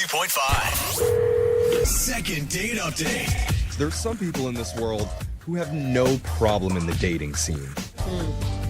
102.5. Second date update. There's some people in this world who have no problem in the dating scene.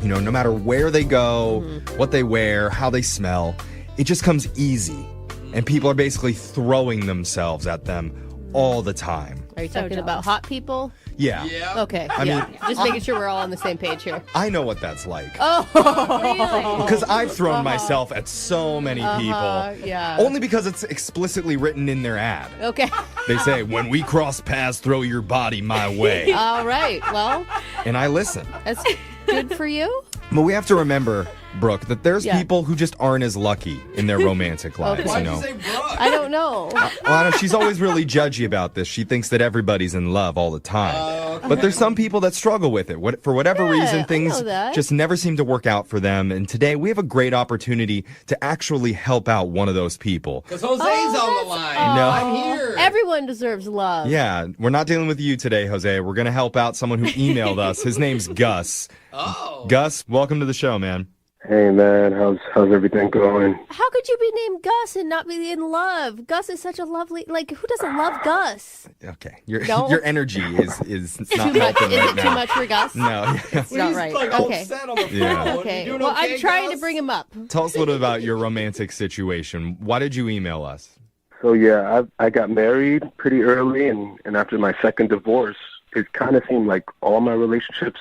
You know, no matter where they go, what they wear, how they smell, it just comes easy. And people are basically throwing themselves at them all the time. Are you talking about hot people? Yeah. Okay. I mean, just making sure we're all on the same page here. I know what that's like. Oh, really? Because I've thrown myself at so many people. Yeah. Only because it's explicitly written in their ad. Okay. They say, when we cross paths, throw your body my way. All right. Well, And I listen. that's good for you. But we have to remember, Brooke, that there's Yeah. people who just aren't as lucky in their romantic lives, Okay. you Why'd know? you say Brooke? I don't know. Well, I know she's always really judgy about this. She thinks that everybody's in love all the time. Okay. But there's some people that struggle with it. For whatever Yeah, reason, I things know that. just never seem to work out for them. And today we have a great opportunity to actually help out one of those people. Because Jose's on the line. No. I'm here. Everyone deserves love. Yeah, we're not dealing with you today, Jose. We're going to help out someone who emailed us. His name's Gus. Oh. Gus, welcome to the show, man. Hey man, how's everything going? How could you be named Gus and not be in love? Gus is such a lovely, who doesn't love Gus? Okay, your No? your energy is not Too much? helping Is right it now. too much for Gus? No. It's not He's right. like all Okay. set on the phone. Yeah. Okay. You doing Well, okay, I'm trying Gus? to bring him up. Tell us a little about your romantic situation. Why did you email us? So yeah, I got married pretty early, and after my second divorce, it kind of seemed like all my relationships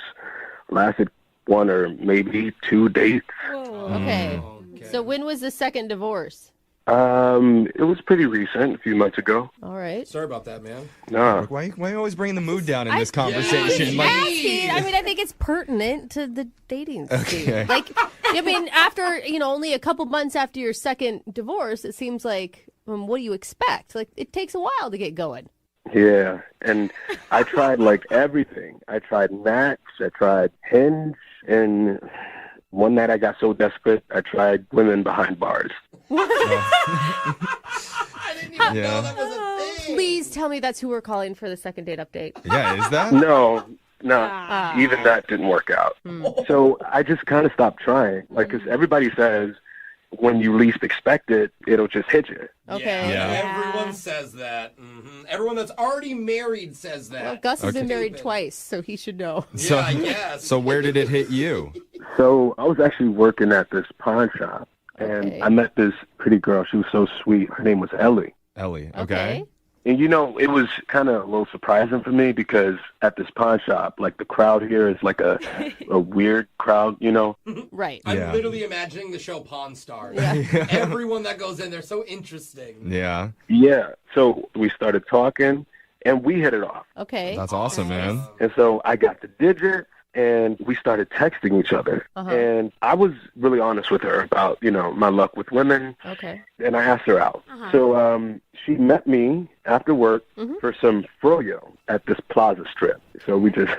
lasted one or maybe 2 dates. Okay. Okay. So when was the second divorce? It was pretty recent, a few months ago. All right. Sorry about that, man. Nah, Brooke, why are you always bringing the mood down in this Yeah. conversation? Like, Asking. I mean, I think it's pertinent to the dating scene. Okay. I mean, after, only a couple months after your second divorce, it seems like, what do you expect? Like, it takes a while to get going. yeah, and I tried like everything. I tried Match, I tried Hinge, and one night I got so desperate, I tried women behind bars. I didn't even Yeah. know that was a thing. Please tell me that's who we're calling for the second date update. yeah, is that? No, Ah. even that didn't work out. So I just kind of stopped trying. Like, 'cause everybody says when you least expect it, it'll just hit you. Okay. Yeah. Everyone says that. Everyone that's already married says that. Well, Gus has been Okay. married twice, so he should know. So, Yeah, I guess. so where did it hit you? So I was actually working at this pawn shop, and Okay. I met this pretty girl. She was so sweet. Her name was Ellie. Ellie, okay. And, it was kind of a little surprising for me because at this pawn shop, like, the crowd here is like a weird crowd, Right. I'm Yeah. literally imagining the show Pawn Stars. Yeah. Everyone that goes in, they're so interesting. Yeah, Yeah. So we started talking, and we hit it off. Okay. that's awesome, man. And so I got the digits, and we started texting each other. Uh-huh. And I was really honest with her about, my luck with women, Okay. and I asked her out. So she met me after work for some froyo at this plaza strip. So we just,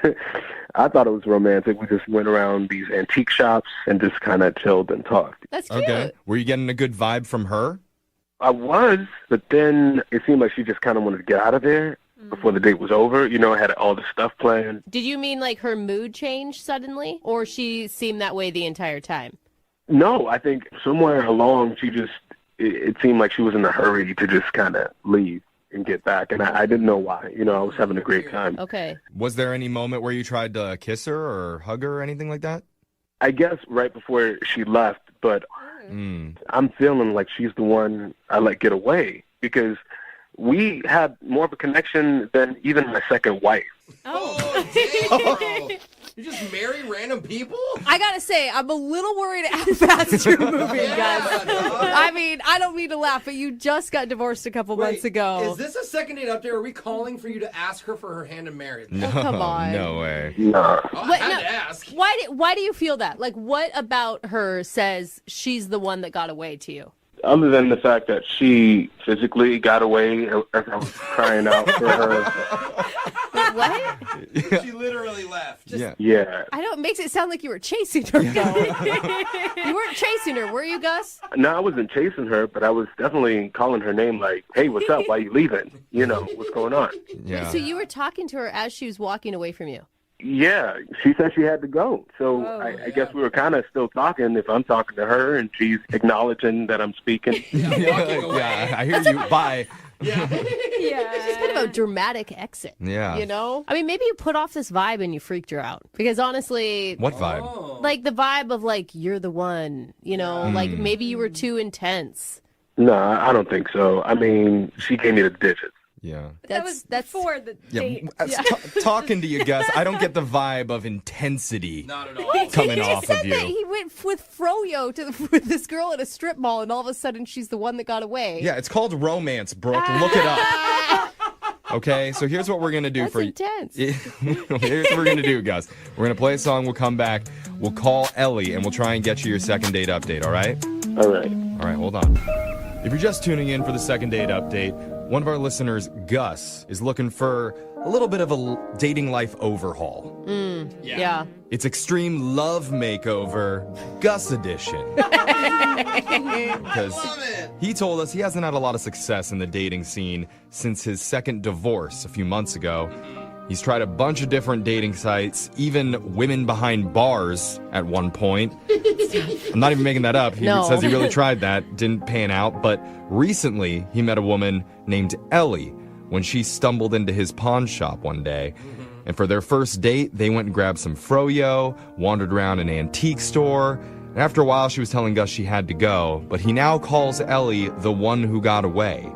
I thought it was romantic. We just went around these antique shops and just kind of chilled and talked. That's cute. Okay. Were you getting a good vibe from her? I was, but then it seemed like she just kind of wanted to get out of there before the date was over. I had all the stuff planned. Did you mean like her mood changed suddenly, or she seemed that way the entire time? No, I think somewhere along she just, it seemed like she was in a hurry to just kind of leave and get back. And I didn't know why. I was having a great time. Okay. Was there any moment where you tried to kiss her or hug her or anything like that? I guess right before she left, but I'm feeling like she's the one I let get away because we had more of a connection than even my second wife. Oh, damn, bro. You just marry random people? I gotta say, I'm a little worried at how fast you're moving, guys. dog. I mean, I don't mean to laugh, but you just got divorced a couple months ago. Is this a second date update? Are we calling for you to ask her for her hand in marriage? No, come on. no way. Nah. Oh, I What- had no. to ask. Why do you feel that? Like, what about her says she's the one that got away to you? Other than the fact that she physically got away as I was crying out for her. Like, what? She literally left. Just, Yeah. Yeah. I know it makes it sound like you were chasing her. You weren't chasing her, were you, Gus? No, I wasn't chasing her, but I was definitely calling her name like, hey, what's up? Why you leaving? What's going on? Yeah. So you were talking to her as she was walking away from you. Yeah, she said she had to go. So I guess we were kind of still talking if I'm talking to her and she's acknowledging that I'm speaking. Yeah, I hear you. Bye. Yeah. It's kind of a dramatic exit. Yeah. You know? I mean, maybe you put off this vibe and you freaked her out. Because honestly, What vibe? like the vibe of like, you're the one, you know? Like maybe you were too intense. No, I don't think so. I mean, she gave me the digits. Yeah. That was before the date. Talking to you, Gus, I don't get the vibe of intensity Not at all. coming He off said of that you. he went with Froyo with this girl at a strip mall, and all of a sudden she's the one that got away. Yeah, it's called romance, Brooke. Look it up. Okay, so here's what we're going to do That's for you. intense. Here's what we're going to do, Gus. We're going to play a song, we'll come back, we'll call Ellie, and we'll try and get you your second date update, all right? All right. All right, hold on. If you're just tuning in for the second date update, one of our listeners, Gus, is looking for a little bit of a dating life overhaul. Yeah. It's Extreme Love Makeover, Gus Edition. Because he told us he hasn't had a lot of success in the dating scene since his second divorce a few months ago. He's tried a bunch of different dating sites, even women behind bars at one point. I'm not even making that up. He No. says he really tried that, didn't pan out. But recently, he met a woman named Ellie when she stumbled into his pawn shop one day. And for their first date, they went and grabbed some froyo, wandered around an antique store. And after a while, she was telling Gus she had to go. But he now calls Ellie the one who got away.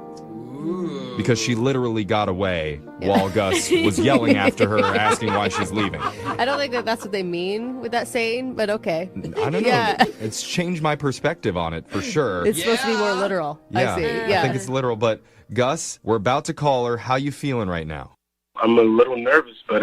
Because she literally got away while Gus was yelling after her, asking why she's leaving. I don't think that's what they mean with that saying, but okay. I don't know. Yeah. It's changed my perspective on it, for sure. It's supposed to be more literal. yeah, I see. I Yeah. think it's literal. But Gus, we're about to call her. How you feeling right now? I'm a little nervous, but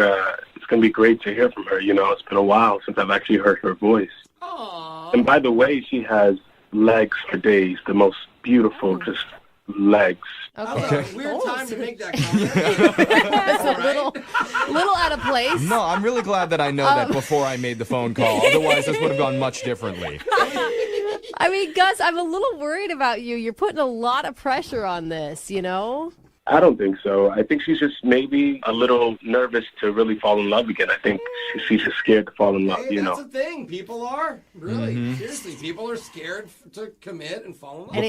it's going to be great to hear from her. You know, it's been a while since I've actually heard her voice. Aww. And by the way, she has legs for days, the most beautiful, just legs. Okay. That was a weird time to make that comment. That's a Right? little out of place. No, I'm really glad that I know that before I made the phone call. Otherwise, this would have gone much differently. I mean, Gus, I'm a little worried about you. You're putting a lot of pressure on this, you know? I don't think so. I think she's just maybe a little nervous to really fall in love again. I think she's just scared to fall in love, Hey, you that's know. the thing. People are. Really. Seriously. People are scared to commit and fall in love. And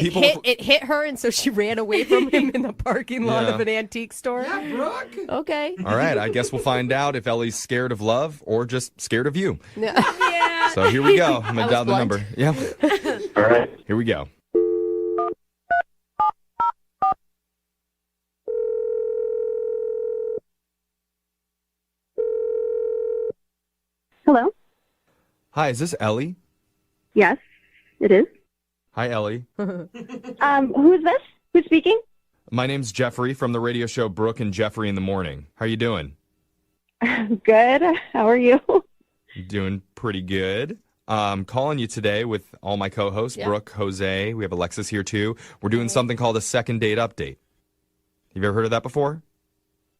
it hit her, and so she ran away from him in the parking lot Yeah. of an antique store. Yeah, Brooke. Okay. All right, I guess we'll find out if Ellie's scared of love or just scared of you. Yeah. So here we go. I'm going to That dial was the blunt. number. Yeah, All right. here we go. Hello? Hi, is this Ellie? Yes, it is. Hi, Ellie. Who is this? Who's speaking? My name's Jeffrey from the radio show Brooke and Jeffrey in the Morning. How you doing? Good. How are you? Doing pretty good. Calling you today with all my co-hosts, Yeah. Brooke, Jose. We have Alexis here too. We're doing something called a second date update. Have you ever heard of that before?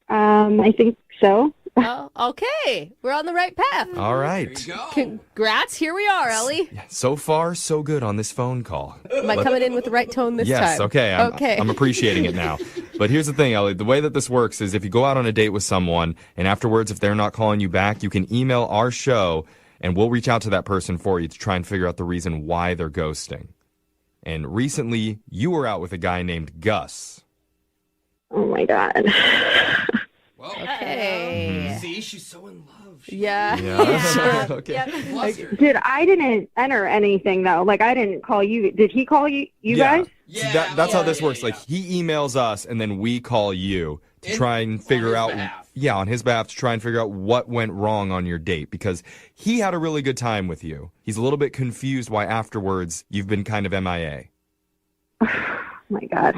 I think so. Oh, okay. We're on the right path. All There right. you go. Congrats. Here we are, Ellie. So far, so good on this phone call. Am I coming in with the right tone this Yes, time? okay. Okay. I'm appreciating it now. But here's the thing, Ellie. The way that this works is if you go out on a date with someone and afterwards, if they're not calling you back, you can email our show and we'll reach out to that person for you to try and figure out the reason why they're ghosting. And recently, you were out with a guy named Gus. Oh my God. Well, Okay. see, she's so in love. Yeah. Yeah. Okay. Yep. Flustered. Dude, I didn't enter anything though. Like I didn't call you. Did he call you Yeah. guys? So that's how this works. yeah. Like he emails us and then we call you to In- try and figure on out his behalf. on his behalf to try and figure out what went wrong on your date because he had a really good time with you. He's a little bit confused why afterwards you've been kind of MIA. Oh my God.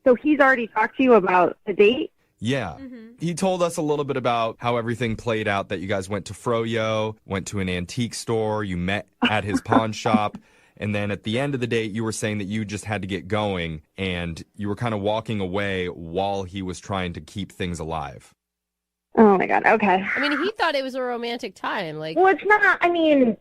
So he's already talked to you about the date? Yeah. He told us a little bit about how everything played out, that you guys went to Froyo, went to an antique store, you met at his pawn shop, and then at the end of the date, you were saying that you just had to get going, and you were kind of walking away while he was trying to keep things alive. Oh my God. Okay. I mean, he thought it was a romantic time. Like, Well, it's not. I mean,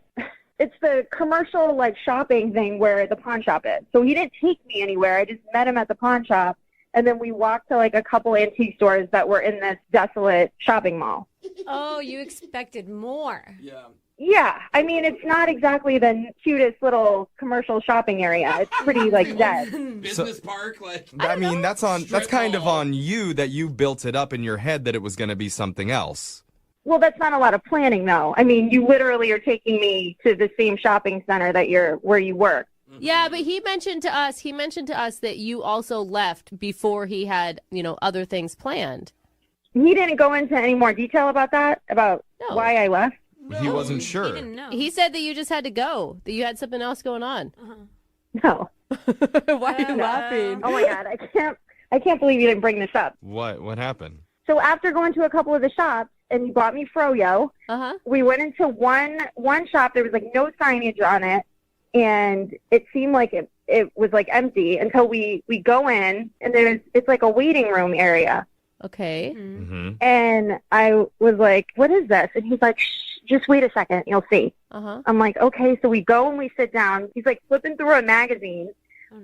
it's the commercial like shopping thing where the pawn shop is. So he didn't take me anywhere. I just met him at the pawn shop, And then we walked to like a couple antique stores that were in this desolate shopping mall. Oh, you expected more. Yeah. Yeah, I mean, it's not exactly the cutest little commercial shopping area. It's pretty like dead. Business park, like. I mean, that's Strip kind of mall. on you that you built it up in your head that it was going to be something else. Well, that's not a lot of planning, though. I mean, you literally are taking me to the same shopping center where you work. Yeah, but he mentioned to us that you also left before he had, other things planned. He didn't go into any more detail about that, about No. why I left. He wasn't He sure. didn't know. He said that you just had to go, that you had something else going on. No. Why are you laughing? Oh my God, I can't believe you didn't bring this up. What happened? So after going to a couple of the shops, and he bought me froyo, we went into one shop. There was like no signage on it, and it seemed like it was like empty until we go in, and it's like a waiting room area. Okay. Mm-hmm. And I was like, "What is this?" And he's like, "Shh, just wait a second, you'll see." I'm like, "Okay." So we go and we sit down. He's like flipping through a magazine.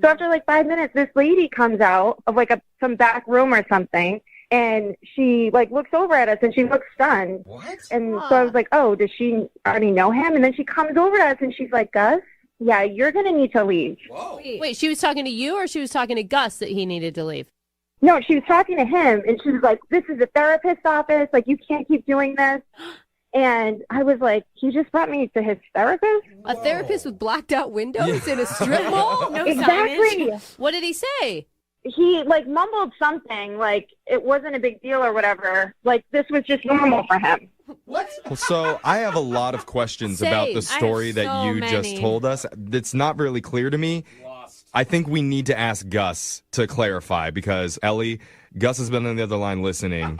So after like 5 minutes, this lady comes out of like some back room or something, and she like looks over at us and she looks stunned. What? And so I was like, "Oh, does she already know him?" And then she comes over to us and she's like, "Gus, yeah, you're gonna need to leave." Whoa. Wait, she was talking to you or she was talking to Gus that he needed to leave? No, she was talking to him, and she was like, "This is a therapist's office. Like, you can't keep doing this." And I was like, "He just brought me to his therapist?" A therapist with blacked out windows in a strip mall? No Exactly. signage. What did he say? He like mumbled something like it wasn't a big deal or whatever. Like this was just normal for him. What? Well, so I have a lot of questions about the Same. story I have that so you just many. told us. It's not really clear to me. Lost. I think we need to ask Gus to clarify because Ellie, Gus has been on the other line listening,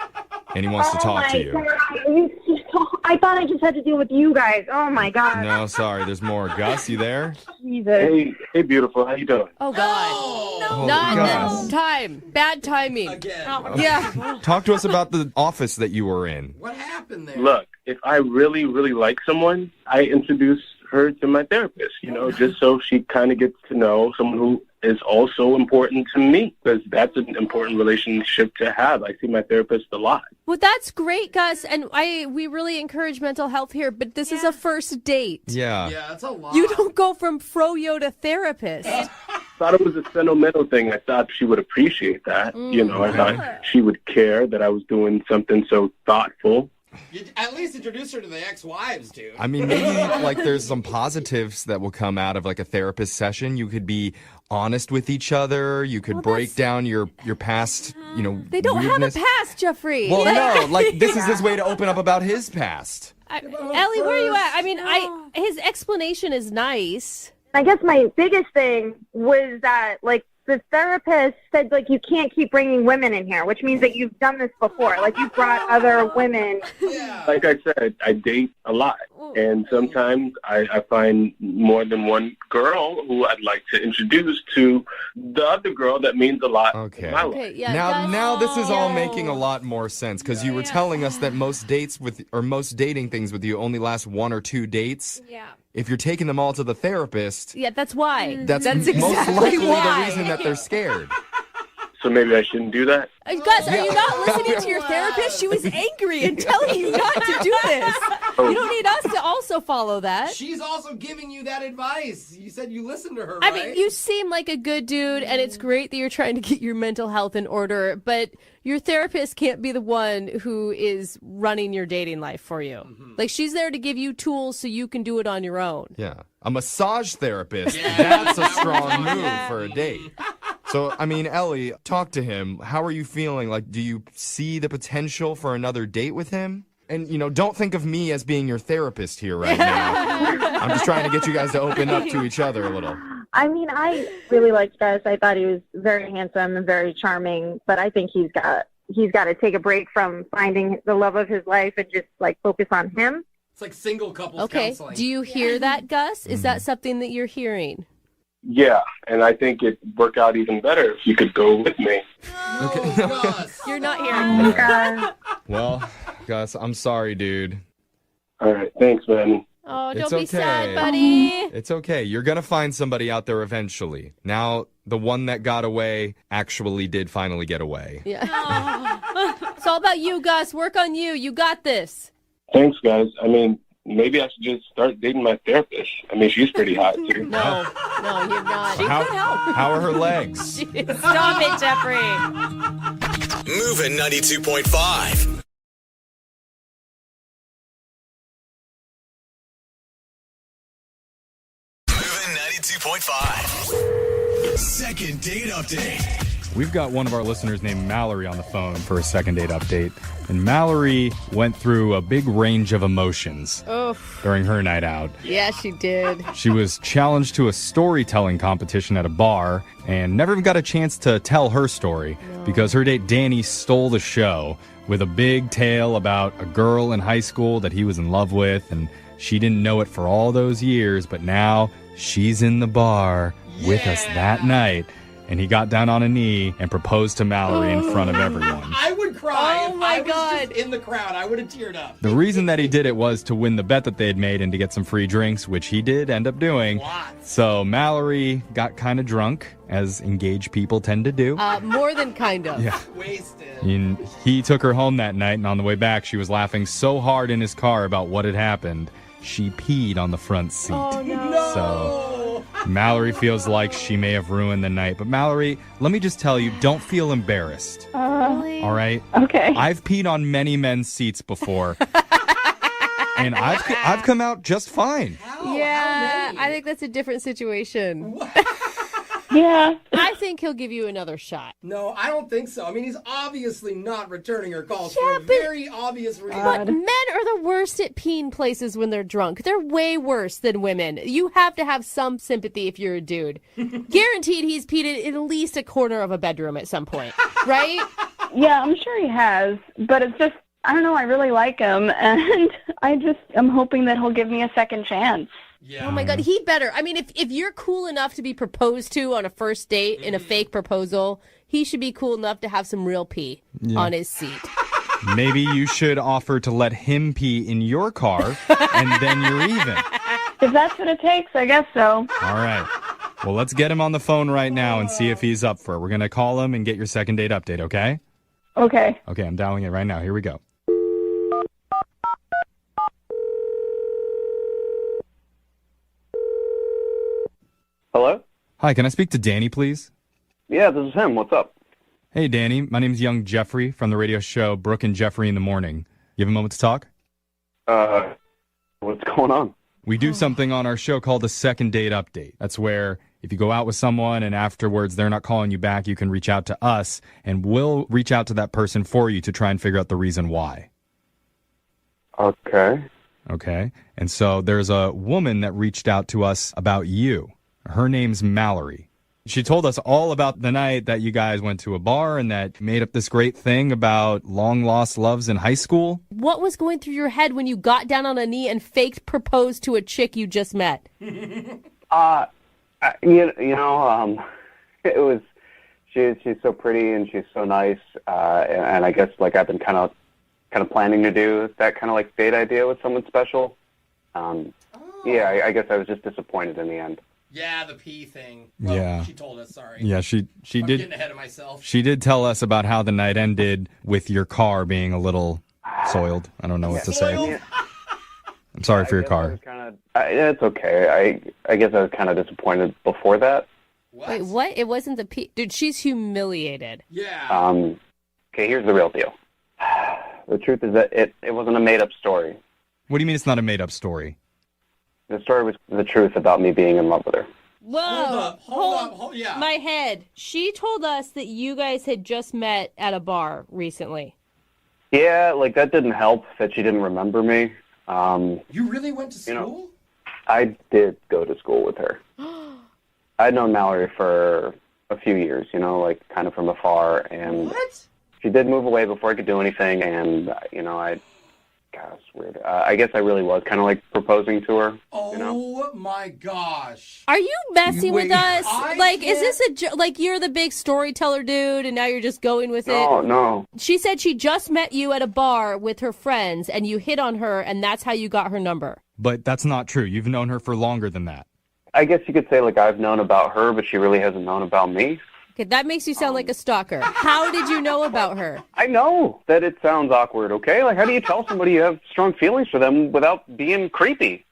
and he wants to talk to you. God. I thought I just had to deal with you guys. Oh my God. No, sorry, there's more. Gus, you there? Jesus. Hey, beautiful. How you doing? Oh, God. Oh, Not Gus. this time. Bad timing. Again. Yeah. Talk to us about the office that you were in. What happened there? Look, if I really, really like someone, I introduce her to my therapist, just so she kind of gets to know someone who is also important to me, because that's an important relationship to have. I see my therapist a lot. Well, that's great, Gus. And we really encourage mental health here, but this is a first date. Yeah. Yeah, that's a lot. You don't go from froyo to therapist. Thought it was a sentimental thing. I thought she would appreciate that. I thought she would care that I was doing something so thoughtful. You at least introduce her to the ex-wives, dude. I mean, maybe like there's some positives that will come out of like a therapist session. You could be honest with each other. You could break down your past, They don't weirdness. have a past, Jeffrey. Well, no, like this is his way to open up about his past. Ellie, where are you at? I mean, his explanation is nice. I guess my biggest thing was that, like, the therapist said, like, you can't keep bringing women in here, which means that you've done this before. Like, you've brought other women. Yeah. Like I said, I date a lot. And sometimes I find more than one girl who I'd like to introduce to the other girl that means a lot Okay. in my life. Okay, yeah. Now this is all making a lot more sense because you were telling us that most dating things with you only last 1 or 2 dates. Yeah. If you're taking them all to the therapist, Yeah, that's why. that's exactly most likely why. the reason that they're scared. So maybe I shouldn't do that? Gus, are you not listening to your therapist? She was angry and telling you not to do this. You don't need us to also follow that. She's also giving you that advice. You said you listened to her, I right? mean, you seem like a good dude, and it's great that you're trying to get your mental health in order, but your therapist can't be the one who is running your dating life for you. Like, she's there to give you tools so you can do it on your own. Yeah. A massage therapist, that's a strong move for a date. So, I mean, Ellie, talk to him. How are you feeling? Like, do you see the potential for another date with him? And, don't think of me as being your therapist here right now. I'm just trying to get you guys to open up to each other a little. I mean, I really liked Gus. I thought he was very handsome and very charming, but I think he's got to take a break from finding the love of his life and just, like, focus on him. It's like single couples Okay, counseling. do you hear that, Gus? Is that something that you're hearing? Yeah, and I think it'd work out even better if you could go with me. No, Gus. You're not hearing. Well, Gus, I'm sorry, dude. All right, thanks, man. Oh, It's don't be sad, okay. buddy. It's okay. You're going to find somebody out there eventually. Now, the one that got away actually did finally get away. Yeah. It's all about you, Gus. Work on you. You got this. Thanks, guys. I mean, maybe I should just start dating my therapist. I mean, she's pretty hot, too. No, you're not. How are her legs? Stop it, Jeffrey. Moving 92.5. Moving 92.5. Second date update. We've got one of our listeners named Mallory on the phone for a second date update. And Mallory went through a big range of emotions during her night out. Yeah, she did. She was challenged to a storytelling competition at a bar and never even got a chance to tell her story because her date Danny stole the show with a big tale about a girl in high school that he was in love with, and she didn't know it for all those years, but now she's in the bar with us that night. And he got down on a knee and proposed to Mallory in front of everyone. I would cry. Oh, my if I was God. just in the crowd. I would have teared up. The reason that he did it was to win the bet that they had made and to get some free drinks, which he did end up doing. Lots. So Mallory got kind of drunk, as engaged people tend to do. More than kind of. Yeah. Wasted. And he took her home that night, and on the way back, she was laughing so hard in his car about what had happened, she peed on the front seat. Oh, no. So Mallory feels like she may have ruined the night. But Mallory, let me just tell you, don't feel embarrassed. Really? All right? Okay. I've peed on many men's seats before. And I've come out just fine. Yeah, I think that's a different situation. Yeah. I think he'll give you another shot. No, I don't think so. I mean, he's obviously not returning her calls Yeah, for a very obvious reason. But men are the worst at peeing places when they're drunk. They're way worse than women. You have to have some sympathy if you're a dude. Guaranteed he's peed in at least a corner of a bedroom at some point, right? Yeah, I'm sure he has, but it's just, I don't know, I really like him, and I'm hoping that he'll give me a second chance. Yeah. Oh my God, he better. I mean, if you're cool enough to be proposed to on a first date in a fake proposal, he should be cool enough to have some real pee on his seat. Maybe you should offer to let him pee in your car, and then you're even. If that's what it takes, I guess so. All right. Well, let's get him on the phone right now and see if he's up for it. We're going to call him and get your second date update, okay? Okay. Okay, I'm dialing it right now. Here we go. Hello? Hi, can I speak to Danny, please? Yeah, this is him. What's up? Hey, Danny. My name's young Jeffrey from the radio show Brooke and Jeffrey in the Morning. You have a moment to talk? What's going on? We do something on our show called a second date update. That's where if you go out with someone and afterwards they're not calling you back, you can reach out to us and we'll reach out to that person for you to try and figure out the reason why. Okay. Okay? And so there's a woman that reached out to us about you. Her name's Mallory. She told us all about the night that you guys went to a bar and that made up this great thing about long-lost loves in high school. What was going through your head when you got down on a knee and faked proposed to a chick you just met? It was, she's so pretty and she's so nice, and I guess like I've been kind of planning to do that kind of like date idea with someone special. Yeah, I guess I was just disappointed in the end. Yeah, the pee thing. Well, Yeah. She told us, sorry. Yeah, she I'm did. getting ahead of myself. She did tell us about how the night ended with your car being a little soiled. I don't know what to say. Soiled? I'm sorry for your I car. was it's okay. I guess I was kind of disappointed before that. What? Wait, what? It wasn't the pee. Dude, she's humiliated. Yeah. Okay, here's the real deal. The truth is that it wasn't a made-up story. What do you mean it's not a made-up story? The story was the truth about me being in love with her. Whoa. Hold up. Yeah. My head. She told us that you guys had just met at a bar recently. Yeah, like that didn't help that she didn't remember me. You really went to school? know, I did go to school with her. I'd known Mallory for a few years, like kind of from afar, and What? she did move away before I could do anything, and, God, it's weird. I guess I really was kind of like proposing to her. Oh my gosh. Are you messing with us? I Like, is can't- this like you're the big storyteller dude and now you're just going with No, it? no. She said she just met you at a bar with her friends and you hit on her and that's how you got her number. but that's not true. You've known her for longer than that. I guess you could say, like, I've known about her, but she really hasn't known about me. Okay, that makes you sound like a stalker. How did you know about her? I know that it sounds awkward, okay? Like, how do you tell somebody you have strong feelings for them without being creepy?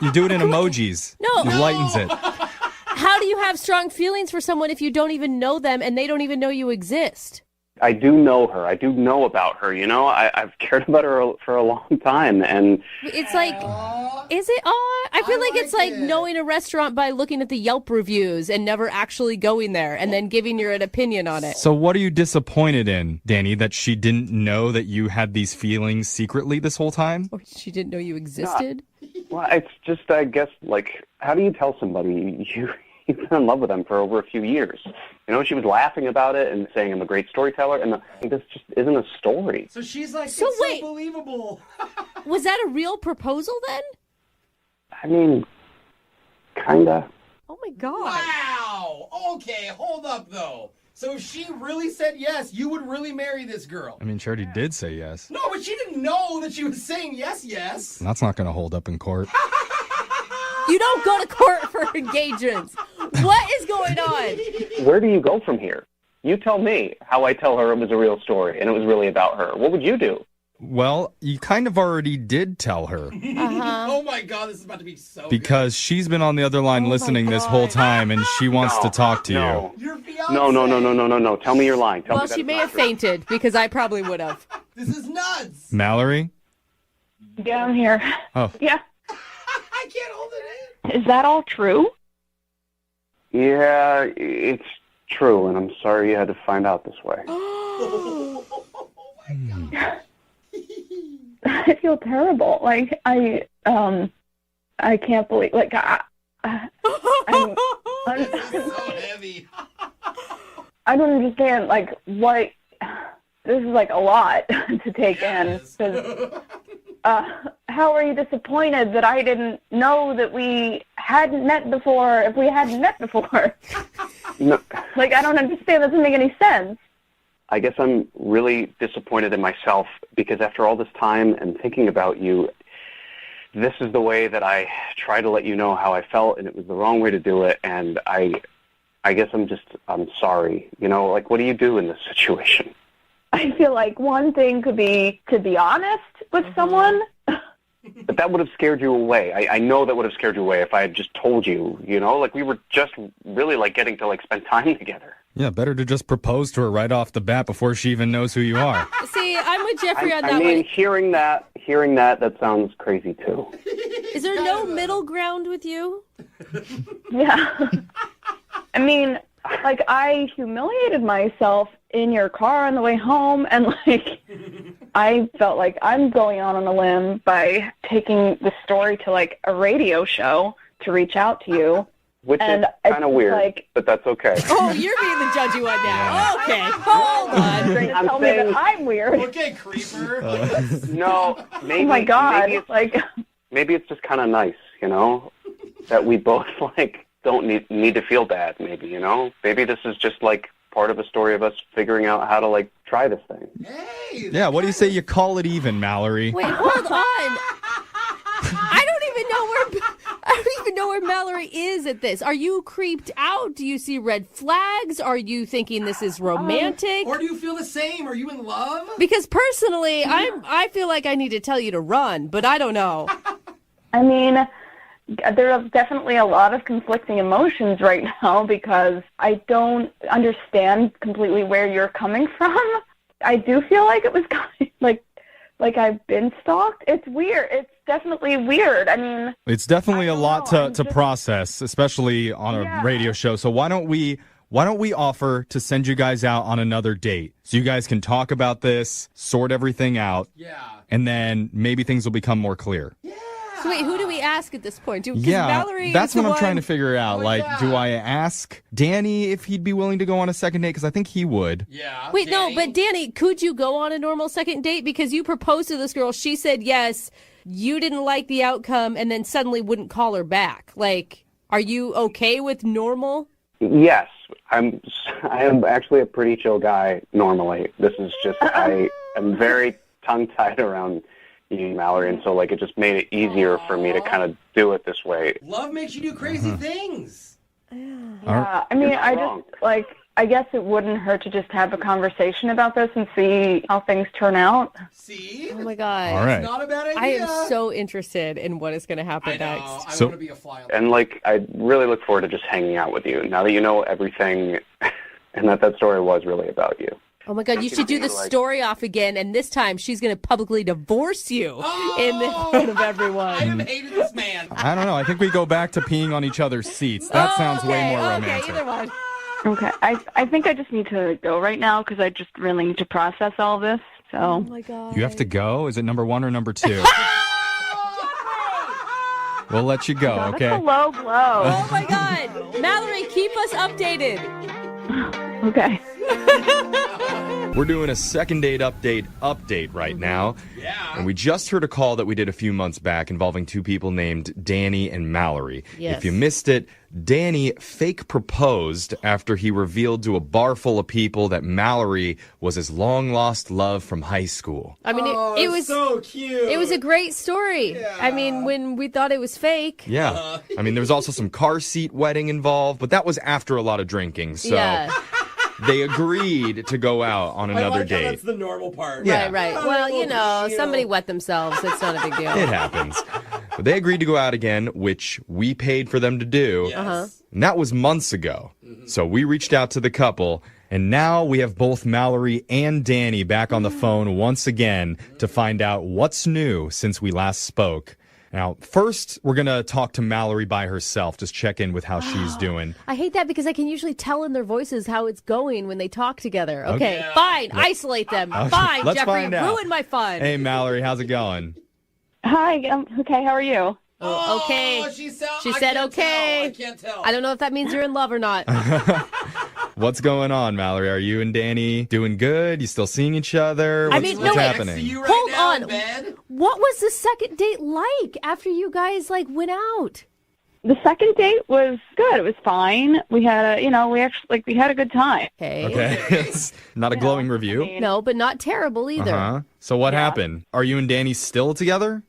You do it in emojis. No. It lightens it. How do you have strong feelings for someone if you don't even know them and they don't even know you exist? I do know her. I do know about her, you know? I've cared about her for a long time, and... It's like, is it odd? I feel like it's like knowing a restaurant by looking at the Yelp reviews and never actually going there and then giving your an opinion on it. So what are you disappointed in, Danny, that she didn't know that you had these feelings secretly this whole time? Or she didn't know you existed? Well, it's just, I guess, like, how do you tell somebody you've been in love with them for over a few years? You know, she was laughing about it and saying I'm a great storyteller, and this just isn't a story. So she's like, So it's wait. so believable. Was that a real proposal then? I mean, kinda. Oh my God. Wow. Okay, hold up, though. So if she really said yes, you would really marry this girl. I mean, she already did say yes. No, but she didn't know that she was saying yes. That's not going to hold up in court. You don't go to court for engagements. What is going on? Where do you go from here? You tell me how I tell her it was a real story and it was really about her. What would you do? Well, you kind of already did tell her Oh my God, this is about to be so because she's been on the other line listening this whole time and she wants to talk to No. you. Your fiance. No. Tell me you're lying. Tell me Well, that she it's may not have true. fainted because I probably would have. This is nuts. Mallory? Yeah, I'm here. Oh. Yeah. I can't hold it in. Is that all true? Yeah, it's true, and I'm sorry you had to find out this way. Oh my God. I feel terrible. Like I can't believe. Like I'm This is so heavy. I don't understand. Like what? This is like a lot to take Yes. in. 'Cause, how are you disappointed that I didn't know that we hadn't met before? If we hadn't met before, No, like I don't understand. That doesn't make any sense. I guess I'm really disappointed in myself because after all this time and thinking about you, this is the way that I tried to let you know how I felt, and it was the wrong way to do it. And I guess I'm sorry. You know, like, what do you do in this situation? I feel like one thing could be to be honest with someone. But that would have scared you away. I know that would have scared you away if I had just told you, you know? Like, we were just really, like, getting to, like, spend time together. Yeah, better to just propose to her right off the bat before she even knows who you are. See, I'm with Jeffrey on that I mean, one. hearing that sounds crazy, too. Is there no middle ground with you? Yeah. I mean, like, I humiliated myself in your car on the way home, and, like, I felt like I'm going out on a limb by taking the story to, like, a radio show to reach out to you. Which And is kind of it's weird, like- but that's okay. Oh, you're being the judgy one now. Okay, hold on. Trying to I'm tell me saying- that I'm weird. Okay, creeper. No, maybe, Oh, my God. maybe it's just kind of nice, you know, that we both, like, don't need to feel bad, maybe, you know? Maybe this is just, like, part of a story of us figuring out how to, like, try this thing. Hey. Yeah, what do you say you call it even, Mallory? Wait, hold on. I don't even know where Mallory is at this. Are you creeped out? Do you see red flags? Are you thinking this is romantic? Or do you feel the same? Are you in love? Because personally, I feel like I need to tell you to run, but I don't know. I mean, there are definitely a lot of conflicting emotions right now because I don't understand completely where you're coming from. I do feel like it was kind of like I've been stalked. It's weird. It's definitely weird. I mean, It's definitely a lot know, I'm to just- process, especially on a radio show. So why don't we offer to send you guys out on another date so you guys can talk about this, sort everything out, Yeah. and then maybe things will become more clear. So wait, who do we ask at this point? 'Cause Yeah, Mallory that's is the what I'm one- trying to figure out. Oh, Like, yeah. do I ask Danny if he'd be willing to go on a second date? Because I think he would. Yeah. Wait, Danny. no, but Danny, could you go on a normal second date? Because you proposed to this girl, she said yes, you didn't like the outcome, and then suddenly wouldn't call her back. Like, are you okay with normal? Yes, I am actually a pretty chill guy normally. This is just, I am very tongue-tied around you, Mallory, and so like it just made it easier for me to kind of do it this way. Love makes you do crazy things. Yeah, I mean, I guess it wouldn't hurt to just have a conversation about this and see how things turn out. See? Oh my God. All right. It's not a bad idea. I am so interested in what is going to happen next. I want to be a fly on the And like, I really look forward to just hanging out with you now that you know everything, and that story was really about you. Oh my God, you should do the story off again, and this time she's going to publicly divorce you in front of everyone. I have hated this man. I don't know. I think we go back to peeing on each other's seats. That sounds way more romantic. Okay, either one. Okay, I think I just need to go right now because I just really need to process all this. So. Oh my God. You have to go? Is it number 1 or number 2? We'll let you go, God, okay? that's a low blow. Oh my God. Mallory, keep us updated. Okay. We're doing a second date update right now. Yeah. And we just heard a call that we did a few months back involving two people named Danny and Mallory. Yes. If you missed it, Danny fake proposed after he revealed to a bar full of people that Mallory was his long-lost love from high school. I mean, it was so cute. It was a great story. Yeah. I mean, when we thought it was fake. Yeah. I mean, there was also some car seat wedding involved, but that was after a lot of drinking. So Yeah. they agreed to go out on I another like how date. that's the normal part. Yeah. Right. Oh, Well, you know, deal. somebody wet themselves. It's not a big deal. It happens. But they agreed to go out again, which we paid for them to do. Yes. And that was months ago. So we reached out to the couple, and now we have both Mallory and Danny back on the phone once again to find out what's new since we last spoke. Now, first, we're going to talk to Mallory by herself, just check in with how she's doing. I hate that because I can usually tell in their voices how it's going when they talk together. Okay, Yeah. fine. Isolate them. Fine, Let's Jeffrey. find out. Ruin my fun. Hey, Mallory, how's it going? Hi. Okay. How are you? Oh, okay. She She said okay. I can't tell. I don't know if that means you're in love or not. What's going on, Mallory? Are you and Danny doing good? You still seeing each other? I What's, mean, what's no, wait. happening? Next to you right Hold now on. in bed? What was the second date like after you guys went out? The second date was good. It was fine. We had we had a good time. Okay. It's not a glowing review. No, but not terrible either. Uh-huh. So what happened? Are you and Danny still together?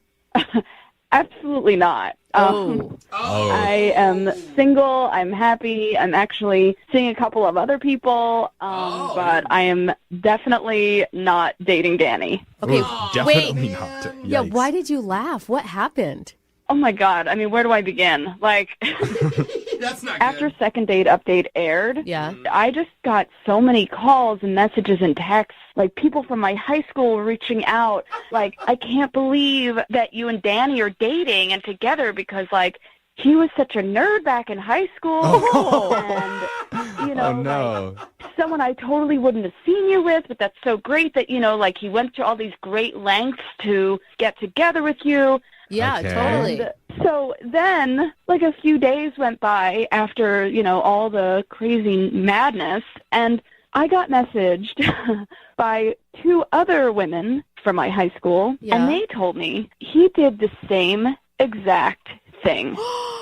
Absolutely not. I am single. I'm happy. I'm actually seeing a couple of other people, but I am definitely not dating Danny. Okay, Ooh, definitely not. Yeah, Yikes. why did you laugh? What happened? Oh my God. I mean, where do I begin? That's not After good. second date update aired, Yeah. I just got so many calls and messages and texts. People from my high school were reaching out. I can't believe that you and Danny are dating and together because, he was such a nerd back in high school. And, Oh, no. someone I totally wouldn't have seen you with, but that's so great that, he went to all these great lengths to get together with you. Yeah, Okay. totally. And so then, a few days went by after, all the crazy madness, and I got messaged by two other women from my high school, Yeah. and they told me he did the same exact thing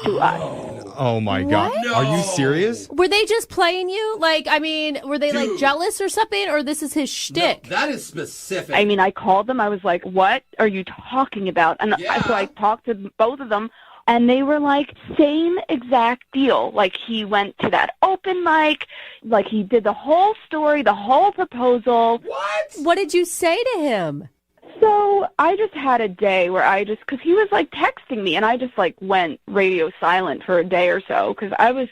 to us. Oh my God. What? Are you serious? Were they just playing you? Were they Dude. jealous or something, or this is his shtick? No, that is specific. I mean, I called them. I was like, what are you talking about? And so I talked to both of them, and they were like, same exact deal. He went to that open mic, he did the whole story, the whole proposal. What did you say to him? So I just had a day where because he was texting me, and I just went radio silent for a day or so because I was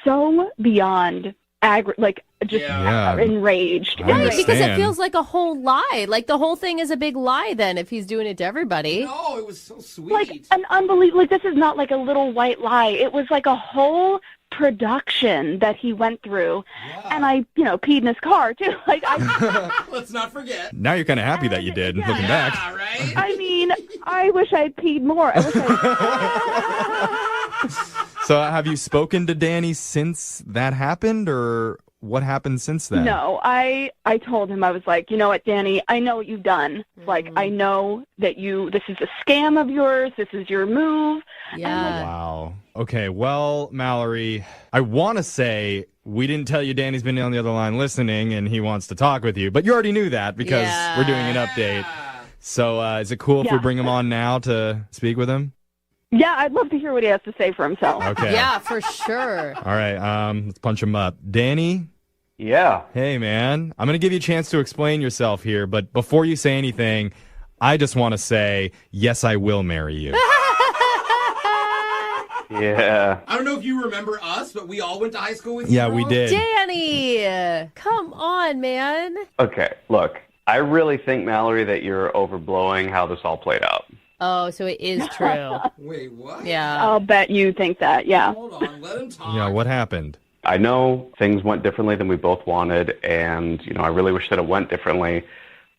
so beyond enraged. I Right, because it understand. feels like a whole lie. The whole thing is a big lie then if he's doing it to everybody. No, it was so sweet. An unbelievable. This is not a little white lie. It was a whole production that he went through, and I peed in his car too. Let's not forget. Now you're kind of happy that you did, looking back. Yeah, right? I mean, I wish I'd peed more. I wish So have you spoken to Danny since that happened, or what happened since then? No, I told him, I was like, you know what, Danny, I know what you've done. I know that this is a scam of yours. This is your move. Yeah. Wow. Okay, well, Mallory, I want to say we didn't tell you Danny's been on the other line listening and he wants to talk with you, but you already knew that because Yeah. we're doing an update. So is it cool if we Yeah. bring him on now to speak with him? Yeah, I'd love to hear what he has to say for himself. Okay. Yeah, for sure. All right, let's punch him up. Danny? Yeah. Hey, man. I'm going to give you a chance to explain yourself here, but before you say anything, I just want to say, yes, I will marry you. Yeah. I don't know if you remember us, but we all went to high school with you. Yeah, we did. Danny, come on, man. Okay, look, I really think, Mallory, that you're overblowing how this all played out. Oh, so it is true. Wait, what? Yeah. I'll bet you think that, yeah. Hold on, let him talk. Yeah, what happened? I know things went differently than we both wanted, and, I really wish that it went differently.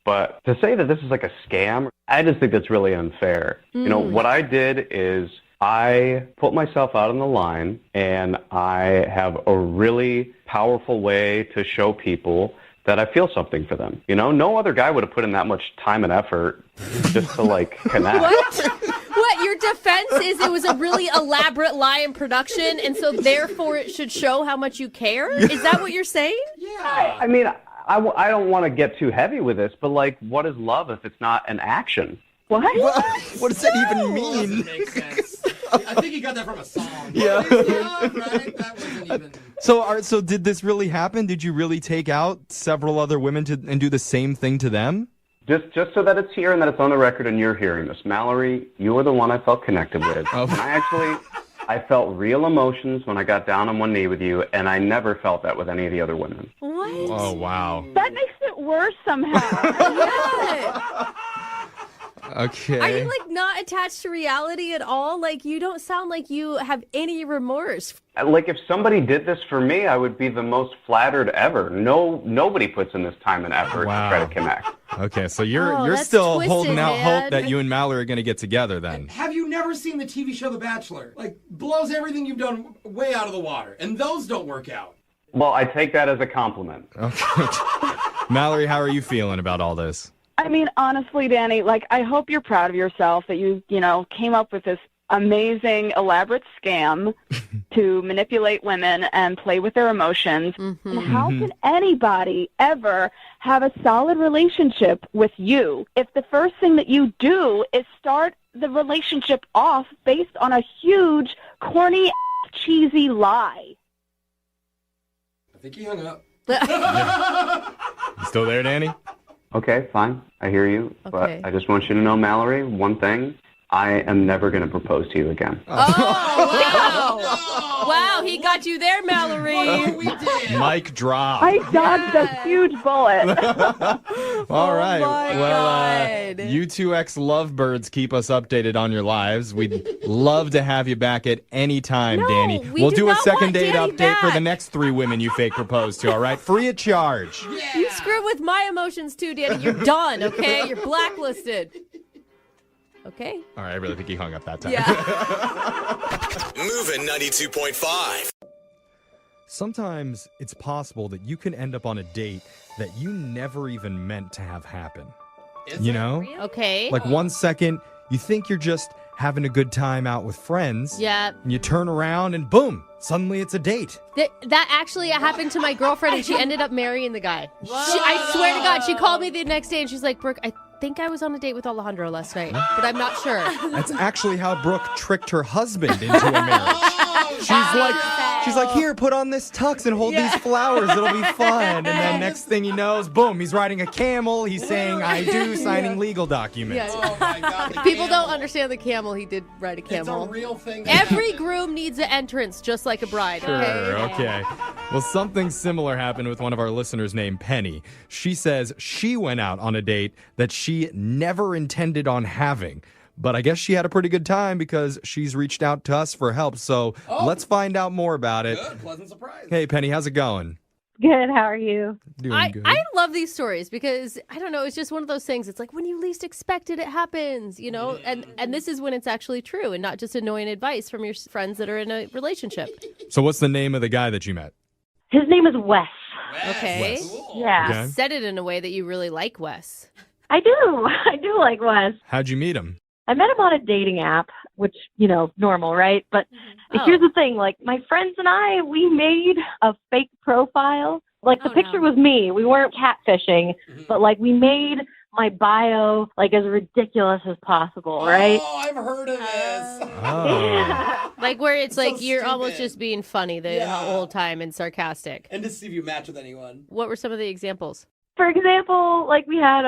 But to say that this is like a scam, I just think that's really unfair. What I did is I put myself out on the line, and I have a really powerful way to show people that I feel something for them. No other guy would have put in that much time and effort just to, connect. What? Your defense is it was a really elaborate lie in production, and so therefore it should show how much you care? Is that what you're saying? Yeah. I mean, I don't want to get too heavy with this, but, what is love if it's not an action? What? What does that even mean? Doesn't make sense. I think he got that from a song. Yeah. Right? That wasn't even... So did this really happen? Did you really take out several other women and do the same thing to them? Just so that it's here and that it's on the record and you're hearing this. Mallory, you were the one I felt connected with. Oh. And I felt real emotions when I got down on one knee with you, and I never felt that with any of the other women. What? Oh, wow. That makes it worse somehow. Yeah. Okay. Are you not attached to reality at all? You don't sound like you have any remorse. If somebody did this for me, I would be the most flattered ever. Nobody puts in this time and effort to try to connect. Okay, so you're that's still twisted, holding out man. hope that you and Mallory are going to get together then. Have you never seen the TV show The Bachelor? Blows everything you've done way out of the water. And those don't work out. Well, I take that as a compliment. Okay. Mallory, how are you feeling about all this? I mean, honestly, Danny, I hope you're proud of yourself that you came up with this amazing, elaborate scam to manipulate women and play with their emotions. Mm-hmm. And how can anybody ever have a solid relationship with you if the first thing that you do is start the relationship off based on a huge, corny, cheesy lie? I think he hung up. You still there, Danny? Okay, fine. I hear you. Okay. But I just want you to know, Mallory, one thing. I am never going to propose to you again. Oh, wow. Wow, he got you there, Mallory. We did. Mic drop. I dodged a huge bullet. All right. my Well, God. you two ex-lovebirds keep us updated on your lives. We'd love to have you back at any time, No, Danny. we We'll do do a not second want date Danny update for back. the next 3 women you fake proposed to, all right? Free of charge. You screw with my emotions too, Danny. You're done, okay? You're blacklisted. Okay? All right, I really think he hung up that time. Yeah. Moving 92.5. Sometimes it's possible that you can end up on a date that you never even meant to have happen. You know? Okay. Like 1 second, you think you're just having a good time out with friends. Yeah. And you turn around and boom, suddenly it's a date. That actually happened to my girlfriend, and she ended up marrying the guy. I swear to God, she called me the next day, and she's like, Brooke, I think I was on a date with Alejandro last night, but I'm not sure. That's actually how Brooke tricked her husband into a marriage. She's like, here, put on this tux and hold these flowers. It'll be fun. And then next thing he knows, boom, he's riding a camel. He's saying, I do, signing legal documents. Yeah. Oh, my God. the People camel. don't understand the camel. He did ride a It's camel. a real thing. Every groom needs an entrance, just like a bride, Sure, okay? okay. Well, something similar happened with one of our listeners named Penny. She says she went out on a date that she never intended on having. But I guess she had a pretty good time because she's reached out to us for help. So let's find out more about it. Good, pleasant surprise. Hey, Penny, how's it going? Good. How are you? Doing good. I love these stories because, I don't know, it's just one of those things. It's like when you least expect it, it happens, you know? And this is when it's actually true and not just annoying advice from your friends that are in a relationship. So what's the name of the guy that you met? His name is Wes. Okay. Cool. Yeah. Okay. Said it in a way that you really like Wes. I do. I do like Wes. How'd you meet him? I met him on a dating app, which, normal, right? But here's the thing, my friends and I, we made a fake profile. The picture was me. We weren't catfishing, but we made my bio like as ridiculous as possible, right? Oh, I've heard of this. Oh. Like where it's So like you're almost stupid. just being funny the whole time and sarcastic. And to see if you match with anyone. What were some of the examples? For example, like we had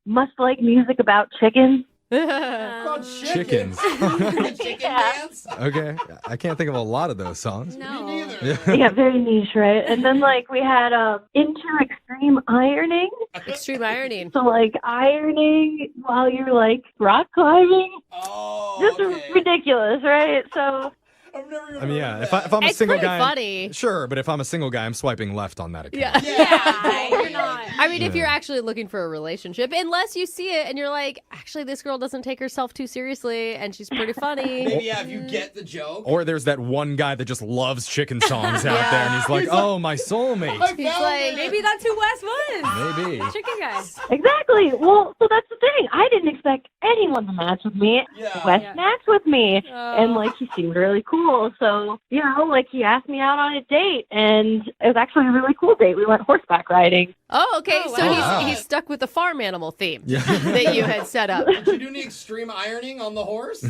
must like music about chickens. About Chickens. Chicken dance? Okay. I can't think of a lot of those songs. No. Me neither. Yeah, very niche, right? And then like we had into extreme ironing. Extreme ironing. So like ironing while you're like rock climbing. Oh, Just okay. ridiculous, right? So I've never even I mean, heard yeah, of if that. I'm a It's single pretty guy. funny. Sure, but if I'm a single guy, I'm swiping left on that account. Yeah. Yeah, you're not. I mean, if you're actually looking for a relationship, unless you see it and you're like, actually, this girl doesn't take herself too seriously and she's pretty funny. Maybe, yeah, if you get the joke. Or there's that one guy that just loves chicken songs out there, and he's like, "Oh, my soulmate." I He's found like, it. Maybe that's who Wes was. Maybe. Chicken guy. exactly. Well, so that's the thing. I didn't expect anyone to match with me. Yeah. Wes Yeah. matched with me, Oh. and like he seemed really cool. So you know, like he asked me out on a date, and it was actually a really cool date. We went horseback riding. Oh, okay. Oh, So wow. he's stuck with the farm animal theme Yeah. that you had set up. Did you do any extreme ironing on the horse?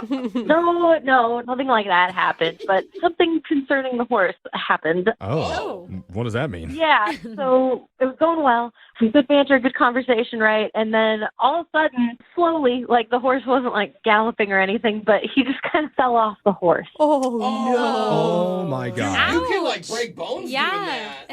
No, nothing like that happened. But something concerning the horse happened. Oh. What does that mean? Yeah, so it was going well. We good banter, good conversation, right? And then all of a sudden, slowly, like the horse wasn't like galloping or anything, but he just kind of fell off the horse. Oh, Oh my god. You can like break bones Yeah. doing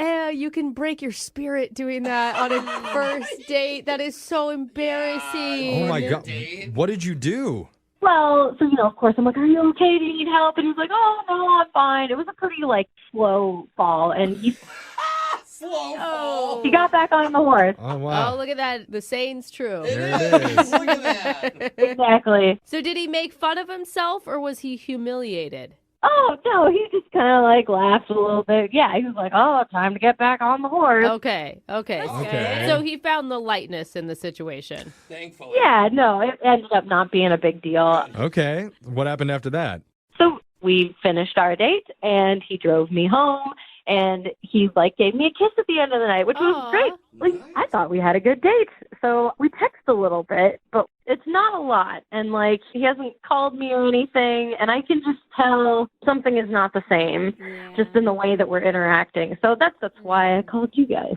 that. You can break your spirit doing that on a first date. That is so embarrassing. Oh my Your god. date. What did you do? Well, so, you know, of course, I'm like, are you okay? Do you need help? And he was like, oh, no, I'm fine. It was a pretty, like, slow fall. And Slow fall. he got back on the horse. Oh Oh, wow. look at that. The saying's true. It There it is. Look at that. Exactly. So did he make fun of himself or was he humiliated? Oh, no, he just kind of, like, laughed a little bit. Yeah, he was like, oh, time to get back on the horse. Okay. Okay. So he found the lightness in the situation. Thankfully. Yeah, no, it ended up not being a big deal. Okay. What happened after that? So we finished our date, and he drove me home, and he like gave me a kiss at the end of the night, which was Aw. great. Like I thought we had a good date. So we text a little bit, but it's not a lot. And like he hasn't called me or anything, and I can just tell something is not the same, just in the way that we're interacting. So that's why I called you guys.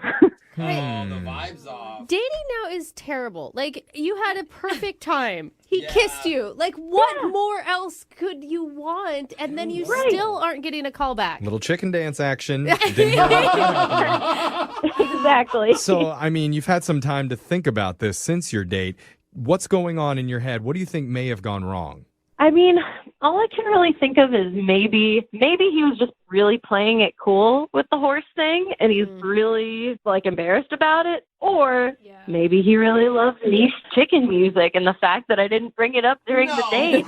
Oh, the vibes off. Dating now is terrible. Like, you had a perfect time. He kissed you. Like, what more else could you want? And then you still aren't getting a call back. Little chicken dance action. Didn't hear that happening. Exactly. So, I mean, you've had some time to think about this since your date. What's going on in your head? What do you think may have gone wrong? I mean, all I can really think of is maybe he was just really playing it cool with the horse thing, and he's really like embarrassed about it. Or maybe he really loves niche chicken music, and the fact that I didn't bring it up during the date.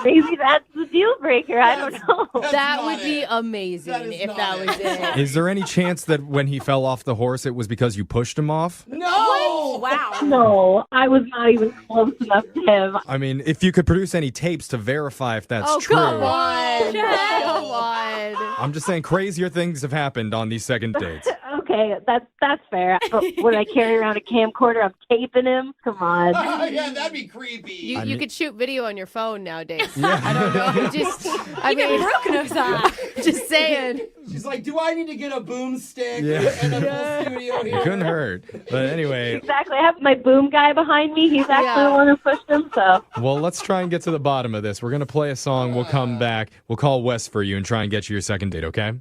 Maybe that's the deal breaker. I don't know. That would be amazing if that was it. Is there any chance that when he fell off the horse, it was because you pushed him off? No! Wow. No, I was not even close enough to him. I mean, if you could produce any tapes to verify if that's Oh, true. come on. Come on. I'm just saying crazier things have happened on these second dates. Okay, that's fair. But when I carry around a camcorder, I'm taping him. Come on. Yeah, that'd be creepy. You could shoot video on your phone nowadays. Yeah. I don't know. I Even mean, Brooke knows that. just saying. She's like, do I need to get a boomstick Yeah. and a full studio here? Couldn't hurt. But anyway, Exactly. I have my boom guy behind me. He's actually the one who pushed him, so. well, let's try and get to the bottom of this. We're going to play a song. We'll come back. We'll call Wes for you and try and get you your second date, okay?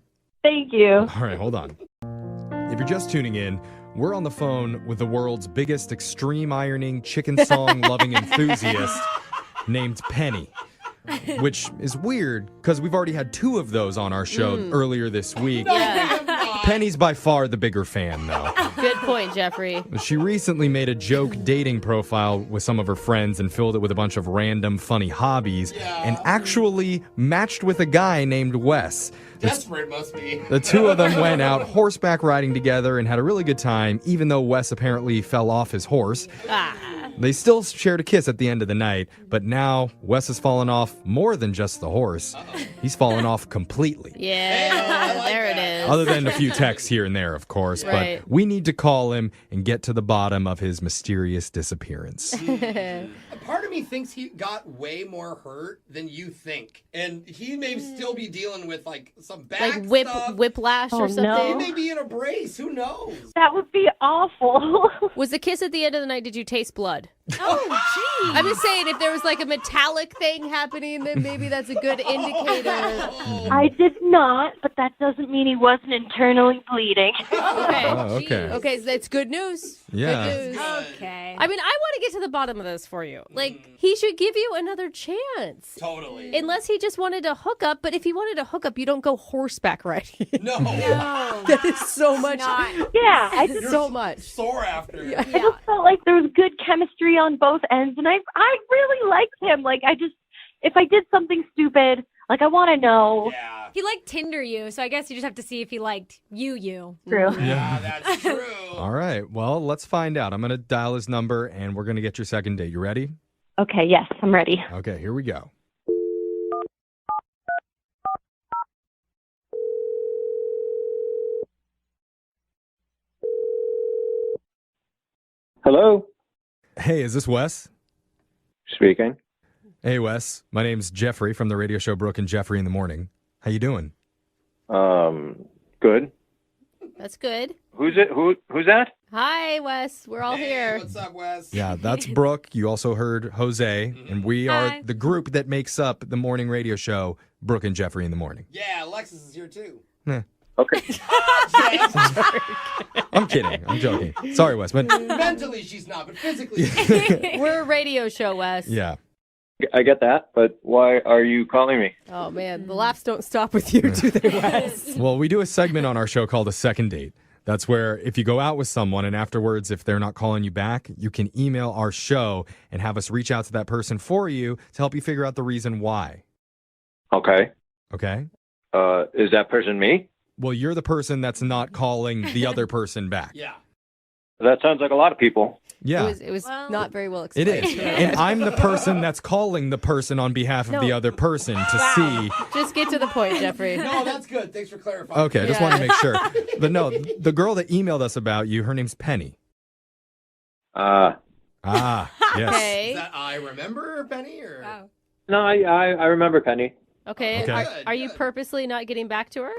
Thank you. All right, hold on. If you're just tuning in, we're on the phone with the world's biggest extreme ironing, chicken song loving enthusiast named Penny. Which is weird because we've already had two of those on our show earlier this week. Penny's by far the bigger fan, though. Good point, Jeffrey. She recently made a joke dating profile with some of her friends and filled it with a bunch of random funny hobbies and actually matched with a guy named Wes. Desperate must be. The two of them went out horseback riding together and had a really good time, even though Wes apparently fell off his horse. They still shared a kiss at the end of the night, but now Wes has fallen off more than just the horse. He's fallen off completely. Yeah, there it is. Other than a few texts here and there, of course. Right. But we need to call him and get to the bottom of his mysterious disappearance. Part of me thinks he got way more hurt than you think. And he may still be dealing with, like, some back stuff. Whiplash or something. He may be in a brace. Who knows? That would be awful. Was the kiss at the end of the night, did you taste blood? Oh, geez. I'm just saying, if there was like a metallic thing happening, then maybe that's a good indicator. I did not, but that doesn't mean he wasn't internally bleeding. Okay. Oh, okay. Okay, so that's good news. Yeah. Good news. Okay. I mean, I want to get to the bottom of this for you. Like, he should give you another chance. Totally. Unless he just wanted to hook up. But if he wanted to hook up, you don't go horseback riding. No. That is so much. Yeah, I just So much. Sore after. Yeah. I just felt like there was good chemistry on both ends, and I really liked him. Like, if I did something stupid, like, I want to know. Yeah. He liked Tinder you, so I guess you just have to see if he liked you. True. Yeah, that's true. All right. Well, let's find out. I'm going to dial his number, and we're going to get your second date. You ready? Okay, yes, I'm ready. Okay, here we go. Hello? Hey, is this Wes? Speaking. Hey, Wes. My name's Jeffrey from the radio show Brooke and Jeffrey in the Morning. How you doing? Good. That's good. Who's it? Who's that? Hi, Wes. We're all here. What's up, Wes? Yeah, that's Brooke. You also heard Jose, and we are Hi. the group that makes up the morning radio show Brooke and Jeffrey in the Morning. Yeah, Alexis is here too. Okay. I'm kidding. I'm joking. Sorry, Wes, but Mentally she's not, but physically. We're a radio show, Wes. yeah. I get that, but why are you calling me? Oh, man. The laughs don't stop with you, do they, Wes? Well, we do a segment on our show called A Second Date. That's where if you go out with someone and afterwards, if they're not calling you back, you can email our show and have us reach out to that person for you to help you figure out the reason why. Okay. Okay? Is that person me? Well, you're the person that's not calling the other person back. Yeah. That sounds like a lot of people. Yeah. It was Well, not very well It explained. is. And I'm the person that's calling the person on behalf of the No. other person to see. Just get to the point, Jeffrey. No, that's good. Thanks for clarifying. Okay, I just Yeah. want to make sure. But no, the girl that emailed us about you, her name's Penny. Uh, Ah, yes. Is Okay. that I remember, Penny? Or? Oh. no, I remember Penny. Okay. Okay. Are you purposely not getting back to her?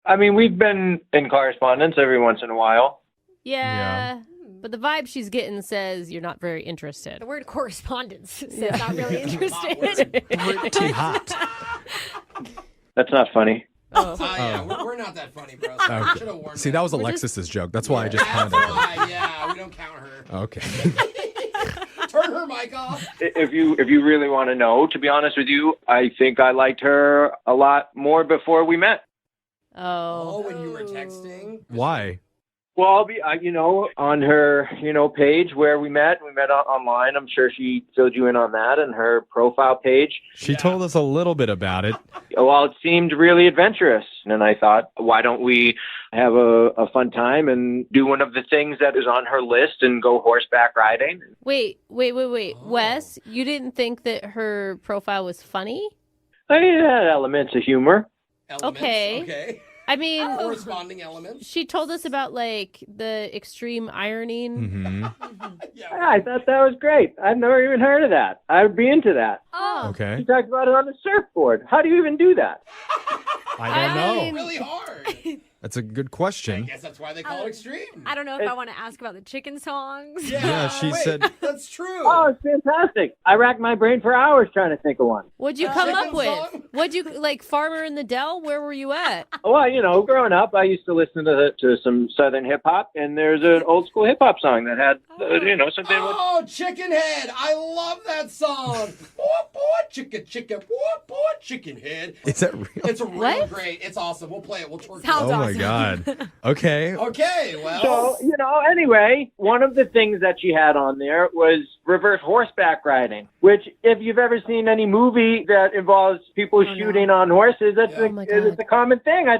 I mean, we've been in correspondence every once in a while. Yeah. But the vibe she's getting says you're not very interested. The word correspondence says not It's really a hot interested. word. Pretty hot. That's not funny. Oh. Yeah, we're not that funny, bro. Okay. Should have warned See, us. that was We're just- Alexis's joke. That's why I just That's pounded it. why, yeah, we don't count her. Okay. Turn her mic off. If you really want to know, to be honest with you, I think I liked her a lot more before we met. Oh, Oh. when you were texting? Why? Well, I'll be, on her, page where we met online. I'm sure she filled you in on that, and her profile page. She told us a little bit about it. Well, it seemed really adventurous, and I thought, why don't we have a fun time and do one of the things that is on her list and go horseback riding? Wait. Oh. Wes, you didn't think that her profile was funny? I mean, it had elements of humor. Elements, Okay. Okay. I mean, Corresponding elements. she told us about like the extreme ironing. Hmm. Yeah. I thought that was great. I've never even heard of that. I would be into that. Oh. Okay. You talked about it on the surfboard. How do you even do that? I don't know. mean- Really hard. That's a good I question. guess that's why they call it extreme. I don't know if I want to ask about the chicken songs. Yeah, she wait, said- That's true. Oh, it's fantastic. I racked my brain for hours trying to think of one. What'd you come up Chicken with? song? What'd you like? Farmer in the Dell? Where were you at? Well, growing up, I used to listen to some Southern hip hop, and there's an old school hip hop song that had, something with. Oh, Chicken Head. I love that song. Boy, chicken, boy, chicken head. Is that real? It's real What? great. It's awesome. We'll play it. We'll twerk Sounds it. Oh my awesome. God. Okay. Okay, well. So, anyway, one of the things that she had on there was reverse horseback riding, which if you've ever seen any movie that involves people shooting on horses, Yeah. Oh my God. it's a common thing. I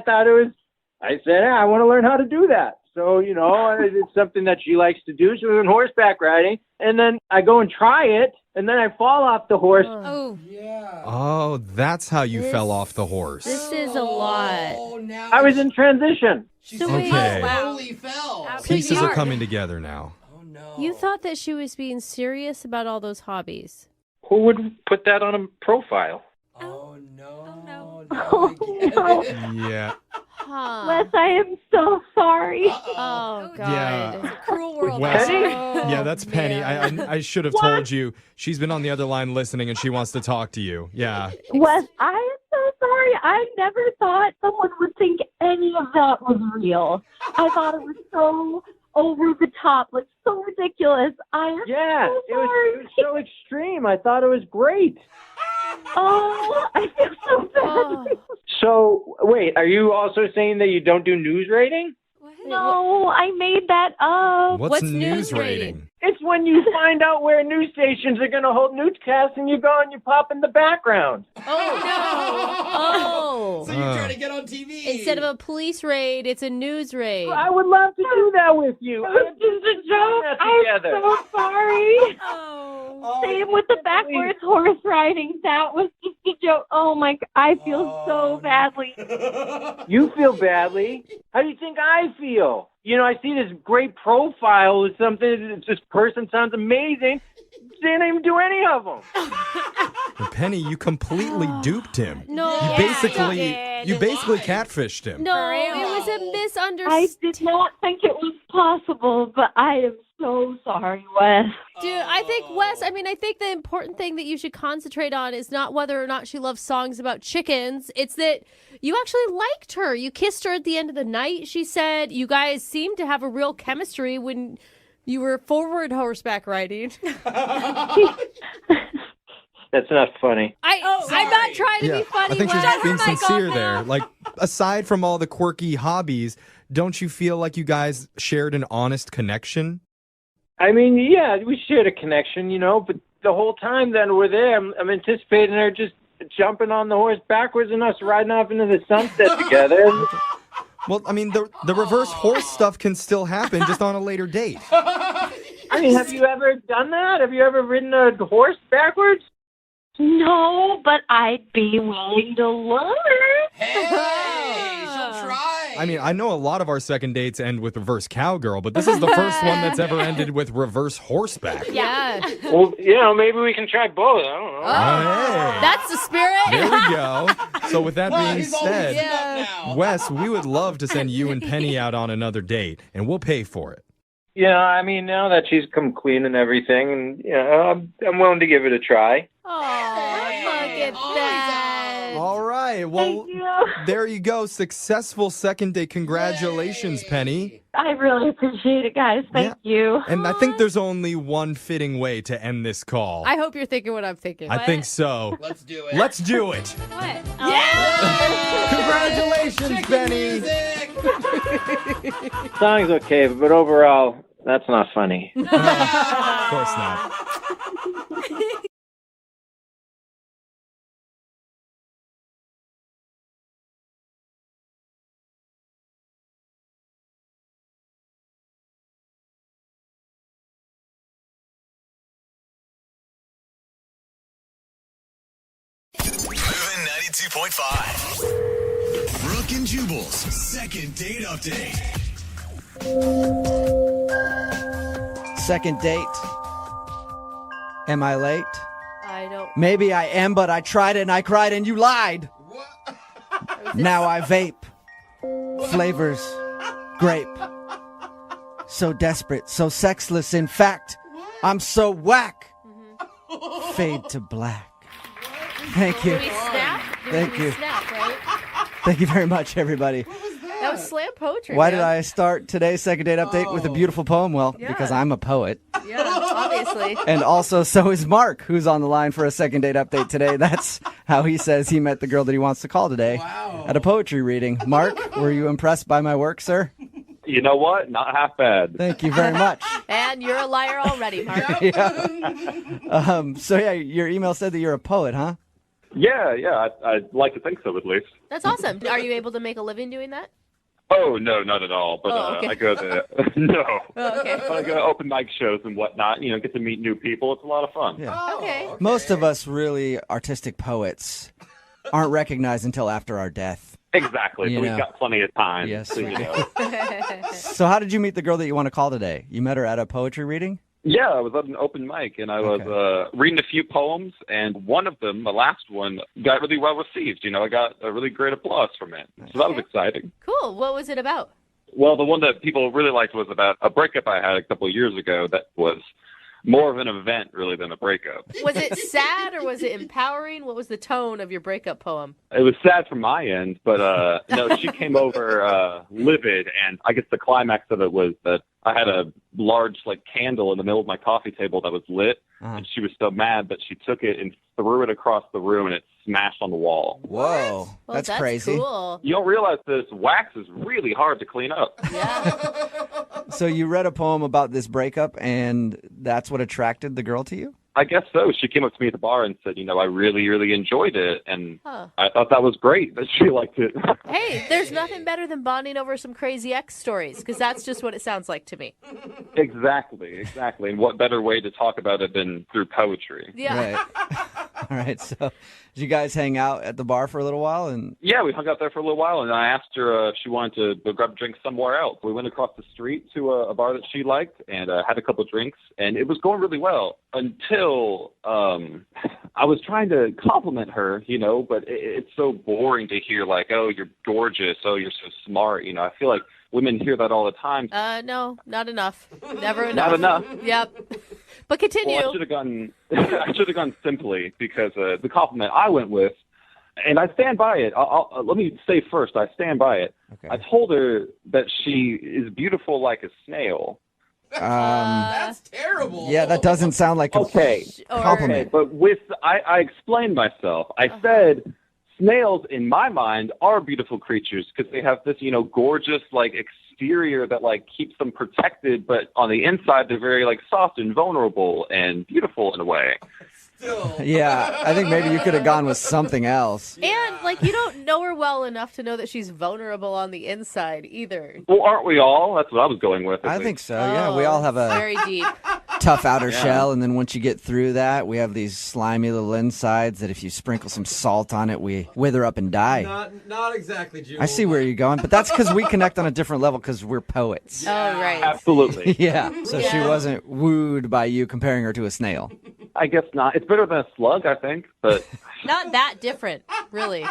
said, I want to learn how to do that. So, it's something that she likes to do. So we went horseback riding. And then I go and try it. And then I fall off the horse. Oh. Yeah. Oh, that's how you fell off the horse. This is a lot. Oh, now I was in transition. she So slowly wait. fell. Pieces are coming together now. Oh no. You thought that she was being serious about all those hobbies. Who would put that on a profile? Oh no. no. Oh, no. Yeah. Huh. Wes, I am so sorry. Oh, God. Yeah. It's a cruel world. Wes- Penny? Yeah, that's Penny. I should have told you. She's been on the other line listening, and she wants to talk to you. Yeah. Wes, I am so sorry. I never thought someone would think any of that was real. I thought it was so over the top, like so ridiculous. I am Yeah, so it sorry. was so extreme. I thought it was great. Oh, I feel so bad. Oh. So, wait, are you also saying that you don't do news rating? No, I made that up. What's news rating? It's when you find out where news stations are going to hold newscasts and you go and you pop in the background. Oh, no. Oh. So you're trying to get on TV. Instead of a police raid, it's a news raid. I would love to do that with you. It was just a joke. I'm so sorry. Oh. Same with the backwards horse riding. That was just a joke. Oh my God, I feel so badly. You feel badly. How do you think I feel? I see this great profile with something. This person sounds amazing. They didn't even do any of them. And Penny, you completely duped him. No. You Yeah, basically you basically catfished him. No, it was a I misunderstanding. did not think it was possible, but I am so sorry, Wes. Dude, I think I think the important thing that you should concentrate on is not whether or not she loves songs about chickens. It's that you actually liked her. You kissed her at the end of the night. She said you guys seemed to have a real chemistry when you were forward horseback riding. That's not funny. I'm not trying to be funny. I think she's Wes. being Oh my God, sincere no. there. Like, aside from all the quirky hobbies, don't you feel like you guys shared an honest connection? I mean, yeah, we shared a connection, but the whole time that we're there, I'm anticipating her just jumping on the horse backwards and us riding off into the sunset together. Well, I mean, the reverse horse stuff can still happen, just on a later date. I mean, have you ever done that? Have you ever ridden a horse backwards? No, but I'd be willing to learn. Hey, she'll try. I mean, I know a lot of our second dates end with reverse cowgirl, but this is the first one that's ever ended with reverse horseback. Yeah. Well, maybe we can try both. I don't know. Hey. That's the spirit. There we go. So with that being He's all said, loosened up now. Wes, we would love to send you and Penny out on another date, and we'll pay for it. I mean, now that she's come clean and everything, and I'm willing to give it a try. Oh, look at that. All right. Well, Thank you. there you go. Successful second date. Congratulations, Penny. I really appreciate it, guys. Thank you. And I think there's only one fitting way to end this call. I hope you're thinking what I'm thinking. I think so. Let's do it. Let's do it. What? Congratulations, Penny. Music. Song's okay, but overall, that's not funny. Of course not. Moving 92.5. Brooke and Jubal's second date update. Second date. Am I late? I don't. Maybe I am, but I tried it and I cried and you lied. Now I vape. Flavors. Grape. So desperate, so sexless. In fact, I'm so whack. Fade to black. Thank you. Did we snap? Thank you. Snap, right? Thank you very much, everybody. That was slam poetry. Why man. did I start today's second date update with a beautiful poem? Well, because I'm a poet. Yeah, obviously. And also, so is Mark, who's on the line for a second date update today. That's how he says he met the girl that he wants to call today at a poetry reading. Mark, were you impressed by my work, sir? You know what? Not half bad. Thank you very much. And you're a liar already, Mark. So, your email said that you're a poet, huh? Yeah, I'd like to think so, at least. That's awesome. Are you able to make a living doing that? Oh, no, not at all. But okay. I go to, no. Oh, okay. But I go to open mic shows and whatnot, get to meet new people. It's a lot of fun. Yeah. Okay. Most of us really artistic poets aren't recognized until after our death. Exactly. So You know. we've got plenty of time. Yes, So, we do. So how did you meet the girl that you want to call today? You met her at a poetry reading? Yeah, I was at an open mic, and I was reading a few poems, and one of them, the last one, got really well received. I got a really great applause from it. So that was exciting. Cool. What was it about? Well, the one that people really liked was about a breakup I had a couple of years ago that was more of an event, really, than a breakup. Was it sad or was it empowering? What was the tone of your breakup poem? It was sad from my end, but no, she came over livid, and I guess the climax of it was that I had a large candle in the middle of my coffee table that was lit, and she was so mad that she took it and threw it across the room, and it smashed on the wall. Whoa, Well, that's crazy. Cool. You don't realize this wax is really hard to clean up. So you read a poem about this breakup, and that's what attracted the girl to you? I guess so. She came up to me at the bar and said, I really, really enjoyed it. And Huh. I thought that was great that she liked it. Hey, there's nothing better than bonding over some crazy ex stories, because that's just what it sounds like to me. Exactly. And what better way to talk about it than through poetry? Yeah. Right. All right, so did you guys hang out at the bar for a little while? And Yeah, we hung out there for a little while, and I asked her if she wanted to go grab a drink somewhere else. We went across the street to a bar that she liked and had a couple of drinks, and it was going really well until I was trying to compliment her, but it's so boring to hear, oh, you're gorgeous, oh, you're so smart. I feel like women hear that all the time. No, not enough. Never enough. Not enough. Yep. But continue. Well, I should have gone simply because the compliment I went with, and I stand by it. Let me say first, I stand by it. Okay. I told her that she is beautiful like a snail. That's terrible. Yeah, that doesn't sound like a compliment. But I explained myself. I said snails, in my mind, are beautiful creatures because they have this, gorgeous, exterior that, keeps them protected, but on the inside, they're very, soft and vulnerable and beautiful in a way. Yeah, I think maybe you could have gone with something else. And, you don't know her well enough to know that she's vulnerable on the inside either. Well, aren't we all? That's what I was going with. I think so, yeah. We all have a Very deep. tough outer shell, and then once you get through that, we have these slimy little insides that if you sprinkle some salt on it, we wither up and die. Not exactly, Jubal. I see where you're going, but that's because we connect on a different level because we're poets. Oh, right. Absolutely. Yeah, so she wasn't wooed by you comparing her to a snail. I guess not. It's better than a slug, I think, but... Not that different, really.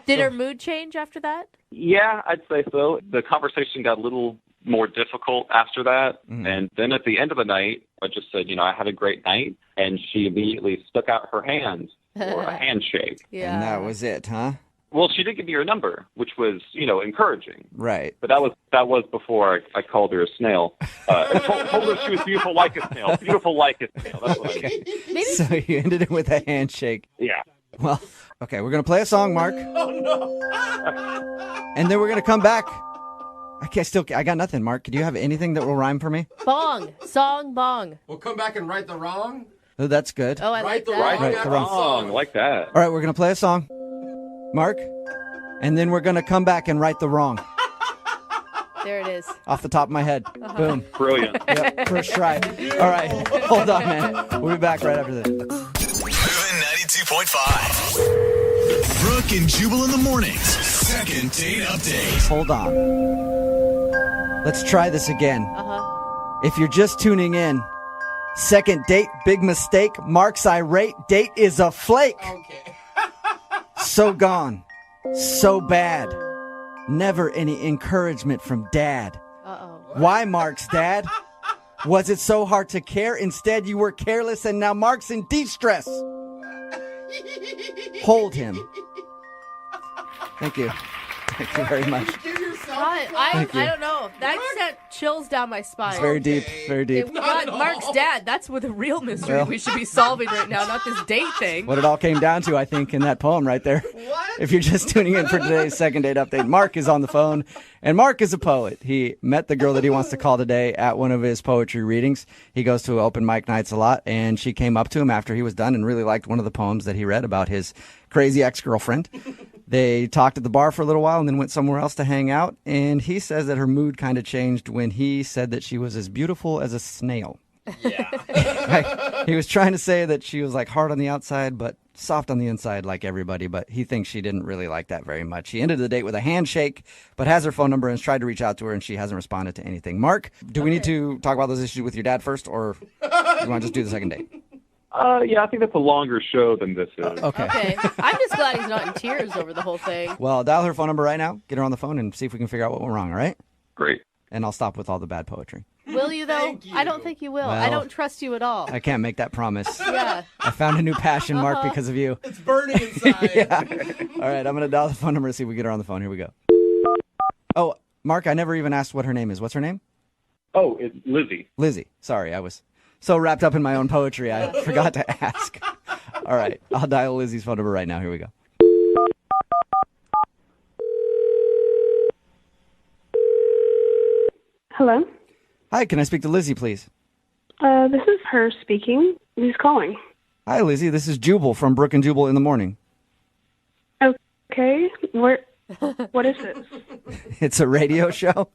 Did her mood change after that? Yeah, I'd say so. The conversation got a little more difficult after that, and then at the end of the night, I just said, I had a great night, and she immediately stuck out her hand for a handshake. Yeah. And that was it, huh? Well, she did give me her number, which was, encouraging. Right. But that was before I called her a snail. I told her she was beautiful like a snail. Beautiful like a snail. That's what I mean. So you ended it with a handshake. Yeah. Well, okay, we're going to play a song, Mark. Oh, no. And then we're going to come back. I got nothing, Mark. Do you have anything that will rhyme for me? Bong. Song bong. We'll come back and right the wrong. Oh, that's good. Oh, I like that. Right the wrong song. Like that. All right, we're going to play a song, Mark, and then we're going to come back and right the wrong. There it is. Off the top of my head. Boom. Brilliant. Yep, first try. All right, hold on, man. We'll be back right after this. Moving 92.5. Brooke and Jubal in the mornings. Second date update. Hold on. Let's try this again. If you're just tuning in, second date, big mistake. Mark's irate. Date is a flake. Okay. So gone. So bad. Never any encouragement from dad. Why, Mark's dad? Was it so hard to care? Instead, you were careless, and now Mark's in de-stress. Hold him. Thank you. Thank you very much. God, I don't know. That chills down my spine. It's very deep, very deep. God, Mark's dad. That's what the real mystery we should be solving right now, not this date thing. What it all came down to, I think, in that poem right there. What? If you're just tuning in for today's second date update, Mark is on the phone, and Mark is a poet. He met the girl that he wants to call today at one of his poetry readings. He goes to open mic nights a lot, and she came up to him after he was done and really liked one of the poems that he read about his crazy ex-girlfriend. They talked at the bar for a little while and then went somewhere else to hang out, and he says that her mood kind of changed when he said that she was as beautiful as a snail. Yeah. He was trying to say that she was like hard on the outside, but soft on the inside like everybody, but he thinks she didn't really like that very much. He ended the date with a handshake, but has her phone number and has tried to reach out to her, and she hasn't responded to anything. Mark, do we need to talk about those issues with your dad first, or do you want to just do the second date? Yeah, I think that's a longer show than this is. Okay. I'm just glad he's not in tears over the whole thing. Well, dial her phone number right now, get her on the phone, and see if we can figure out what went wrong, all right? Great. And I'll stop with all the bad poetry. Will you, though? I don't think you will. Well, I don't trust you at all. I can't make that promise. Yeah. I found a new passion, Mark, because of you. It's burning inside. Yeah. All right, I'm going to dial the phone number to see if we get her on the phone. Here we go. Oh, Mark, I never even asked what her name is. What's her name? Oh, it's Lizzie. Lizzie. Sorry, I was so wrapped up in my own poetry, I forgot to ask. All right, I'll dial Lizzie's phone number right now. Here we go. Hello? Hi, can I speak to Lizzie, please? This is her speaking. Who's calling? Hi, Lizzie. This is Jubal from Brooke and Jubal in the morning. Okay. What is this? It's a radio show.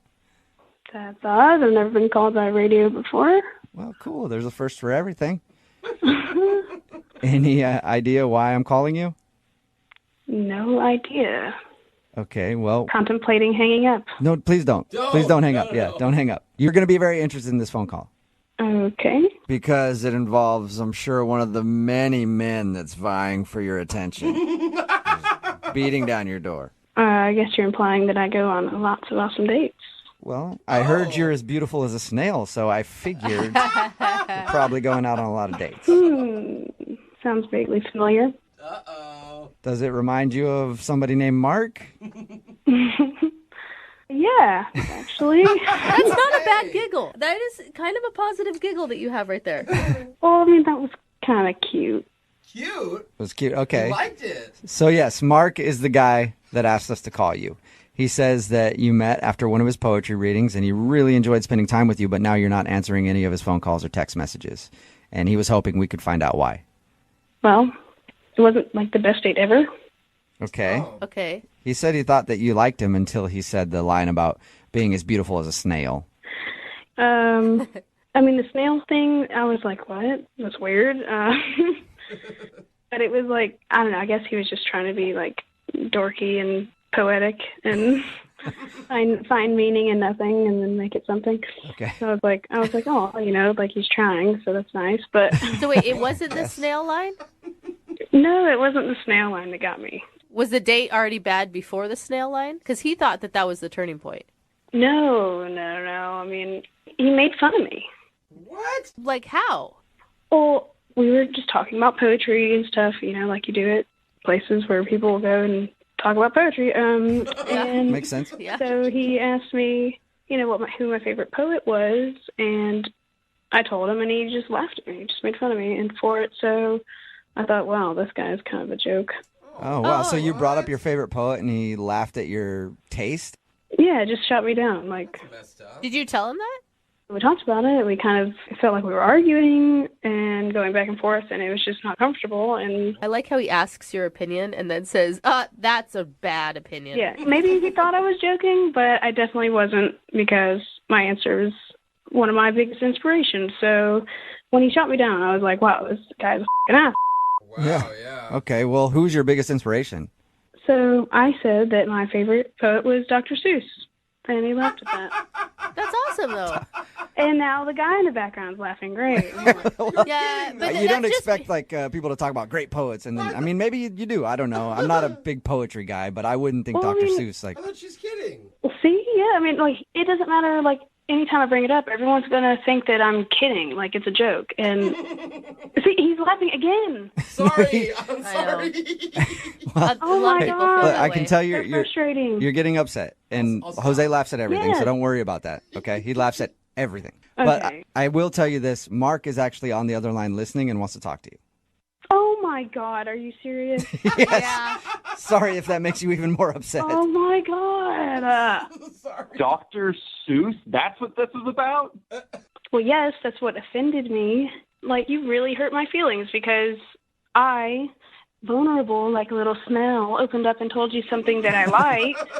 That's odd. I've never been called by radio before. Well, cool. There's a first for everything. Any idea why I'm calling you? No idea. Okay, well... Contemplating hanging up. No, please don't. Please don't hang up. Yeah, don't hang up. You're going to be very interested in this phone call. Okay. Because it involves, I'm sure, one of the many men that's vying for your attention. Beating down your door. I guess you're implying that I go on lots of awesome dates. Well, I heard you're as beautiful as a snail, so I figured you're probably going out on a lot of dates. Sounds vaguely familiar. Does it remind you of somebody named Mark? Yeah, actually. That's not a bad giggle. That is kind of a positive giggle that you have right there. Well, I mean, that was kind of cute. Cute? It was cute. Okay. You liked it. So, yes, Mark is the guy that asked us to call you. He says that you met after one of his poetry readings, and he really enjoyed spending time with you, but now you're not answering any of his phone calls or text messages. And he was hoping we could find out why. Well, it wasn't like the best date ever. Okay. Okay. He said he thought that you liked him until he said the line about being as beautiful as a snail. I mean, the snail thing, I was like, what? That's weird. But it was like, I don't know, I guess he was just trying to be like dorky and poetic and find meaning in nothing and then make it something. Okay. So I was like, oh, you know, like he's trying, so that's nice. But So wait, it wasn't the snail line? No, it wasn't the snail line that got me. Was the date already bad before the snail line? Because he thought that was the turning point. No. I mean, he made fun of me. What? Like how? Well, we were just talking about poetry and stuff, you know, like you do at places where people will go and talk about poetry. And Makes sense. Yeah. so he asked me, you know, who my favorite poet was, and I told him, and he just laughed at me. He just made fun of me and for it. So I thought, wow, this guy is kind of a joke. Oh, wow. So you brought up your favorite poet and he laughed at your taste? Yeah, just shot me down. Like, Did you tell him that? we talked about it. We kind of felt like we were arguing and going back and forth, and it was just not comfortable. And I like how he asks your opinion and then says, that's a bad opinion. yeah, maybe he thought I was joking, but I definitely wasn't, because my answer is one of my biggest inspirations. So when he shot me down, I was like, wow, this guy's a f***ing ass. Yeah. Okay, well, who's your biggest inspiration? So I said that my favorite poet was Dr. Seuss, and he laughed at that. That's awesome, though. And now the guy in the background's laughing. Great. Yeah, but You don't expect people to talk about great poets, and then, I mean, maybe you do. I don't know. I'm not a big poetry guy, but I wouldn't think Well, I Dr. mean- Seuss, like... I thought she's kidding. See, yeah, I mean, like, it doesn't matter, like, anytime I bring it up, everyone's going to think that I'm kidding, like it's a joke. And see, he's laughing again. Sorry, I'm sorry. Oh my God. Look, I can tell That's frustrating. you're getting upset, and Jose laughs at everything, so don't worry about that, okay? He laughs at everything. But Okay. I will tell you this, Mark is actually on the other line listening and wants to talk to you. Oh my God, are you serious? Yes. Sorry if that makes you even more upset. Oh my God. Dr. Seuss? That's what this is about? Well, yes, that's what offended me. Like, you really hurt my feelings because I, vulnerable like a little snail, opened up and told you something that I liked,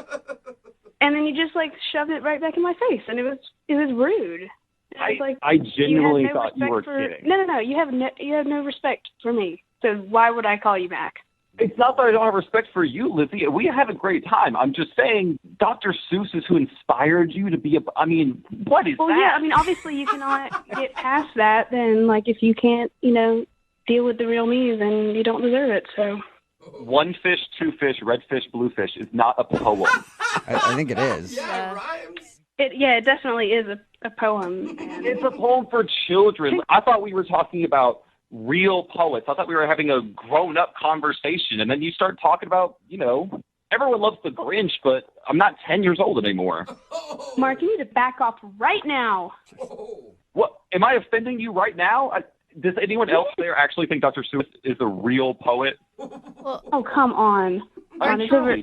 and then you just like shoved it right back in my face, and it was rude. It was like, I genuinely you had no thought you were respect kidding. No. You have no respect for me. So why would I call you back? It's not that I don't have respect for you, Lizzie. We had a great time. I'm just saying Dr. Seuss is who inspired you to be I mean, what is Well, that? yeah, I mean, obviously you cannot get past that. Then, like, if you can't, deal with the real me, then you don't deserve it. So. One fish, two fish, red fish, blue fish is not a poem. I think it is. Yeah, it rhymes. It definitely is a poem. And It's a poem for children. I thought we were talking about real poets. I thought we were having a grown-up conversation, and then you start talking about, everyone loves the Grinch, but I'm not 10 years old anymore. Mark, you need to back off right now. What? Am I offending you right now? Does anyone else there actually think Dr. Seuss is a real poet? Oh, come on.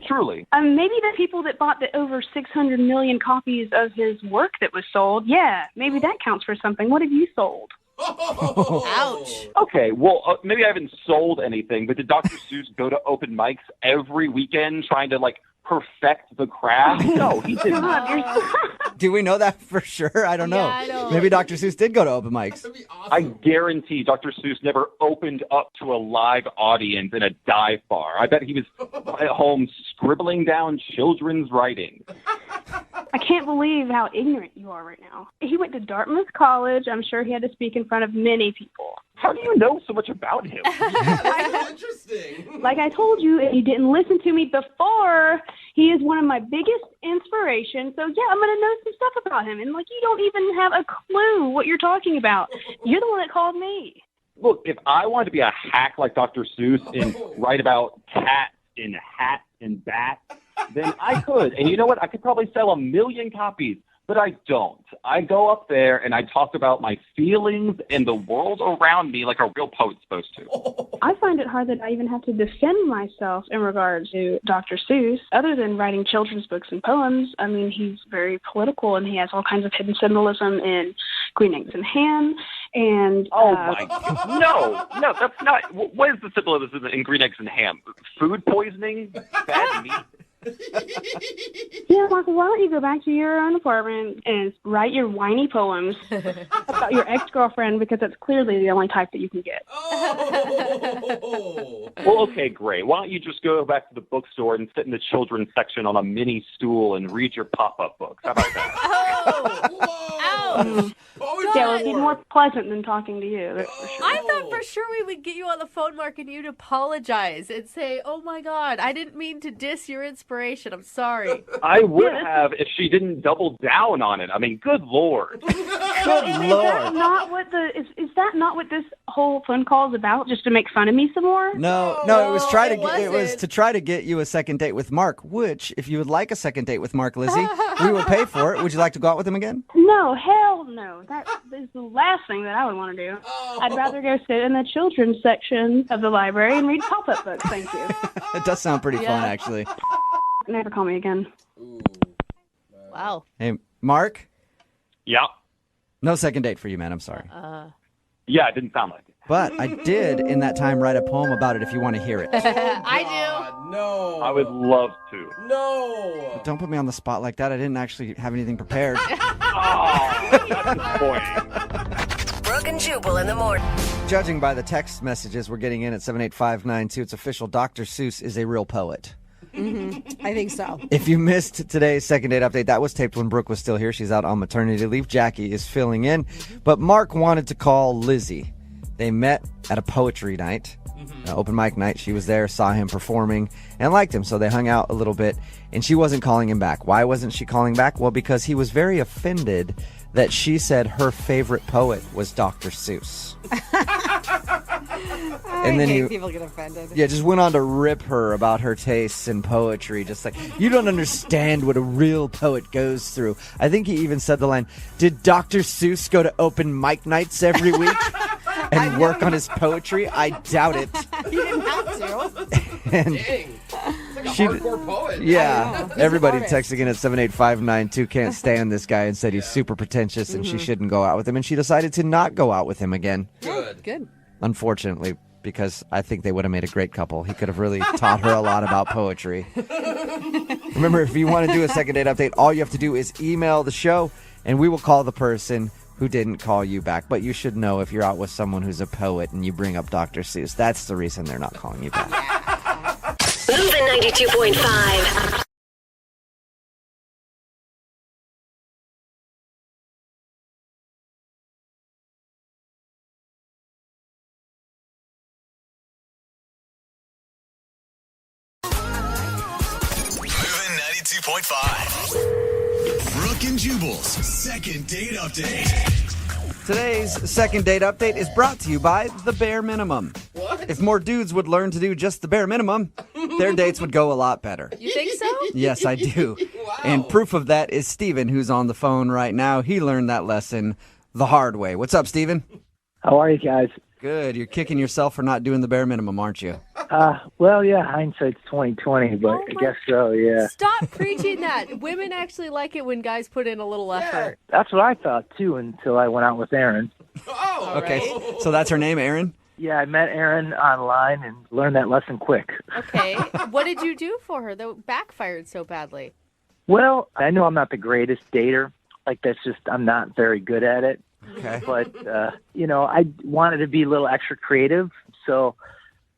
Truly. Maybe the people that bought the over 600 million copies of his work that was sold, yeah, maybe that counts for something. What have you sold? Ouch. Okay, well, maybe I haven't sold anything, but did Dr. Seuss go to open mics every weekend trying to, perfect the craft? No, he didn't. Do we know that for sure? I don't know. I don't. Maybe Dr. Seuss did go to open mics. I guarantee Dr. Seuss never opened up to a live audience in a dive bar. I bet he was at home scribbling down children's writing. I can't believe how ignorant you are right now. He went to Dartmouth College. I'm sure he had to speak in front of many people. How do you know so much about him? That's interesting. Like I told you, if you didn't listen to me before, he is one of my biggest inspirations. So, yeah, I'm going to know some stuff about him. And, you don't even have a clue what you're talking about. You're the one that called me. Look, if I wanted to be a hack like Dr. Seuss and write about cats and hats and bats, then I could. And you know what? I could probably sell 1 million copies, but I don't. I go up there and I talk about my feelings and the world around me like a real poet's supposed to. I find it hard that I even have to defend myself in regards to Dr. Seuss. Other than writing children's books and poems, I mean, he's very political and he has all kinds of hidden symbolism in Green Eggs and Ham. And my God. No, that's not. What is the symbolism in Green Eggs and Ham? Food poisoning? Bad meat? Yeah, Michael, why don't you go back to your own apartment and write your whiny poems about your ex-girlfriend, because that's clearly the only type that you can get. Well, okay, great. Why don't you just go back to the bookstore and sit in the children's section on a mini stool and read your pop-up books? How about that? Ouch. Yeah, it would be more pleasant than talking to you. That's for sure. I thought for sure we would get you on the phone, Mark, and you'd apologize and say, oh my God, I didn't mean to diss your inspiration. I'm sorry. I would have if she didn't double down on it. I mean, good Lord. Good Is Lord. that not what is that not what this whole phone call is about? Just to make fun of me some more? No, it was it was to try to get you a second date with Mark, which, if you would like a second date with Mark, Lizzie, we will pay for it. Would you like to go out with him again? No, hell no. That is the last thing that I would want to do. I'd rather go sit in the children's section of the library and read pop-up books. Thank you. It does sound pretty fun, actually. Never call me again. Wow. Hey, Mark? Yeah. No second date for you, man. I'm sorry. Yeah, it didn't sound like it. But I did, in that time, write a poem about it if you want to hear it. I No. I would love to. No. Don't put me on the spot like that. I didn't actually have anything prepared. Oh, that's the point. Brooke and Jubal in the morning. Judging by the text messages we're getting in at 78592, it's official. Dr. Seuss is a real poet. Mm-hmm. I think so. If you missed today's second date update, that was taped when Brooke was still here. She's out on maternity leave. Jackie is filling in. But Mark wanted to call Lizzie They met at a poetry night, open mic night. She was there, saw him performing, and liked him, so they hung out a little bit, and she wasn't calling him back. Why wasn't she calling back? Well, because he was very offended that she said her favorite poet was Dr. Seuss. I hate people get offended. Yeah, just went on to rip her about her tastes in poetry. Just like, you don't understand what a real poet goes through. I think he even said the line, did Dr. Seuss go to open mic nights every week and work on his poetry? I doubt it. He didn't have to. And Dang. It's like a hardcore poet. yeah, everybody artist. texting in at 78592 can't stand this guy and said he's super pretentious and she shouldn't go out with him. And she decided to not go out with him again. Good. Unfortunately, because I think they would have made a great couple. He could have really taught her a lot about poetry. Remember, if you want to do a second date update, all you have to do is email the show, and we will call the person who didn't call you back. But you should know if you're out with someone who's a poet and you bring up Dr. Seuss, that's the reason they're not calling you back. Moving 92.5. Moving 92.5. Brooke and Jubal's second date update. Today's second date update is brought to you by the bare minimum. What? If more dudes would learn to do just the bare minimum, their dates would go a lot better. You think so? Yes, I do. Wow. And proof of that is Steven, who's on the phone right now. He learned that lesson the hard way. What's up, Steven? How are you guys? Good. You're kicking yourself for not doing the bare minimum, aren't you? Well, yeah, hindsight's 20/20, but I guess so, yeah. Stop preaching that. Women actually like it when guys put in a little effort. That's what I thought, too, until I went out with Erin. Oh, Okay. So that's her name, Erin? Yeah, I met Erin online and learned that lesson quick. Okay. What did you do for her that backfired so badly? Well, I know I'm not the greatest dater. Like, that's just, I'm not very good at it. Okay. But, I wanted to be a little extra creative, so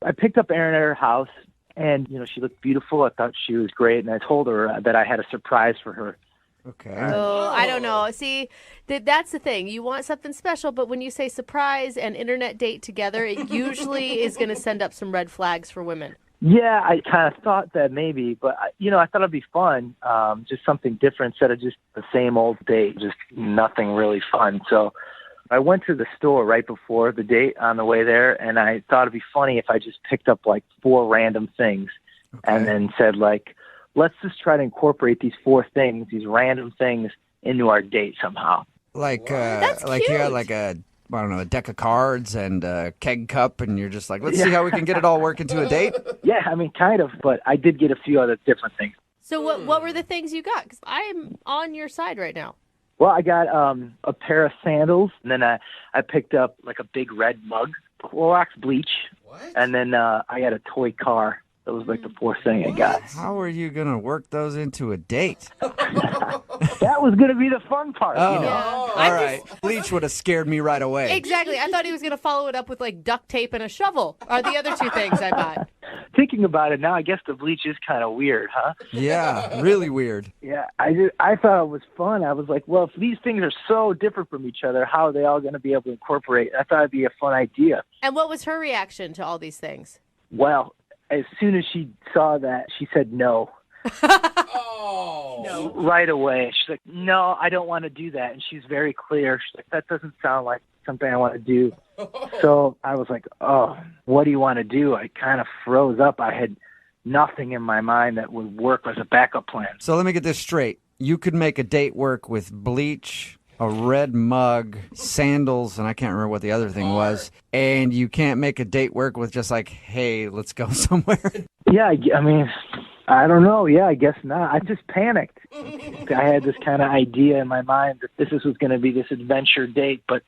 I picked up Erin at her house, and, she looked beautiful. I thought she was great, and I told her that I had a surprise for her. Okay. Oh, I don't know. See, that's the thing. You want something special, but when you say surprise and internet date together, it usually is going to send up some red flags for women. Yeah, I kind of thought that maybe, but, I thought it'd be fun, just something different instead of just the same old date, just nothing really fun. So I went to the store right before the date on the way there, and I thought it'd be funny if I just picked up, 4 random things and then said, let's just try to incorporate these 4 things, these random things, into our date somehow. You got a deck of cards and a keg cup, and you're just like, let's see how we can get it all work into a date? Yeah, kind of, but I did get a few other different things. So what were the things you got? Because I'm on your side right now. Well, I got a pair of sandals, and then I picked up a big red mug, Clorox bleach, and then I got a toy car. That was the 4th thing I got. How are you going to work those into a date? That was going to be the fun part. Oh, all right. Bleach would have scared me right away. Exactly. I thought he was going to follow it up with duct tape and a shovel are the other 2 things I bought. Thinking about it now, I guess the bleach is kind of weird, huh? Yeah, really weird. Yeah, I thought it was fun. I was like, well, if these things are so different from each other, how are they all going to be able to incorporate? I thought it'd be a fun idea. And what was her reaction to all these things? Well, as soon as she saw that, she said no. Oh. No. Right away. She's like, no, I don't want to do that. And she's very clear. She's like, that doesn't sound like something I want to do. So I was like, oh, what do you want to do? I kind of froze up. I had nothing in my mind that would work as a backup plan. So let me get this straight. You could make a date work with bleach, a red mug, sandals, and I can't remember what the other thing was. And you can't make a date work with just hey, let's go somewhere. Yeah, I mean, I don't know. Yeah, I guess not. I just panicked. I had this kind of idea in my mind that this was going to be this adventure date, but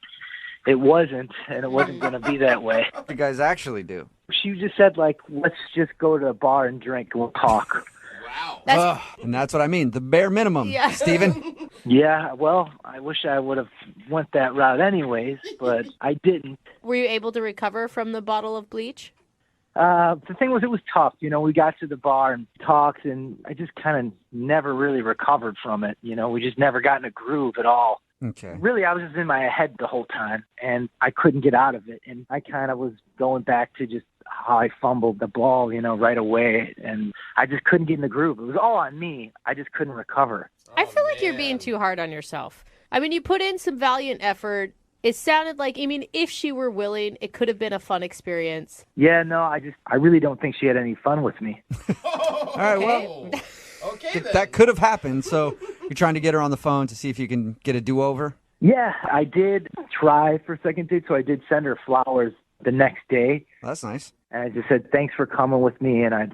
it wasn't, and it wasn't going to be that way. What do you guys actually do? She just said, let's just go to a bar and drink and we'll talk. Wow. And that's what I mean, the bare minimum, Yeah. Steven. Yeah, well, I wish I would have went that route anyways, but I didn't. Were you able to recover from the bottle of bleach? The thing was, it was tough. We got to the bar and talked, and I just kind of never really recovered from it. We just never got in a groove at all. Okay. Really, I was just in my head the whole time, and I couldn't get out of it. And I kind of was going back to just how I fumbled the ball, right away, and I just couldn't get in the groove. It was all on me. I just couldn't recover. I feel like you're being too hard on yourself. I mean, you put in some valiant effort. It sounded like, if she were willing, it could have been a fun experience. Yeah, no, I really don't think she had any fun with me. All right, well, that could have happened. So you're trying to get her on the phone to see if you can get a do-over? Yeah, I did try for a second date, so I did send her flowers the next day. Well, that's nice. And I just said, thanks for coming with me, and I'd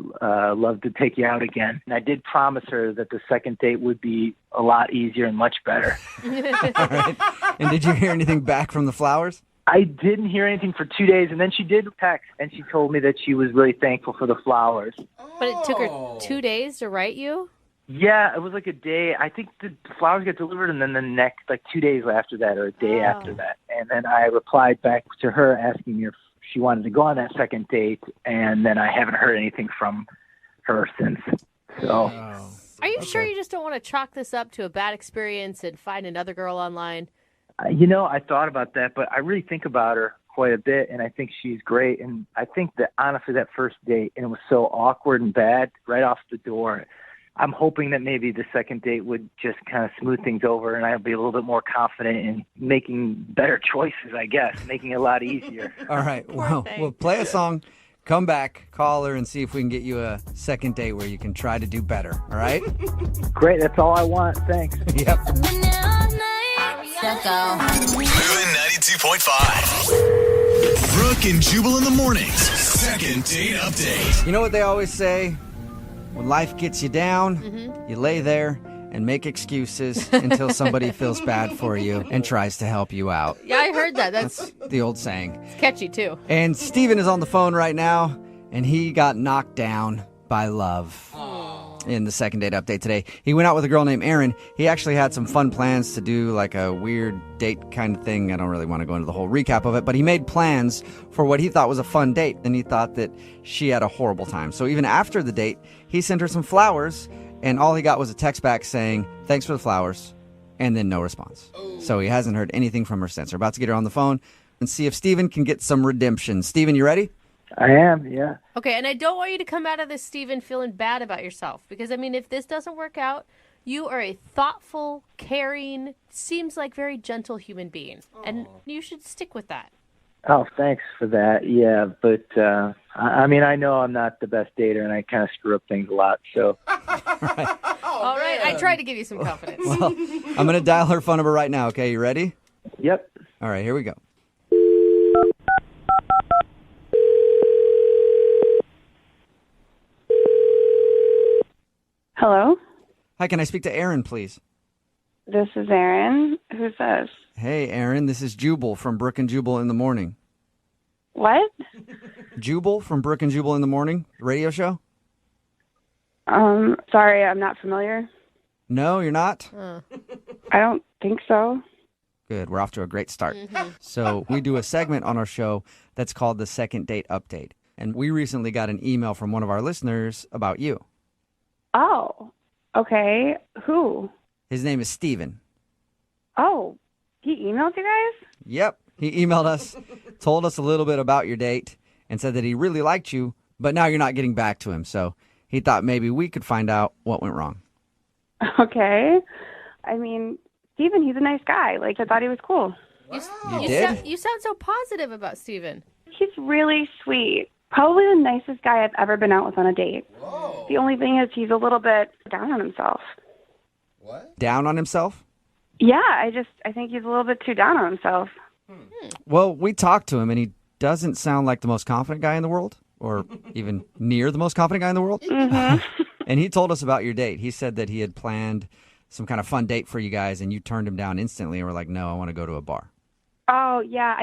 love to take you out again. And I did promise her that the second date would be a lot easier and much better. All right. And did you hear anything back from the flowers? I didn't hear anything for 2 days, and then she did text, and she told me that she was really thankful for the flowers. But it took her 2 days to write you? Yeah, it was like a day. I think the flowers got delivered, and then the next, 2 days after that, or a day after that. And then I replied back to her asking if she wanted to go on that second date, and then I haven't heard anything from her since. So, Are you sure you just don't want to chalk this up to a bad experience and find another girl online? I thought about that, but I really think about her quite a bit, and I think she's great. And I think that, honestly, that first date, and it was so awkward and bad right off the door, I'm hoping that maybe the second date would just kind of smooth things over, and I'll be a little bit more confident in making better choices, I guess, making it a lot easier. All right. Well, we'll play a song, come back, call her, and see if we can get you a second date where you can try to do better. All right? Great. That's all I want. Thanks. Yep. Moving 92.5. Brooke and Jubal in the mornings. Second date update. You know what they always say? When life gets you down, you lay there and make excuses until somebody feels bad for you and tries to help you out. Yeah, I heard that. That's the old saying. It's catchy, too. And Steven is on the phone right now, and he got knocked down by love. In the second date update today. He went out with a girl named Erin. He actually had some fun plans to do like a weird date kind of thing. I don't really want to go into the whole recap of it, but he made plans for what he thought was a fun date, and he thought that she had a horrible time. So even after the date, he sent her some flowers, and all he got was a text back saying, thanks for the flowers, and then no response. So he hasn't heard anything from her since. We're about to get her on the phone and see if Steven can get some redemption. Steven, you ready? I am, yeah. Okay, and I don't want you to come out of this, Steven, feeling bad about yourself. Because, if this doesn't work out, you are a thoughtful, caring, seems like very gentle human being. And you should stick with that. Oh, thanks for that. Yeah, but, I know I'm not the best dater, and I kind of screw up things a lot, so. All right, I tried to give you some confidence. Well, I'm going to dial her phone number right now, okay? You ready? Yep. All right, here we go. Hello? Hi, can I speak to Erin, please? This is Erin. Who's this? Hey, Erin, this is Jubal from Brooke and Jubal in the Morning. What? Jubal from Brooke and Jubal in the Morning, radio show? Sorry, I'm not familiar. No, you're not? I don't think so. Good, we're off to a great start. So we do a segment on our show that's called the Second Date Update. And we recently got an email from one of our listeners about you. Oh, okay. Who? His name is Steven. Oh, he emailed you guys? Yep. He emailed us, told us a little bit about your date, and said that he really liked you, but now you're not getting back to him. So he thought maybe we could find out what went wrong. Okay. Steven, he's a nice guy. I thought he was cool. You did? You sound so positive about Steven. He's really sweet. Probably the nicest guy I've ever been out with on a date. Whoa. The only thing is he's a little bit down on himself. What? Down on himself? Yeah, I think he's a little bit too down on himself. Well, we talked to him, and he doesn't sound like the most confident guy in the world, or even near the most confident guy in the world. Mm-hmm. And he told us about your date. He said that he had planned some kind of fun date for you guys, and you turned him down instantly and were like, no, I want to go to a bar. Oh, yeah.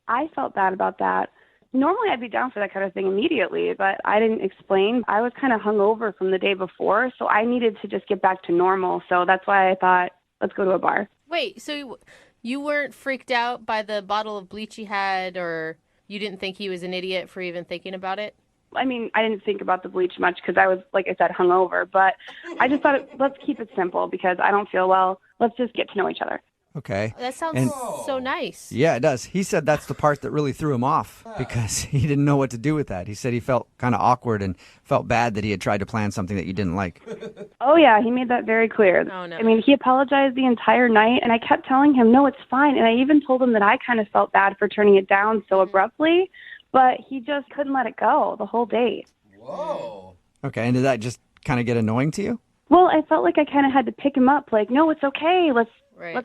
I felt bad about that. Normally, I'd be down for that kind of thing immediately, but I didn't explain. I was kind of hungover from the day before, so I needed to just get back to normal. So that's why I thought, let's go to a bar. Wait, so you weren't freaked out by the bottle of bleach he had, or you didn't think he was an idiot for even thinking about it? I mean, I didn't think about the bleach much because I was, like I said, hungover. But I just thought, let's keep it simple because I don't feel well. Let's just get to know each other. Okay. That sounds so nice. Yeah, it does. He said that's the part that really threw him off because he didn't know what to do with that. He said he felt kind of awkward and felt bad that he had tried to plan something that you didn't like. Oh, yeah, he made that very clear. Oh, no. I mean, he apologized the entire night, and I kept telling him, no, it's fine. And I even told him that I kind of felt bad for turning it down so abruptly, but he just couldn't let it go the whole date. Whoa. Okay, and did that just kind of get annoying to you? Well, I felt like I kind of had to pick him up, like, no, it's okay. Let's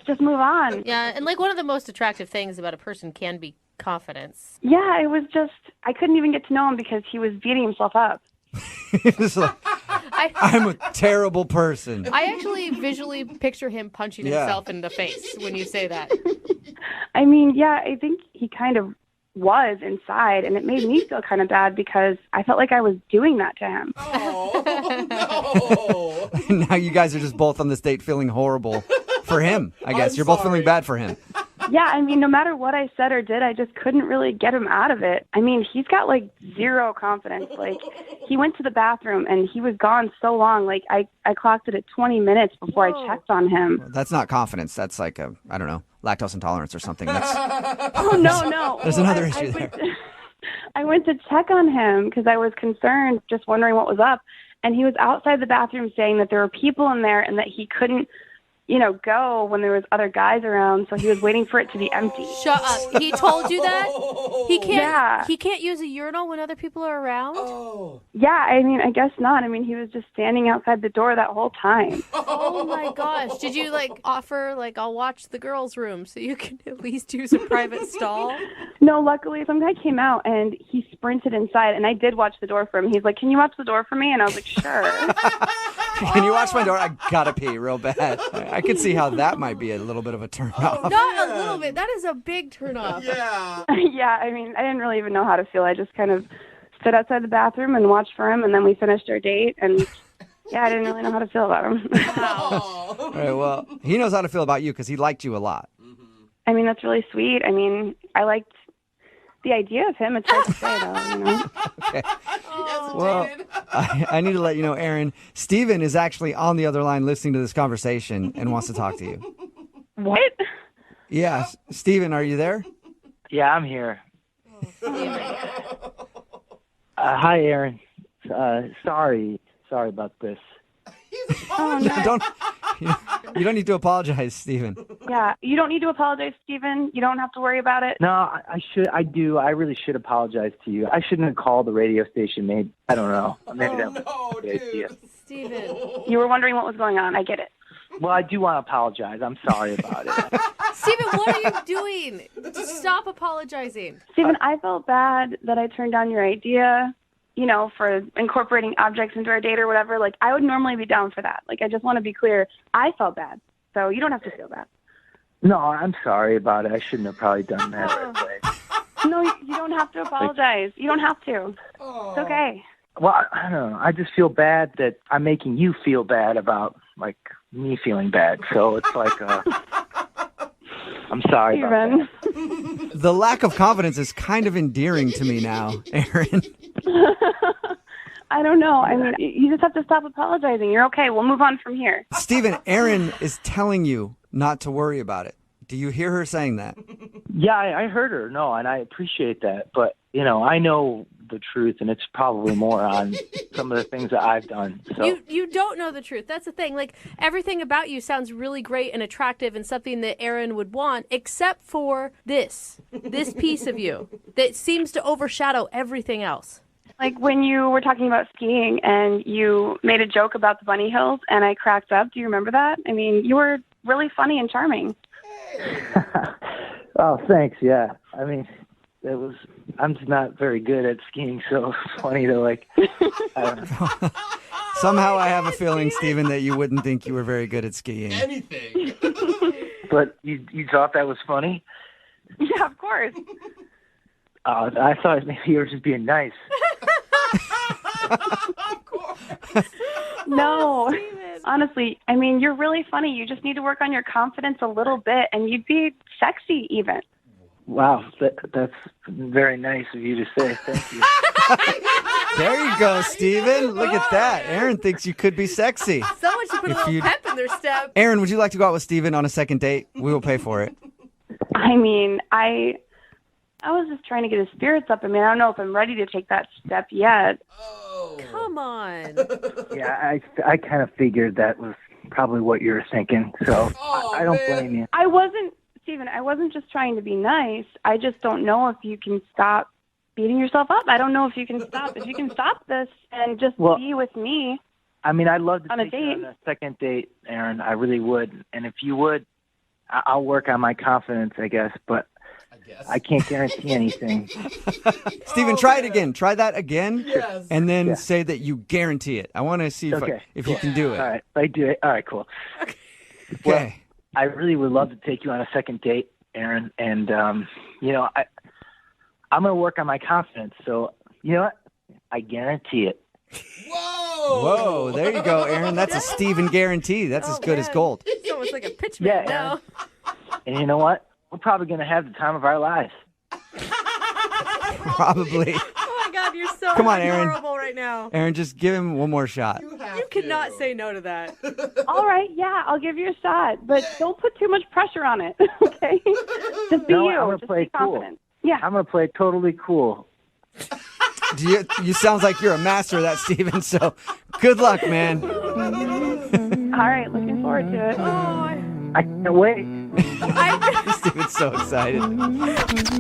just move on. Yeah, and like one of the most attractive things about a person can be confidence. Yeah, it was just, I couldn't even get to know him because he was beating himself up. It's like, I'm a terrible person. I actually visually picture him punching Yeah. himself in the face when you say that. I mean, yeah, I think he kind of was inside, and it made me feel kind of bad because I felt like I was doing that to him. Now you guys are just both on this date feeling horrible for him, I guess. You're both feeling bad for him. Yeah, I mean, no matter what I said or did, I just couldn't really get him out of it. I mean, he's got, like, zero confidence. Like, he went to the bathroom, and he was gone so long. Like, I clocked it at 20 minutes before I checked on him. That's not confidence. That's like a, I don't know, lactose intolerance or something. That's, Oh, no. there's another issue there. I went to check on him because I was concerned, just wondering what was up. And he was outside the bathroom saying that there were people in there and that he couldn't, go when there was other guys around. So he was waiting for it to be empty. Shut up. He told you that? He can't Yeah. he can't use a urinal when other people are around? Yeah, I mean, I guess not. I mean, he was just standing outside the door that whole time. Oh my gosh. Did you offer I'll watch the girls' room so you can at least use a private stall? No, luckily some guy came out and he sprinted inside and I did watch the door for him. He's like, "Can you watch the door for me?" And I was like, "Sure." Can you watch my door? I gotta pee real bad. I could see how that might be a little bit of a turn off. Not a little bit. That is a big turn off. Yeah. Yeah, I mean, I didn't really even know how to feel. I just kind of stood outside the bathroom and watched for him, and then we finished our date, and yeah, I didn't really know how to feel about him. All right, well, he knows how to feel about you because he liked you a lot. I mean, that's really sweet. I mean, I liked the idea of him. It's hard to say, though, Okay. Well, I need to let you know, Aaron, Steven is actually on the other line listening to this conversation and wants to talk to you. What? Yeah, Steven, are you there? Yeah, I'm here. Hi, Aaron. Sorry about this. Oh, no. You don't need to apologize, Steven. Yeah, you don't need to apologize, Steven. You don't have to worry about it. No, I should. I do. I really should apologize to you. I shouldn't have called the radio station. Maybe I don't know. Maybe that was a good idea. Steven. You were wondering what was going on. I get it. Well, I do want to apologize. I'm sorry about it. Steven, what are you doing? Just stop apologizing. Steven, I felt bad that I turned down your idea, for incorporating objects into our date or whatever. Like, I would normally be down for that. Like, I just want to be clear. I felt bad. So you don't have to feel bad. No, I'm sorry about it. I shouldn't have probably done that right away. No, you don't have to apologize. You don't have to. It's okay. Well, I don't know. I just feel bad that I'm making you feel bad about, me feeling bad. So it's I'm sorry about that. The lack of confidence is kind of endearing to me now, Aaron. I don't know. I mean, you just have to stop apologizing. You're okay. We'll move on from here. Steven, Aaron is telling you not to worry about it. Do you hear her saying that? Yeah, I heard her. No, and I appreciate that. But, I know the truth, and it's probably more on some of the things that I've done. So. You don't know the truth. That's the thing. Everything about you sounds really great and attractive and something that Aaron would want, except for this piece of you that seems to overshadow everything else. Like when you were talking about skiing and you made a joke about the bunny hills and I cracked up. Do you remember that? I mean, you were really funny and charming. Oh, thanks. Yeah. I mean, I'm just not very good at skiing, so it's funny to I don't know. Somehow I have a feeling, Steven, that you wouldn't think you were very good at skiing. Anything. But you thought that was funny? Yeah, of course. I thought maybe you were just being nice. No, honestly, I mean, you're really funny. You just need to work on your confidence a little bit, and you'd be sexy even. Wow, that's very nice of you to say. Thank you. There you go, Steven. Look at that. Aaron thinks you could be sexy. Someone should put a little pep in their step. Aaron, would you like to go out with Steven on a second date? We will pay for it. I mean, I was just trying to get his spirits up. I mean, I don't know if I'm ready to take that step yet. Come on. Yeah, I kind of figured that was probably what you were thinking, so I don't blame you. Steven, I wasn't just trying to be nice. I just don't know if you can stop beating yourself up. I don't know if you can stop. If you can stop this and just be with me. I mean, I'd love to on a take you date. on a second date, Aaron. I really would. And if you would, I'll work on my confidence, I guess, but I can't guarantee anything. Steven, try it again. Try that again. Yes. And then say that you guarantee it. I want to see if you can do it. All right, I do it. All right, cool. Okay. Well, I really would love to take you on a second date, Aaron. And, you know, I'm going to work on my confidence. So, you know what? I guarantee it. Whoa, there you go, Aaron. That's a Steven guarantee. That's as good as gold. It's almost like a pitch man now. And you know what? We're probably going to have the time of our lives. Probably. Oh my God, you're so Come on, Aaron. adorable right now. Aaron, just give him one more shot. You cannot say no to that. All right, yeah, I'll give you a shot, but don't put too much pressure on it, okay? Just be No, you. I'm gonna Just play be cool. confident. Yeah. I'm going to play totally cool. You sounds like you're a master of that, Steven, so good luck, man. All right, looking forward to it. I can't wait. Steven's so excited.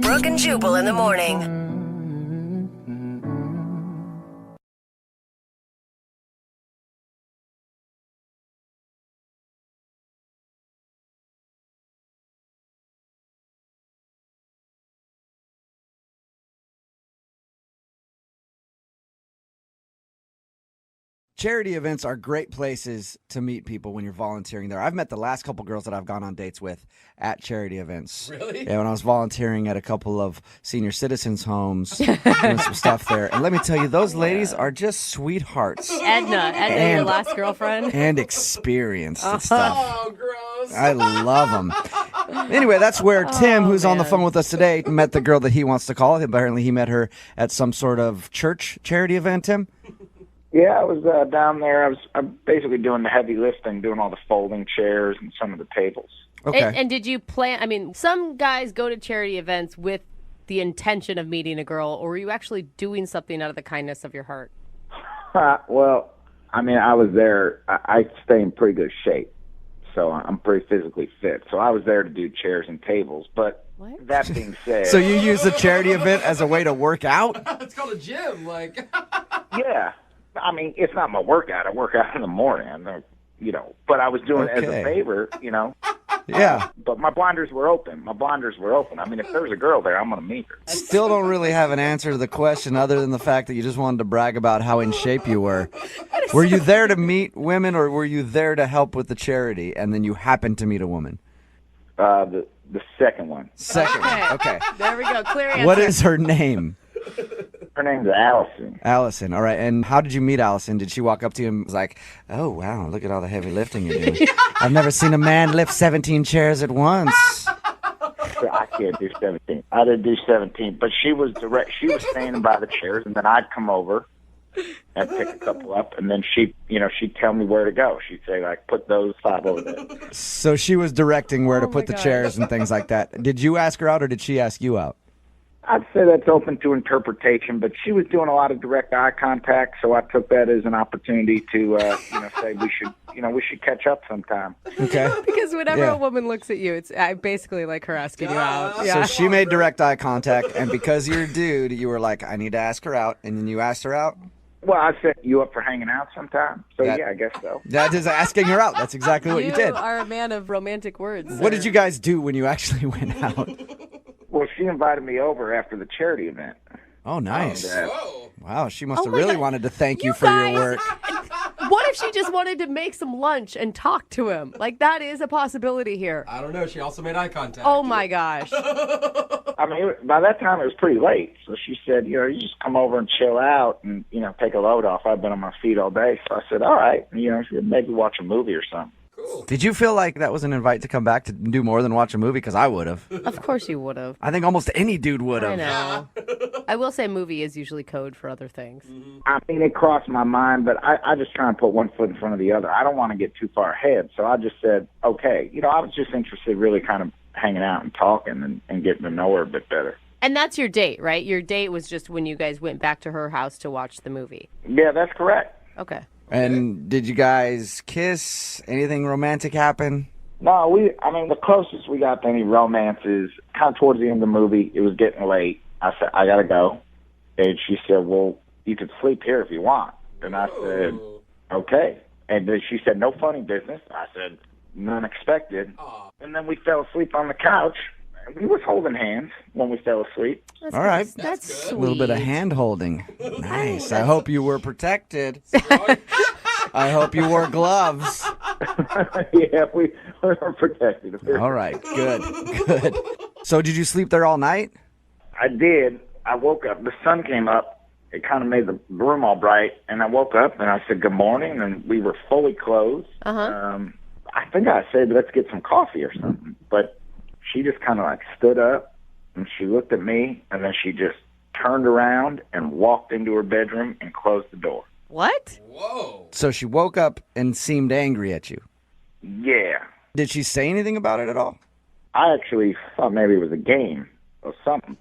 Brooke and Jubal in the morning. Charity events are great places to meet people when you're volunteering there. I've met the last couple girls that I've gone on dates with at charity events. Really? Yeah, when I was volunteering at a couple of senior citizens' homes, doing some stuff there. And let me tell you, those ladies are just sweethearts. Edna, your last girlfriend. And experienced and stuff. Oh, gross. I love them. Anyway, that's where Tim, who's on the phone with us today, met the girl that he wants to call. Apparently, he met her at some sort of church charity event, Tim? Yeah, I was down there. I'm basically doing the heavy lifting, doing all the folding chairs and some of the tables. Okay. And did you plan? I mean, some guys go to charity events with the intention of meeting a girl, or were you actually doing something out of the kindness of your heart? Well, I mean, I was there. I stay in pretty good shape, so I'm pretty physically fit. So I was there to do chairs and tables. But that being said, So you use the charity event as a way to work out? It's called a gym, like. yeah. I mean, it's not my workout. I work out in the morning, you know. But I was doing it as a favor, you know. Yeah. But my blinders were open. I mean, if there's a girl there, I'm going to meet her. Still don't really have an answer to the question other than the fact that you just wanted to brag about how in shape you were. Were you there to meet women, or were you there to help with the charity, and then you happened to meet a woman? The second one. Second one. Okay. There we go. Clear answer. What is her name? Her name's Allison. Allison. All right. And how did you meet Allison? Did she walk up to you and was like, "Oh, wow, look at all the heavy lifting you're doing. I've never seen a man lift 17 chairs at once." I can't do 17. I didn't do 17, but she was direct. She was standing by the chairs, and then I'd come over and pick a couple up, and then she'd tell me where to go. She'd say, like, put those 5 over there. So she was directing where to put the chairs and things like that. Did you ask her out, or did she ask you out? I'd say that's open to interpretation, but she was doing a lot of direct eye contact, so I took that as an opportunity to, say we should catch up sometime. Okay. Because whenever a woman looks at you, it's basically like her asking you out. So she made direct eye contact, and because you're a dude, you were like, "I need to ask her out," and then you asked her out? Well, I set you up for hanging out sometime, so yeah, I guess so. That is asking her out. That's exactly what you did. You are a man of romantic words. What did you guys do when you actually went out? Well, she invited me over after the charity event. Oh, nice. And, wow, she must have my really God. wanted to thank you for your work. What if she just wanted to make some lunch and talk to him? Like, that is a possibility here. I don't know. She also made eye contact. Oh, my gosh. I mean, by that time it was pretty late, so she said, you just come over and chill out and, take a load off. I've been on my feet all day, so I said, all right, she said, maybe watch a movie or something. Did you feel like that was an invite to come back to do more than watch a movie? Because I would have. Of course you would have. I think almost any dude would have. I know. I will say movie is usually code for other things. I mean, it crossed my mind, but I just try and put one foot in front of the other. I don't want to get too far ahead, so I just said, okay. I was just interested really kind of hanging out and talking and getting to know her a bit better. And that's your date, right? Your date was just when you guys went back to her house to watch the movie. Yeah, that's correct. Okay. And did you guys kiss? Anything romantic happen? No, the closest we got to any romance is kind of towards the end of the movie. It was getting late. I said, I got to go. And she said, well, you could sleep here if you want. And I said, okay. And then she said, no funny business. I said, none expected. And then we fell asleep on the couch. We was holding hands when we fell asleep. All right. That's a little bit of hand holding. Nice. I hope you were protected. I hope you wore gloves. Yeah, we were protected. All right. Good. So did you sleep there all night? I did. I woke up. The sun came up. It kind of made the room all bright. And I woke up and I said, good morning. And we were fully clothed. I think I said, let's get some coffee or something. But she just kind of stood up and she looked at me and then she just turned around and walked into her bedroom and closed the door. What? Whoa. So she woke up and seemed angry at you. Yeah. Did she say anything about it at all? I actually thought maybe it was a game or something.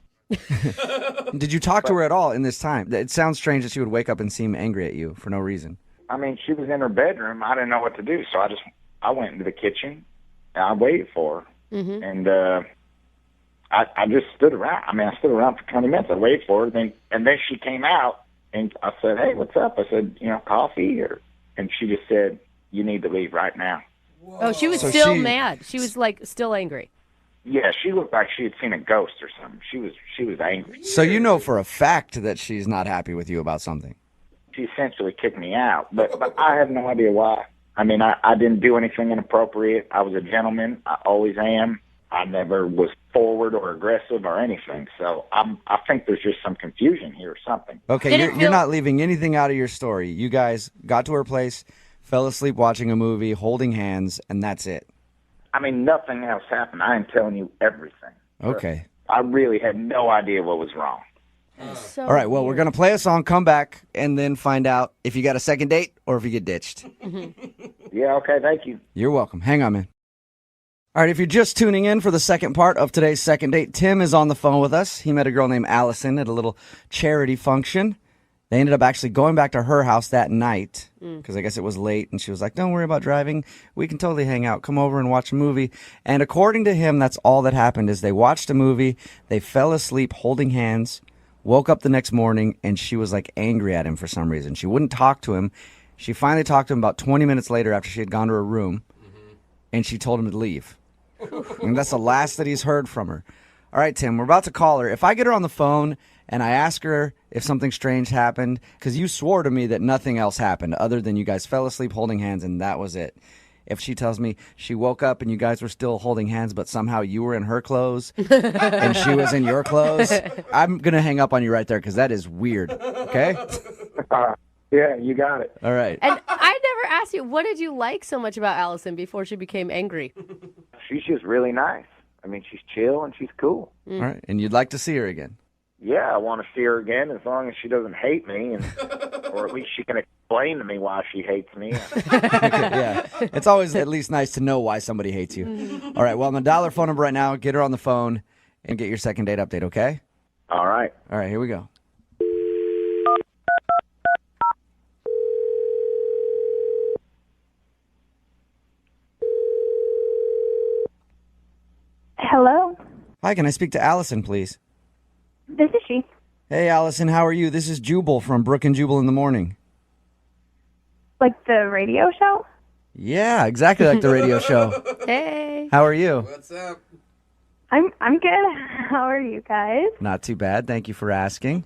Did you talk to her at all in this time? It sounds strange that she would wake up and seem angry at you for no reason. I mean, she was in her bedroom. I didn't know what to do, so I went into the kitchen and I waited for her. And I just stood around. I mean, I stood around for 20 minutes. I waited for her, and then she came out, and I said, hey, what's up? I said, coffee? And she just said, you need to leave right now. Whoa. Oh, she was still mad. She was, still angry. Yeah, she looked like she had seen a ghost or something. She was angry. So you know for a fact that she's not happy with you about something. She essentially kicked me out, but I have no idea why. I mean, I didn't do anything inappropriate. I was a gentleman. I always am. I never was forward or aggressive or anything. So I think there's just some confusion here or something. Okay, you're not leaving anything out of your story. You guys got to her place, fell asleep watching a movie, holding hands, and that's it. I mean, nothing else happened. I am telling you everything. Okay. I really had no idea what was wrong. All right, well, we're going to play a song, come back, and then find out if you got a second date or if you get ditched. Yeah, okay, thank you. You're welcome. Hang on, man. All right, if you're just tuning in for the second part of today's second date, Tim is on the phone with us. He met a girl named Allison at a little charity function. They ended up actually going back to her house that night because I guess it was late, and she was like, don't worry about driving. We can totally hang out. Come over and watch a movie. And according to him, that's all that happened is they watched a movie, they fell asleep holding hands, woke up the next morning, and she was angry at him for some reason. She wouldn't talk to him. She finally talked to him about 20 minutes later after she had gone to her room, and she told him to leave. And that's the last that he's heard from her. All right, Tim, we're about to call her. If I get her on the phone and I ask her if something strange happened, because you swore to me that nothing else happened other than you guys fell asleep holding hands and that was it. If she tells me she woke up and you guys were still holding hands, but somehow you were in her clothes and she was in your clothes, I'm going to hang up on you right there because that is weird. Okay? Yeah, you got it. All right. And I never asked you, what did you like so much about Allison before she became angry? She's just really nice. I mean, she's chill and she's cool. All right. And you'd like to see her again? Yeah, I want to see her again as long as she doesn't hate me, or at least she can explain to me why she hates me. Yeah. It's always at least nice to know why somebody hates you. All right. Well, I'm going to dial her phone number right now, get her on the phone, and get your second date update, okay? All right. All right. Here we go. Hello. Hi, can I speak to Allison, please? This is she. Hey, Allison, how are you? This is Jubal from Brooke and Jubal in the Morning. Like the radio show? Yeah, exactly like the radio show. Hey. How are you? What's up? I'm good. How are you guys? Not too bad. Thank you for asking.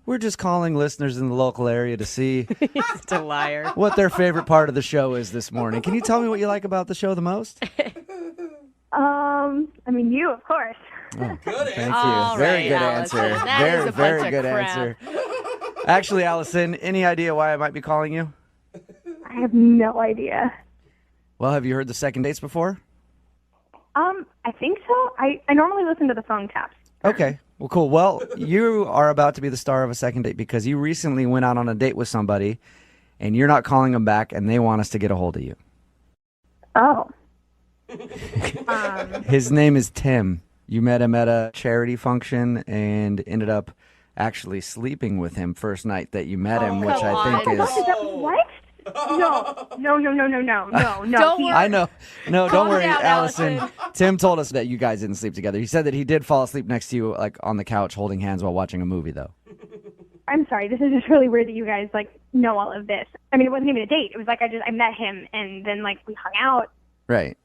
We're just calling listeners in the local area to see Just a liar. what their favorite part of the show is this morning. Can you tell me what you like about the show the most? I mean, you, of course. Oh, Good thank you. All Very right, good Allison. answer. That Very, is a very bunch of good crap. answer. Actually, Allison, any idea why I might be calling you? I have no idea. Well, have you heard the second dates before? I think so. I normally listen to the phone taps. Okay. Well, cool. Well, you are about to be the star of a second date because you recently went out on a date with somebody and you're not calling them back and they want us to get a hold of you. Oh. His name is Tim. You met him at a charity function and ended up actually sleeping with him first night that you met him, which I think is... What? No. Don't worry. I know. No, don't Calm worry, down, Allison. Tim told us that you guys didn't sleep together. He said that he did fall asleep next to you, like on the couch holding hands while watching a movie, though. I'm sorry. This is just really weird that you guys know all of this. I mean, it wasn't even a date. It was I met him and then we hung out. Right.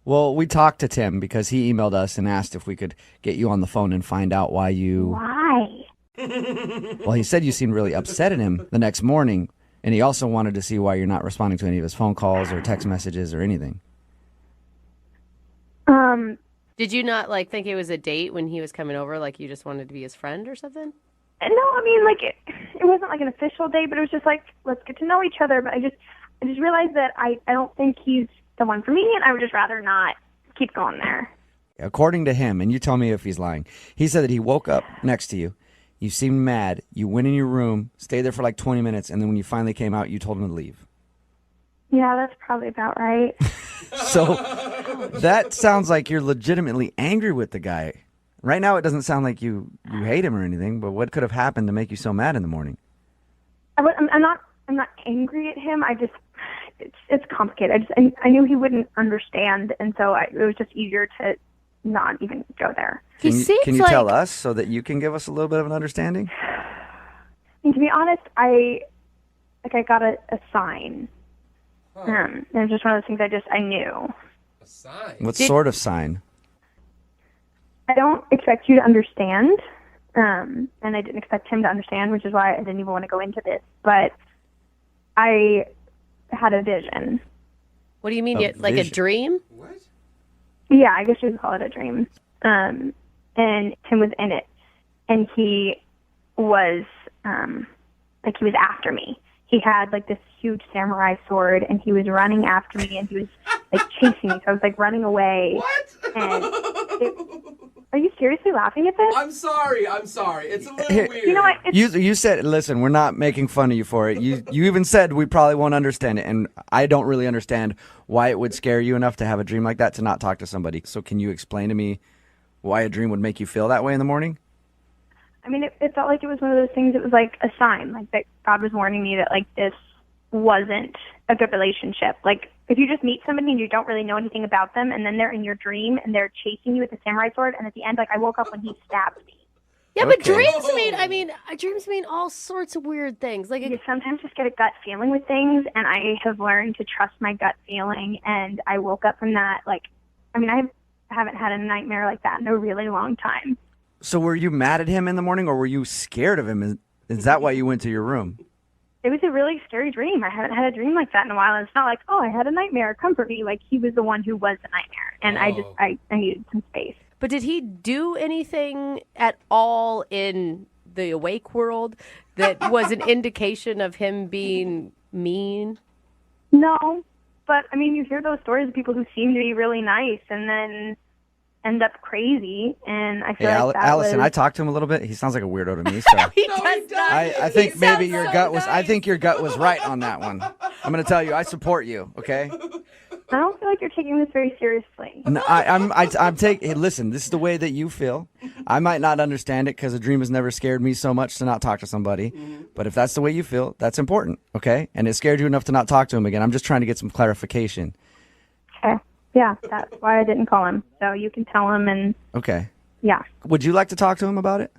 Well, we talked to Tim because he emailed us and asked if we could get you on the phone and find out why you... Why? Well, he said you seemed really upset at him the next morning, and he also wanted to see why you're not responding to any of his phone calls or text messages or anything. Did you not think it was a date when he was coming over? Like you just wanted to be his friend or something? No, I mean, it wasn't an official date, but it was just let's get to know each other. But I just realized that I don't think he's the one for me, and I would just rather not keep going there. According to him, and you tell me if he's lying, he said that he woke up next to you, you seemed mad, you went in your room, stayed there for 20 minutes, and then when you finally came out, you told him to leave. Yeah, that's probably about right. So that sounds like you're legitimately angry with the guy. Right now, it doesn't sound like you hate him or anything, but what could have happened to make you so mad in the morning? I'm not angry at him. It's complicated. I knew he wouldn't understand, and so it was just easier to not even go there. Can you tell us so that you can give us a little bit of an understanding? And to be honest, I got a sign. And it was just one of those things I knew. A sign? What sort of sign? I don't expect you to understand, and I didn't expect him to understand, which is why I didn't even want to go into this. But I had a vision. What do you mean? Like a dream? What? Yeah, I guess you would call it a dream. And Tim was in it, and he was he was after me. He had this huge samurai sword, and he was running after me, and he was chasing me. So I was running away. What? And are you seriously laughing at this? I'm sorry. It's a little weird. You know what? You said, listen, we're not making fun of you for it. You even said we probably won't understand it, and I don't really understand why it would scare you enough to have a dream like that to not talk to somebody. So can you explain to me why a dream would make you feel that way in the morning? I mean, it felt like it was one of those things. It was a sign, that God was warning me that this wasn't a good relationship. If you just meet somebody and you don't really know anything about them, and then they're in your dream and they're chasing you with a samurai sword, and at the end, I woke up when he stabbed me. Yeah, but dreams mean all sorts of weird things. You sometimes just get a gut feeling with things, and I have learned to trust my gut feeling, and I woke up from that. I haven't had a nightmare like that in a really long time. So were you mad at him in the morning, or were you scared of him? Is that why you went to your room? It was a really scary dream. I haven't had a dream like that in a while. And it's not I had a nightmare. Comfort me. He was the one who was the nightmare. And I needed some space. But did he do anything at all in the awake world that was an indication of him being mean? No. But, you hear those stories of people who seem to be really nice and then end up crazy, and I feel that Allison, I talked to him a little bit. He sounds like a weirdo to me. So he does not. I think maybe your gut was. I think your gut was right on that one. I'm going to tell you, I support you. Okay. I don't feel like you're taking this very seriously. No, I'm taking. Hey, listen, this is the way that you feel. I might not understand it because a dream has never scared me so much to not talk to somebody. Mm-hmm. But if that's the way you feel, that's important. Okay, and it scared you enough to not talk to him again. I'm just trying to get some clarification. Okay. Yeah, that's why I didn't call him. So you can tell him and... Okay. Yeah. Would you like to talk to him about it?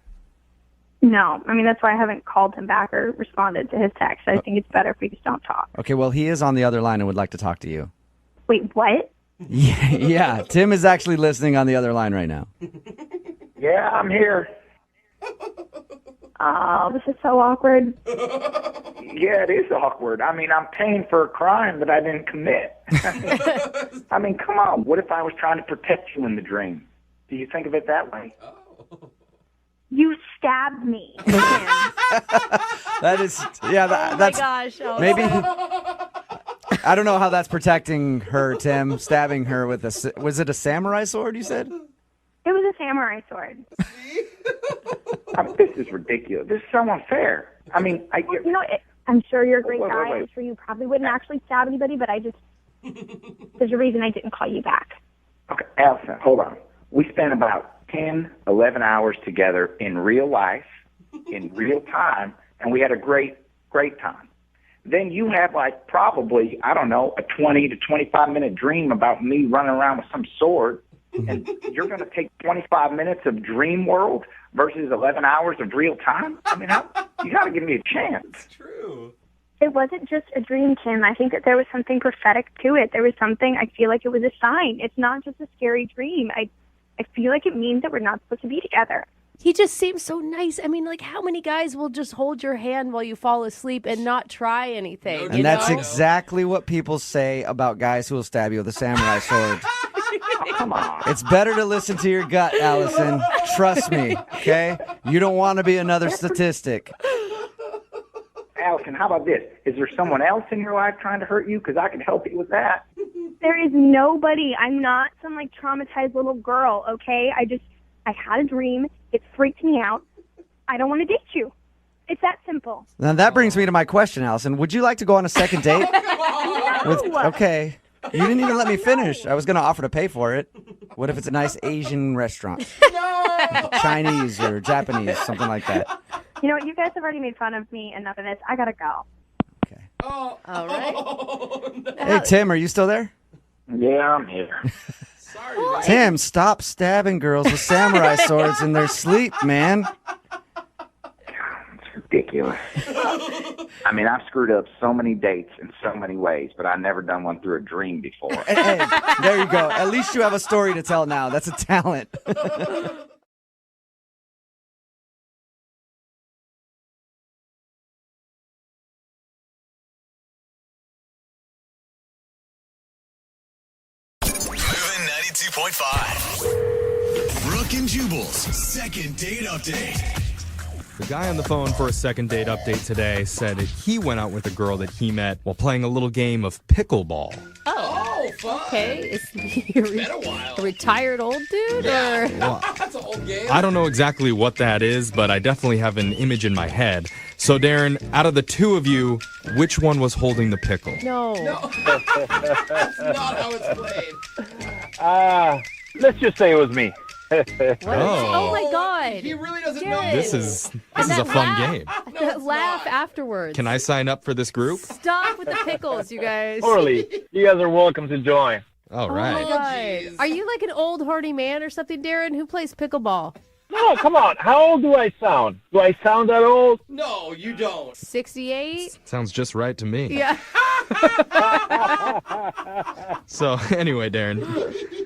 No. That's why I haven't called him back or responded to his text. I think it's better if we just don't talk. Okay, well, he is on the other line and would like to talk to you. Wait, what? Yeah, Tim is actually listening on the other line right now. Yeah, I'm here. Oh, this is so awkward. Yeah, it is awkward. I'm paying for a crime that I didn't commit. Come on. What if I was trying to protect you in the dream? Do you think of it that way? You stabbed me. That is, yeah. Oh my gosh. Oh. Maybe. I don't know how that's protecting her, Tim. Stabbing her with was it a samurai sword, you said? It was a samurai sword. This is ridiculous. This is so unfair. I mean, I'm sure you're a great Wait. guy. I'm sure you probably wouldn't actually stab anybody, but there's a reason I didn't call you back. Okay, Allison, hold on. We spent about 10, 11 hours together in real life, in real time, and we had a great time. Then you have probably, I don't know, a 20 to 25-minute dream about me running around with some sword, and you're going to take 25 minutes of dream world versus 11 hours of real time? I mean, you got to give me a chance. It's true. It wasn't just a dream, Tim. I think that there was something prophetic to it. There was something, I feel like it was a sign. It's not just a scary dream. I feel like it means that we're not supposed to be together. He just seems so nice. I mean, how many guys will just hold your hand while you fall asleep and not try anything? And that's exactly what people say about guys who will stab you with a samurai sword. Come on. It's better to listen to your gut, Allison. Trust me, okay? You don't want to be another statistic. Allison, how about this? Is there someone else in your life trying to hurt you? Because I can help you with that. There is nobody. I'm not some traumatized little girl, okay? I had a dream. It freaked me out. I don't want to date you. It's that simple. Now that brings me to my question, Allison. Would you like to go on a second date? Okay. You didn't even let me finish. I was going to offer to pay for it. What if it's a nice Asian restaurant? No! Chinese or Japanese, something like that. You know what? You guys have already made fun of me enough of this. I got to go. Oh, all right. No. Hey, Tim, are you still there? Yeah, I'm here. Sorry, man. Tim, stop stabbing girls with samurai swords in their sleep, man. It's ridiculous. I mean, I've screwed up so many dates in so many ways, but I've never done one through a dream before. Hey, there you go. At least you have a story to tell now. That's a talent. Moving 92.5. Brooke and Jubal's second date update. The guy on the phone for a second date update today said that he went out with a girl that he met while playing a little game of pickleball. Oh, fun. Okay. Is he Been a while. a retired old dude? Yeah. Or? That's an old game. I don't know exactly what that is, but I definitely have an image in my head. So, Darren, out of the two of you, which one was holding the pickle? No. That's not how it's played. Let's just say it was me. Oh my God. He really doesn't know. This is a fun game. That laugh afterwards. Can I sign up for this group? Stop with the pickles, you guys. Totally. You guys are welcome to join. All Oh right. my God. Are you like an old horny man or something, Darren? Who plays pickleball? No, come on. How old do I sound? Do I sound that old? No, you don't. 68? Sounds just right to me. Yeah. So, anyway, Darren,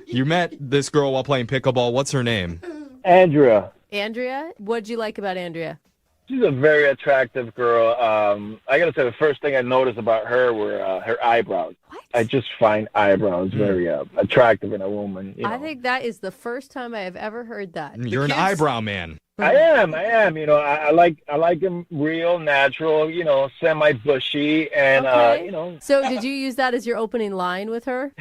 you met this girl while playing pickleball. What's her name? Andrea. Andrea? What'd you like about Andrea? She's a very attractive girl. I got to say, the first thing I noticed about her were her eyebrows. What? I just find eyebrows very attractive in a woman. You know. I think that is the first time I have ever heard that. You're an eyebrow man. I am. You know, I like them real, natural. You know, semi-bushy, and Okay. you know. So did you use that as your opening line with her?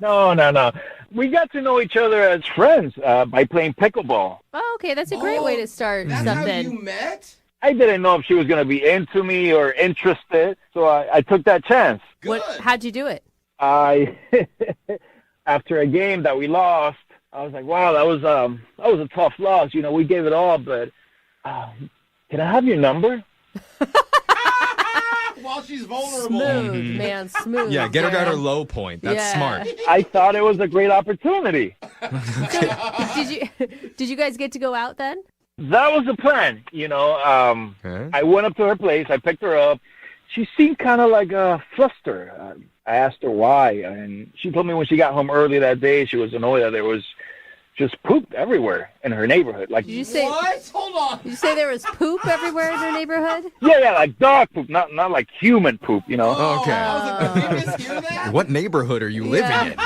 No. We got to know each other as friends by playing pickleball. Oh, okay. That's a great way to start That's something. how you met? I didn't know if she was going to be into me or interested, so I took that chance. How'd you do it? After a game that we lost, I was like, wow, that was a tough loss. You know, we gave it all, but can I have your number? While she's vulnerable. Smooth, man, smooth. Yeah, get her at her Darren. low point. That's Yeah. smart. I thought it was a great opportunity. Did you guys get to go out then? That was the plan. You know, I went up to her place. I picked her up. She seemed kind of like flustered. I asked her why, and she told me when she got home early that day, she was annoyed that there was just poop everywhere in her neighborhood. Like, Did you say what? Hold on. Did you say there was poop everywhere in your neighborhood? yeah, like dog poop, not like human poop. You know. Okay. I was like, did you just hear that? What neighborhood are you living in?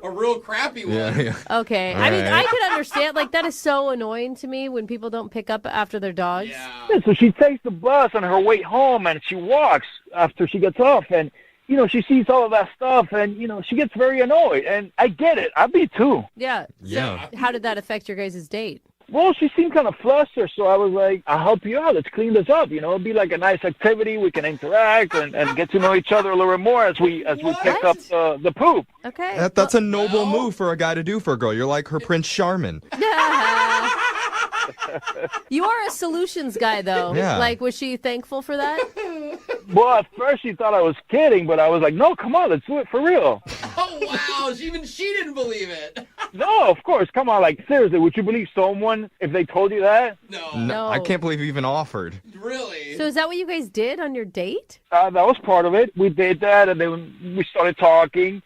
A real crappy one. Yeah. Okay. I mean, I could understand. Like, that is so annoying to me when people don't pick up after their dogs. Yeah. Yeah, so she takes the bus on her way home, and she walks after she gets off, and she sees all of that stuff, and she gets very annoyed. And I get it. I'd be too. Yeah. Yeah. So how did that affect your guys' date? Well, she seemed kind of flustered, so I was like, I'll help you out. Let's clean this up. It'll be like a nice activity. We can interact and get to know each other a little bit more as we pick up the poop. Okay. That's a noble move for a guy to do for a girl. You're like her Prince Charmin. You are a solutions guy, though. Yeah. Like, was she thankful for that? Well, at first she thought I was kidding, but I was like, no, come on, let's do it for real. Oh, wow. Even she didn't believe it. No, of course. Come on. Like, seriously, would you believe someone if they told you that? No. I can't believe you even offered. Really? So is that what you guys did on your date? That was part of it. We did that, and then we started talking,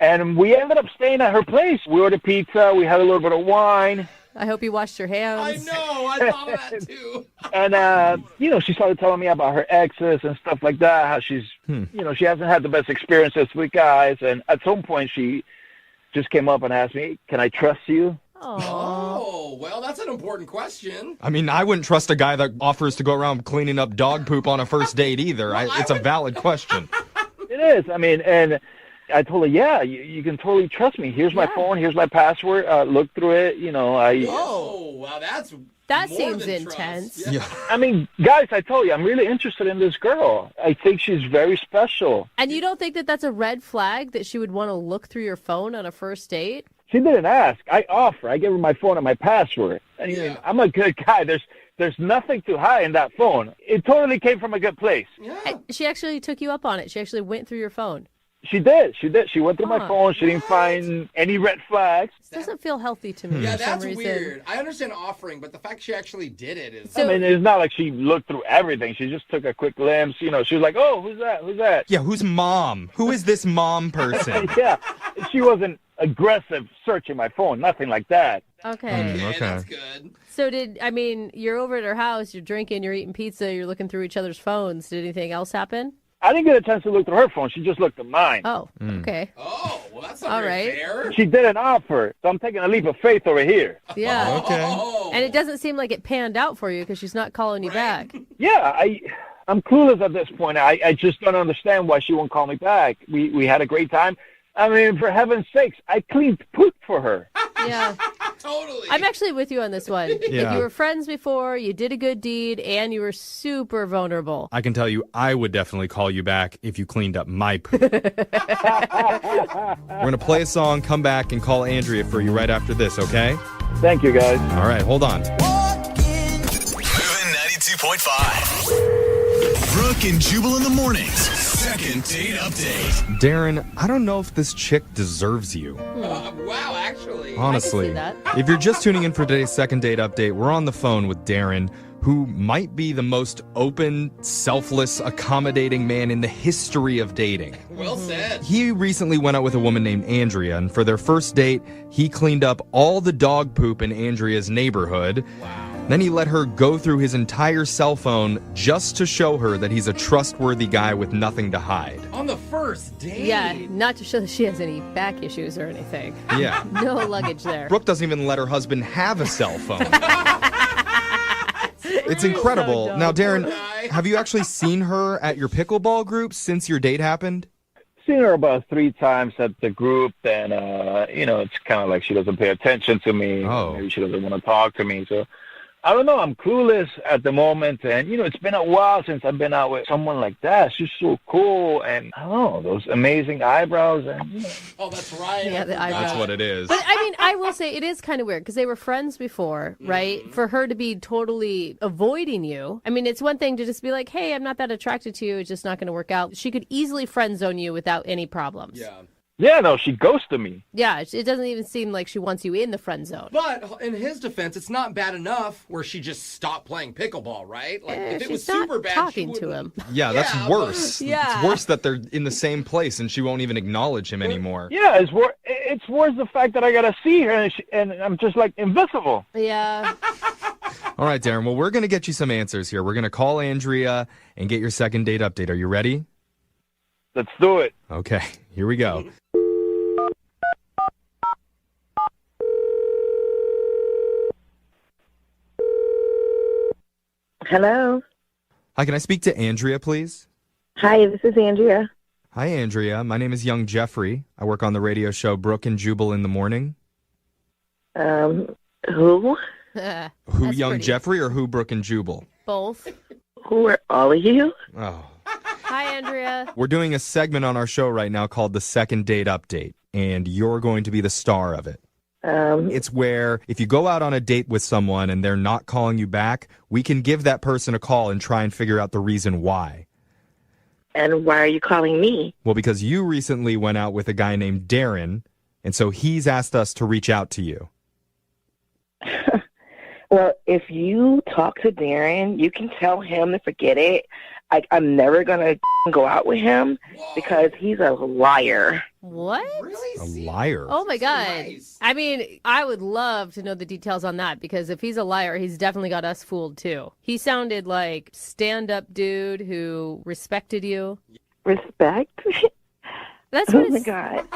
and we ended up staying at her place. We ordered pizza. We had a little bit of wine. I hope you washed your hands. I know. I thought of that, too. And, she started telling me about her exes and stuff like that, how she's, she hasn't had the best experiences with guys. And at some point, she just came up and asked me, can I trust you? Oh, well, that's an important question. I mean, I wouldn't trust a guy that offers to go around cleaning up dog poop on a first date either. It's a valid question. It is. I mean, and I told her, yeah, you can totally trust me. Here's my phone. Here's my password. Look through it. Oh, wow, that more seems than intense. trust. Yeah. I mean, guys, I told you, I'm really interested in this girl. I think she's very special. And you don't think that that's a red flag that she would want to look through your phone on a first date? She didn't ask. I offer. I gave her my phone and my password. And I'm a good guy. There's nothing to hide in that phone. It totally came from a good place. Yeah. She actually took you up on it. She actually went through your phone. She did. She went through my phone. She didn't find any red flags. This doesn't feel healthy to me Yeah, for some that's reason. weird. I understand offering, but the fact she actually did it is... I mean, it's not like she looked through everything. She just took a quick glimpse. She was like, oh, who's that? Who's that? Yeah, who's mom? Who is this mom person? Yeah, she wasn't aggressive searching my phone. Nothing like that. Okay. Okay. That's good. So you're over at her house, you're drinking, you're eating pizza, you're looking through each other's phones. Did anything else happen? I didn't get a chance to look through her phone. She just looked at mine. Oh, okay. Oh, well, that's not All very right. fair. She didn't offer, so I'm taking a leap of faith over here. Yeah. Okay. And it doesn't seem like it panned out for you because she's not calling you back. Yeah, I'm clueless at this point. I just don't understand why she won't call me back. We had a great time. I mean, for heaven's sakes, I cleaned poop for her. Yeah. Totally. I'm actually with you on this one. Yeah. Like, you were friends before, you did a good deed, and you were super vulnerable. I can tell you, I would definitely call you back if you cleaned up my poop. We're going to play a song, come back, and call Andrea for you right after this, okay? Thank you, guys. All right, hold on. Moving 92.5. Brooke and Jubal in the mornings. Second date update. Darren, I don't know if this chick deserves you. Wow, actually. Honestly, I can see that. if you're just tuning in for today's second date update, we're on the phone with Darren, who might be the most open, selfless, accommodating man in the history of dating. Well said. He recently went out with a woman named Andrea, and for their first date, he cleaned up all the dog poop in Andrea's neighborhood. Wow. Then he let her go through his entire cell phone just to show her that he's a trustworthy guy with nothing to hide. On the first date? Yeah, not to show that she has any back issues or anything. Yeah. No luggage there. Brooke doesn't even let her husband have a cell phone. It's incredible. So Now, dumb. Darren, have you actually seen her at your pickleball group since your date happened? Seen her about 3 times at the group, and, it's kind of like she doesn't pay attention to me. Oh. Maybe she doesn't want to talk to me, so... I don't know. I'm clueless at the moment, and it's been a while since I've been out with someone like that. She's so cool, and I don't know, those amazing eyebrows, and Oh, that's right. Yeah, the eyebrows. That's what it is. But I mean, I will say it is kind of weird because they were friends before, right? Mm-hmm. For her to be totally avoiding you. I mean, it's one thing to just be like, hey, I'm not that attracted to you. It's just not going to work out. She could easily friend zone you without any problems. Yeah. yeah, no, she ghosted me. Yeah, it doesn't even seem like she wants you in the friend zone. But in his defense, it's not bad enough where she just stopped playing pickleball, right? Like, if it was she's not super bad, talking she to wouldn't- him. Yeah, that's Yeah, worse. Yeah. It's worse that they're in the same place and she won't even acknowledge him anymore. Yeah, it's worse the fact that I gotta see her, and I'm just like invisible. Yeah. All right, Darren, well, we're going to get you some answers here. We're going to call Andrea and get your second date update. Are you ready? Let's do it. Okay, here we go. Hello. Hi, can I speak to Andrea, please? Hi, this is Andrea. Hi, Andrea. My name is Young Jeffrey. I work on the radio show Brooke and Jubal in the morning. Who? Who, Young Jeffrey, or who, Brooke and Jubal? Both. Who are all of you? Oh. Hi, Andrea. We're doing a segment on our show right now called the Second Date Update, and you're going to be the star of it. It's where if you go out on a date with someone and they're not calling you back, we can give that person a call and try and figure out the reason why. And why are you calling me? Well, because you recently went out with a guy named Darren, and so he's asked us to reach out to you. Well, if you talk to Darren, you can tell him to forget it. I'm never going to go out with him because he's a liar. What? A liar? Oh, my God. I mean, I would love to know the details on that because if he's a liar, he's definitely got us fooled, too. He sounded like stand-up dude who respected you. Respect? That's what oh, my God.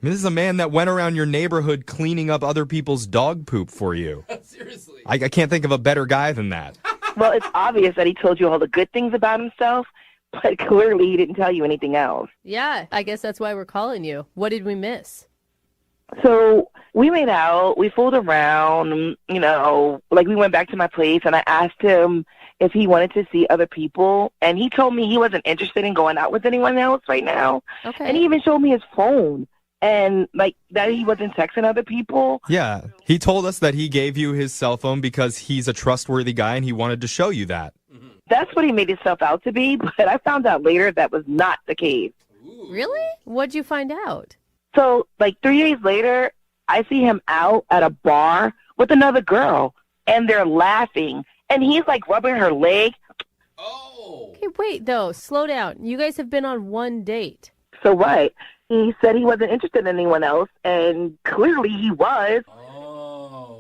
This is a man that went around your neighborhood cleaning up other people's dog poop for you. Seriously. I can't think of a better guy than that. Well, it's obvious that he told you all the good things about himself, but clearly he didn't tell you anything else. Yeah, I guess that's why we're calling you. What did we miss? So we made out, we fooled around, you know, like we went back to my place and I asked him if he wanted to see other people. And he told me he wasn't interested in going out with anyone else right now. Okay. And he even showed me his phone and like that he wasn't texting other people. Yeah, he told us that he gave you his cell phone because he's a trustworthy guy and he wanted to show you that. That's what he made himself out to be, but I found out later that was not the case. Really? What'd you find out? So, like 3 days later, I see him out at a bar with another girl, and they're laughing, and he's like rubbing her leg. Okay, wait, though. Slow down. You guys have been on one date. So what? He said he wasn't interested in anyone else, and clearly he was.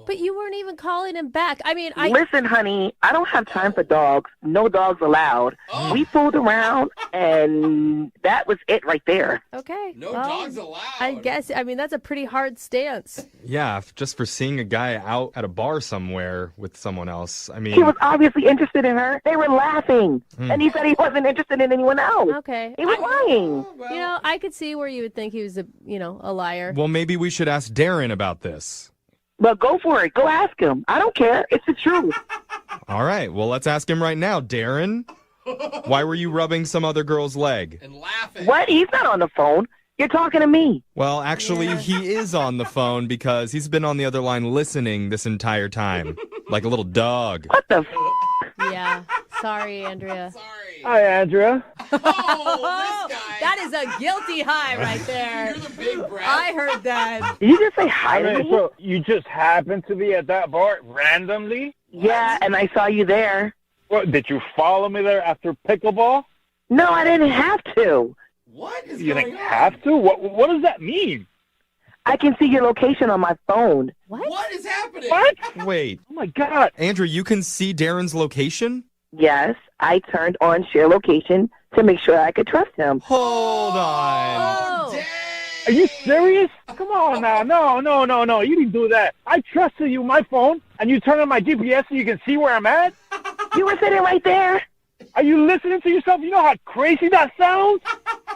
But you weren't even calling him back. I mean, Listen, honey, I don't have time for dogs. No dogs allowed. We fooled around, and that was it right there. Okay. No dogs allowed. I guess, I mean, that's a pretty hard stance. Yeah, just for seeing a guy out at a bar somewhere with someone else. I mean, He was obviously interested in her. They were laughing, and he said he wasn't interested in anyone else. Okay. He was lying. You know, I could see where you would think he was a liar. well, maybe we should ask Darren about this. Well, go for it. Go ask him. I don't care. It's the truth. All right, well, let's ask him right now. Darren, why were you rubbing some other girl's leg? And laughing. What? He's not on the phone. You're talking to me. Well, actually, he is on the phone because he's been on the other line listening this entire time, like a little dog. What the Yeah. Sorry, Andrea. Hi, Andrea. Oh, that is a guilty high right there. You're the big brat. I heard that. Did you just say hi to me? So you just happened to be at that bar randomly? Yeah, and I saw you there. What, did you follow me there after pickleball? No, I didn't have to. What is You going didn't on? have to? What does that mean? I can see your location on my phone. What is happening? What? Wait, Oh, my God. Andrew, you can see Darren's location? Yes, I turned on share location to make sure I could trust him. Hold on. Oh. Are you serious? Come on now. No. You didn't do that. I trusted you my phone, and you turn on my GPS so you can see where I'm at? You were sitting right there. Are you listening to yourself? You know how crazy that sounds?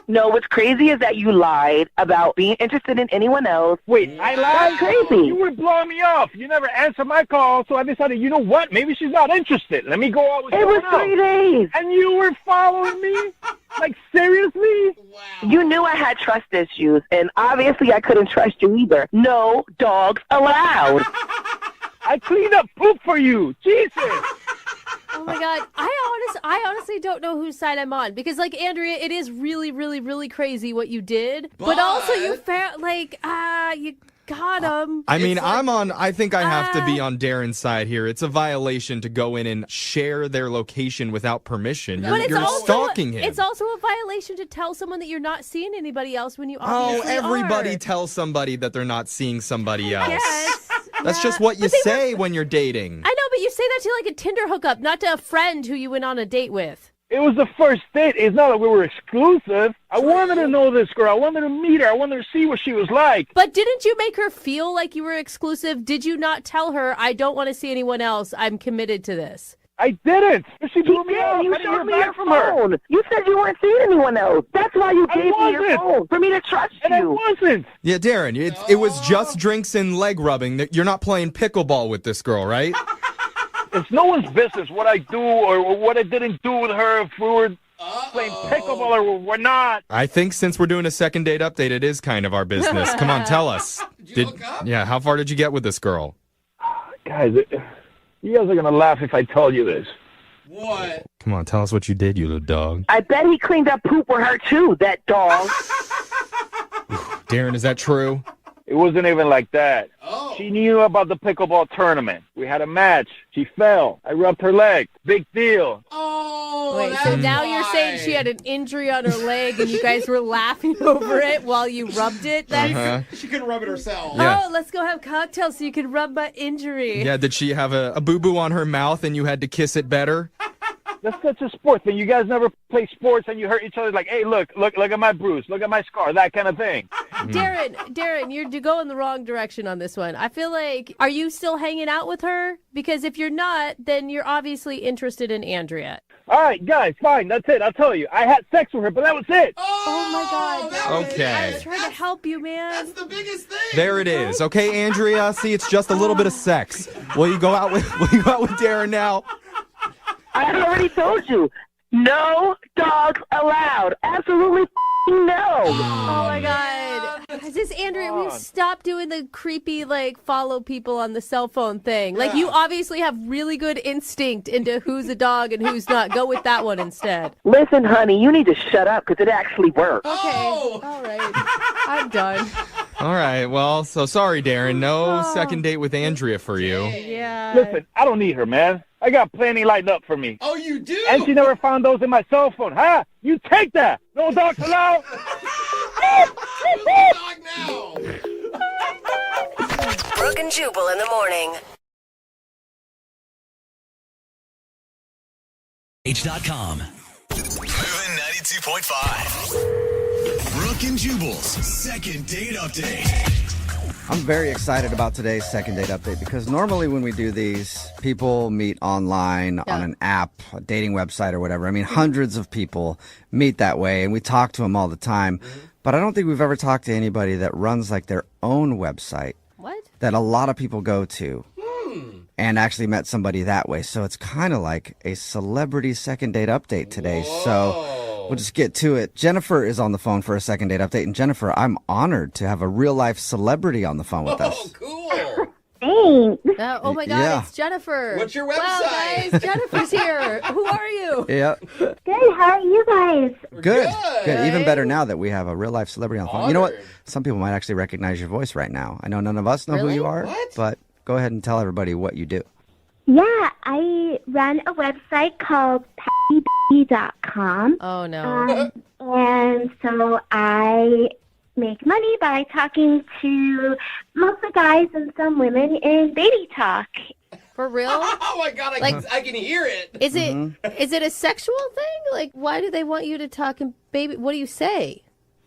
No, what's crazy is that you lied about being interested in anyone else. Wait, I lied? That's crazy. You were blowing me off. You never answered my call, so I decided, you know what? Maybe she's not interested. Let me go out with It was someone 3 days. And you were following me? Like, seriously? You knew I had trust issues, and obviously I couldn't trust you either. No dogs allowed. I cleaned up poop for you. Jesus. Oh my God, I honestly don't know whose side I'm on because, like, Andrea, it is really, really, really crazy what you did, but also you found you got him. I mean, I think I have to be on Darren's side here. It's a violation to go in and share their location without permission. You're stalking him. It's also a violation to tell someone that you're not seeing anybody else when you Oh, obviously everybody are. tells somebody that they're not seeing somebody else. Yes. That's just what you say when you're dating. I know, but you say that to like a Tinder hookup, not to a friend who you went on a date with. It was the first date. It's not like we were exclusive. I wanted to know this girl. I wanted to meet her. I wanted to see what she was like. But didn't you make her feel like you were exclusive? Did you not tell her, I don't want to see anyone else. I'm committed to this? I didn't. She blew me did. off. You I didn't showed hear me back your from her. phone. You said you weren't seeing anyone else. That's why you gave me your wasn't. phone, for me to trust And you. I wasn't. Yeah, Darren, it was just drinks and leg rubbing. You're not playing pickleball with this girl, right? It's no one's business what I do or what I didn't do with her if we were playing pickleball or we're not. I think since we're doing a second date update, it is kind of our business. Come on, tell us. Did you look up? Yeah, how far did you get with this girl? Guys, you guys are going to laugh if I tell you this. What? Come on, tell us what you did, you little dog. I bet he cleaned up poop with her, too, that dog. Darren, is that true? It wasn't even like that. Oh. She knew about the pickleball tournament. We had a match. She fell. I rubbed her leg. Big deal. Oh, Wait, so now you're saying she had an injury on her leg and you guys were laughing over it while you rubbed it? That's... She couldn't rub it herself. Yeah. Oh, let's go have cocktails so you can rub my injury. Yeah, did she have a boo-boo on her mouth and you had to kiss it better? That's such a sport thing. You guys never play sports and you hurt each other like, hey, look at my bruise. Look at my scar. That kind of thing. Darren, you're going the wrong direction on this one. I feel like, are you still hanging out with her? Because if you're not, then you're obviously interested in Andrea. All right, guys, fine. That's it. I'll tell you. I had sex with her, but that was it. Oh my God. Okay. I was trying to help you, man. That's the biggest thing. There it is. Okay, Andrea, see, it's just a little bit of sex. Will you go out with Darren now? I already told you. No dogs allowed. Absolutely no. Oh my God. Is this Andrea? Will you stop doing the creepy, follow people on the cell phone thing? Like, you obviously have really good instinct into who's a dog and who's not. Go with that one instead. Listen, honey, you need to shut up because it actually works. Okay. All right. I'm done. All right, well, so sorry, Darren. No second date with Andrea for you. Yeah. Listen, I don't need her, man. I got plenty lined up for me. Oh, you do? And she never found those in my cell phone. Huh? You take that. No dogs allowed. Dog now. Brooke and Jubal in the morning. H.com. Moving 92.5. Brooke and Jubal's second date update. I'm very excited about today's second date update because normally when we do these, people meet online on an app, a dating website or whatever. I mean, hundreds of people meet that way and we talk to them all the time. But I don't think we've ever talked to anybody that runs like their own website. What? That a lot of people go to. And actually met somebody that way. So it's kind of like a celebrity second date update today. Whoa. So we'll just get to it. Jennifer is on the phone for a second date update. And Jennifer, I'm honored to have a real life celebrity on the phone with us. Oh, cool. Thanks. Oh my God, Yeah. it's Jennifer. What's your Wow, website? guys, Jennifer's here. Who are you? Yeah. Good. How are you guys? Good. Good. Even better now that we have a real life celebrity on the phone. You know what? Honored. Some people might actually recognize your voice right now. I know none of us know who Really? you are, What? but go ahead and tell everybody what you do. Yeah, I run a website called pattyb.com. Oh no. And so I make money by talking to mostly guys and some women in baby talk. For real? Oh my God, I can hear it. Is it a sexual thing? Like, why do they want you to talk in baby? What do you say?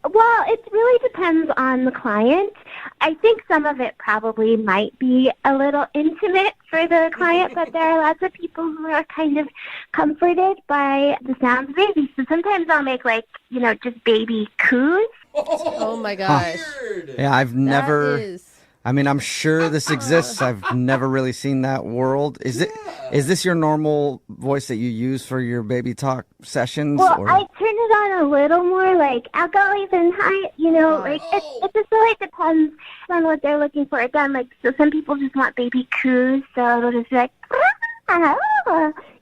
Well, it really depends on the client. I think some of it probably might be a little intimate for the client, but there are lots of people who are kind of comforted by the sounds of babies. So sometimes I'll make just baby coos. Oh my gosh. Weird. Yeah, I've never. That is... I mean, I'm sure this exists. I've never really seen that world. Is this your normal voice that you use for your baby talk sessions? Well, or? I turn it on a little more, outgoing and high, it just really depends on what they're looking for. Again, so some people just want baby coos, so it'll just be like,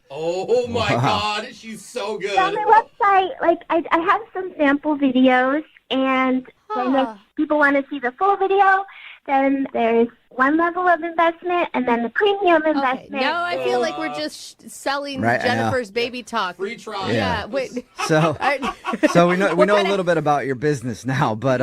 Oh my God, she's so good. on my website, I have some sample videos, and then if people want to see the full video, then there's one level of investment, and then the premium investment. Okay, now I feel like we're just selling Right, I know. Jennifer's baby talk. Free trial. Yeah, wait. So, so we know What a kind of- little bit about your business now, but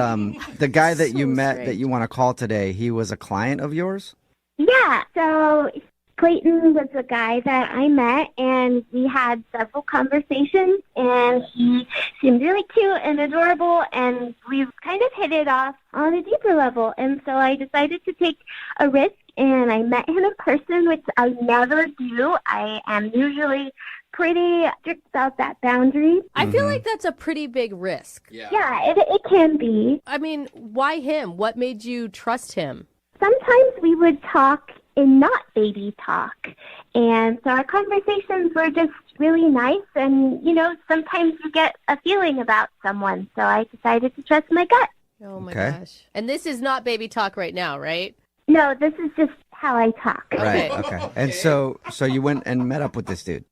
the guy that you met strange. that you want to call today, he was a client of yours? Yeah, so Clayton was a guy that I met, and we had several conversations, and he seemed really cute and adorable, and we kind of hit it off on a deeper level. And so I decided to take a risk, and I met him in person, which I never do. I am usually pretty strict about that boundary. I feel like that's a pretty big risk. Yeah, it can be. I mean, why him? What made you trust him? Sometimes we would talk and not baby talk. And so our conversations were just really nice. And, you know, sometimes you get a feeling about someone. So I decided to trust my gut. Oh, my gosh. And this is not baby talk right now, right? No, this is just how I talk. Right, okay. And so you went and met up with this dude?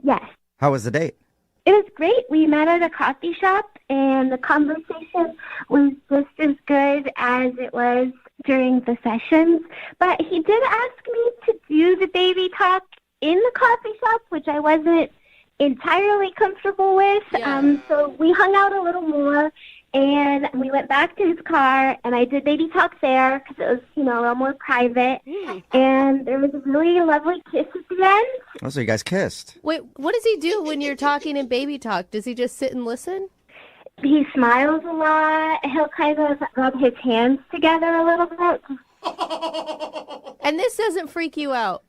Yes. How was the date? It was great. We met at a coffee shop, and the conversation was just as good as it was during the sessions. But he did ask me to do the baby talk in the coffee shop, which I wasn't entirely comfortable with. So we hung out a little more, and we went back to his car, and I did baby talk there because it was, you know, a little more private. And there was a really lovely kiss at the end. Oh, so you guys kissed. Wait, what does he do when you're talking in baby talk? Does he just sit and listen? He smiles a lot. He'll kind of rub his hands together a little bit. And this doesn't freak you out?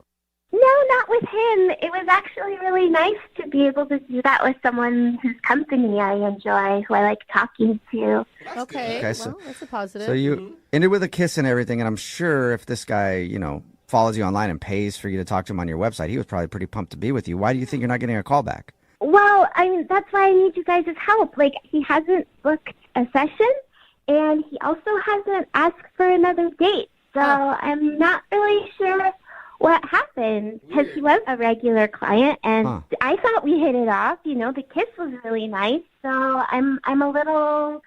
No, not with him. It was actually really nice to be able to do that with someone whose company I enjoy, who I like talking to. Okay, so, well, that's a positive. So you ended with a kiss and everything, and I'm sure if this guy, you know, follows you online and pays for you to talk to him on your website, he was probably pretty pumped to be with you. Why do you think you're not getting a call back? Well, I mean, that's why I need you guys' help. Like, he hasn't booked a session, and he also hasn't asked for another date. So I'm not really sure what happened, because he was a regular client, and I thought we hit it off. You know, the kiss was really nice, so I'm a little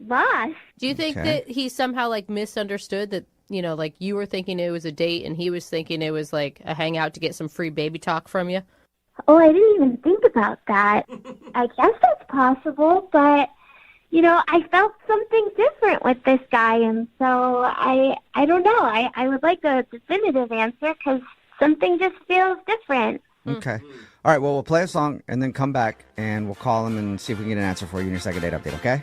lost. Do you think that he somehow, like, misunderstood that, you know, like, you were thinking it was a date, and he was thinking it was, like, a hangout to get some free baby talk from you? Oh, I didn't even think about that. I guess that's possible, but, you know, I felt something different with this guy, and so I don't know. I would like a definitive answer, because something just feels different. Okay. All right, well, we'll play a song and then come back, and we'll call him and see if we can get an answer for you in your second date update, okay?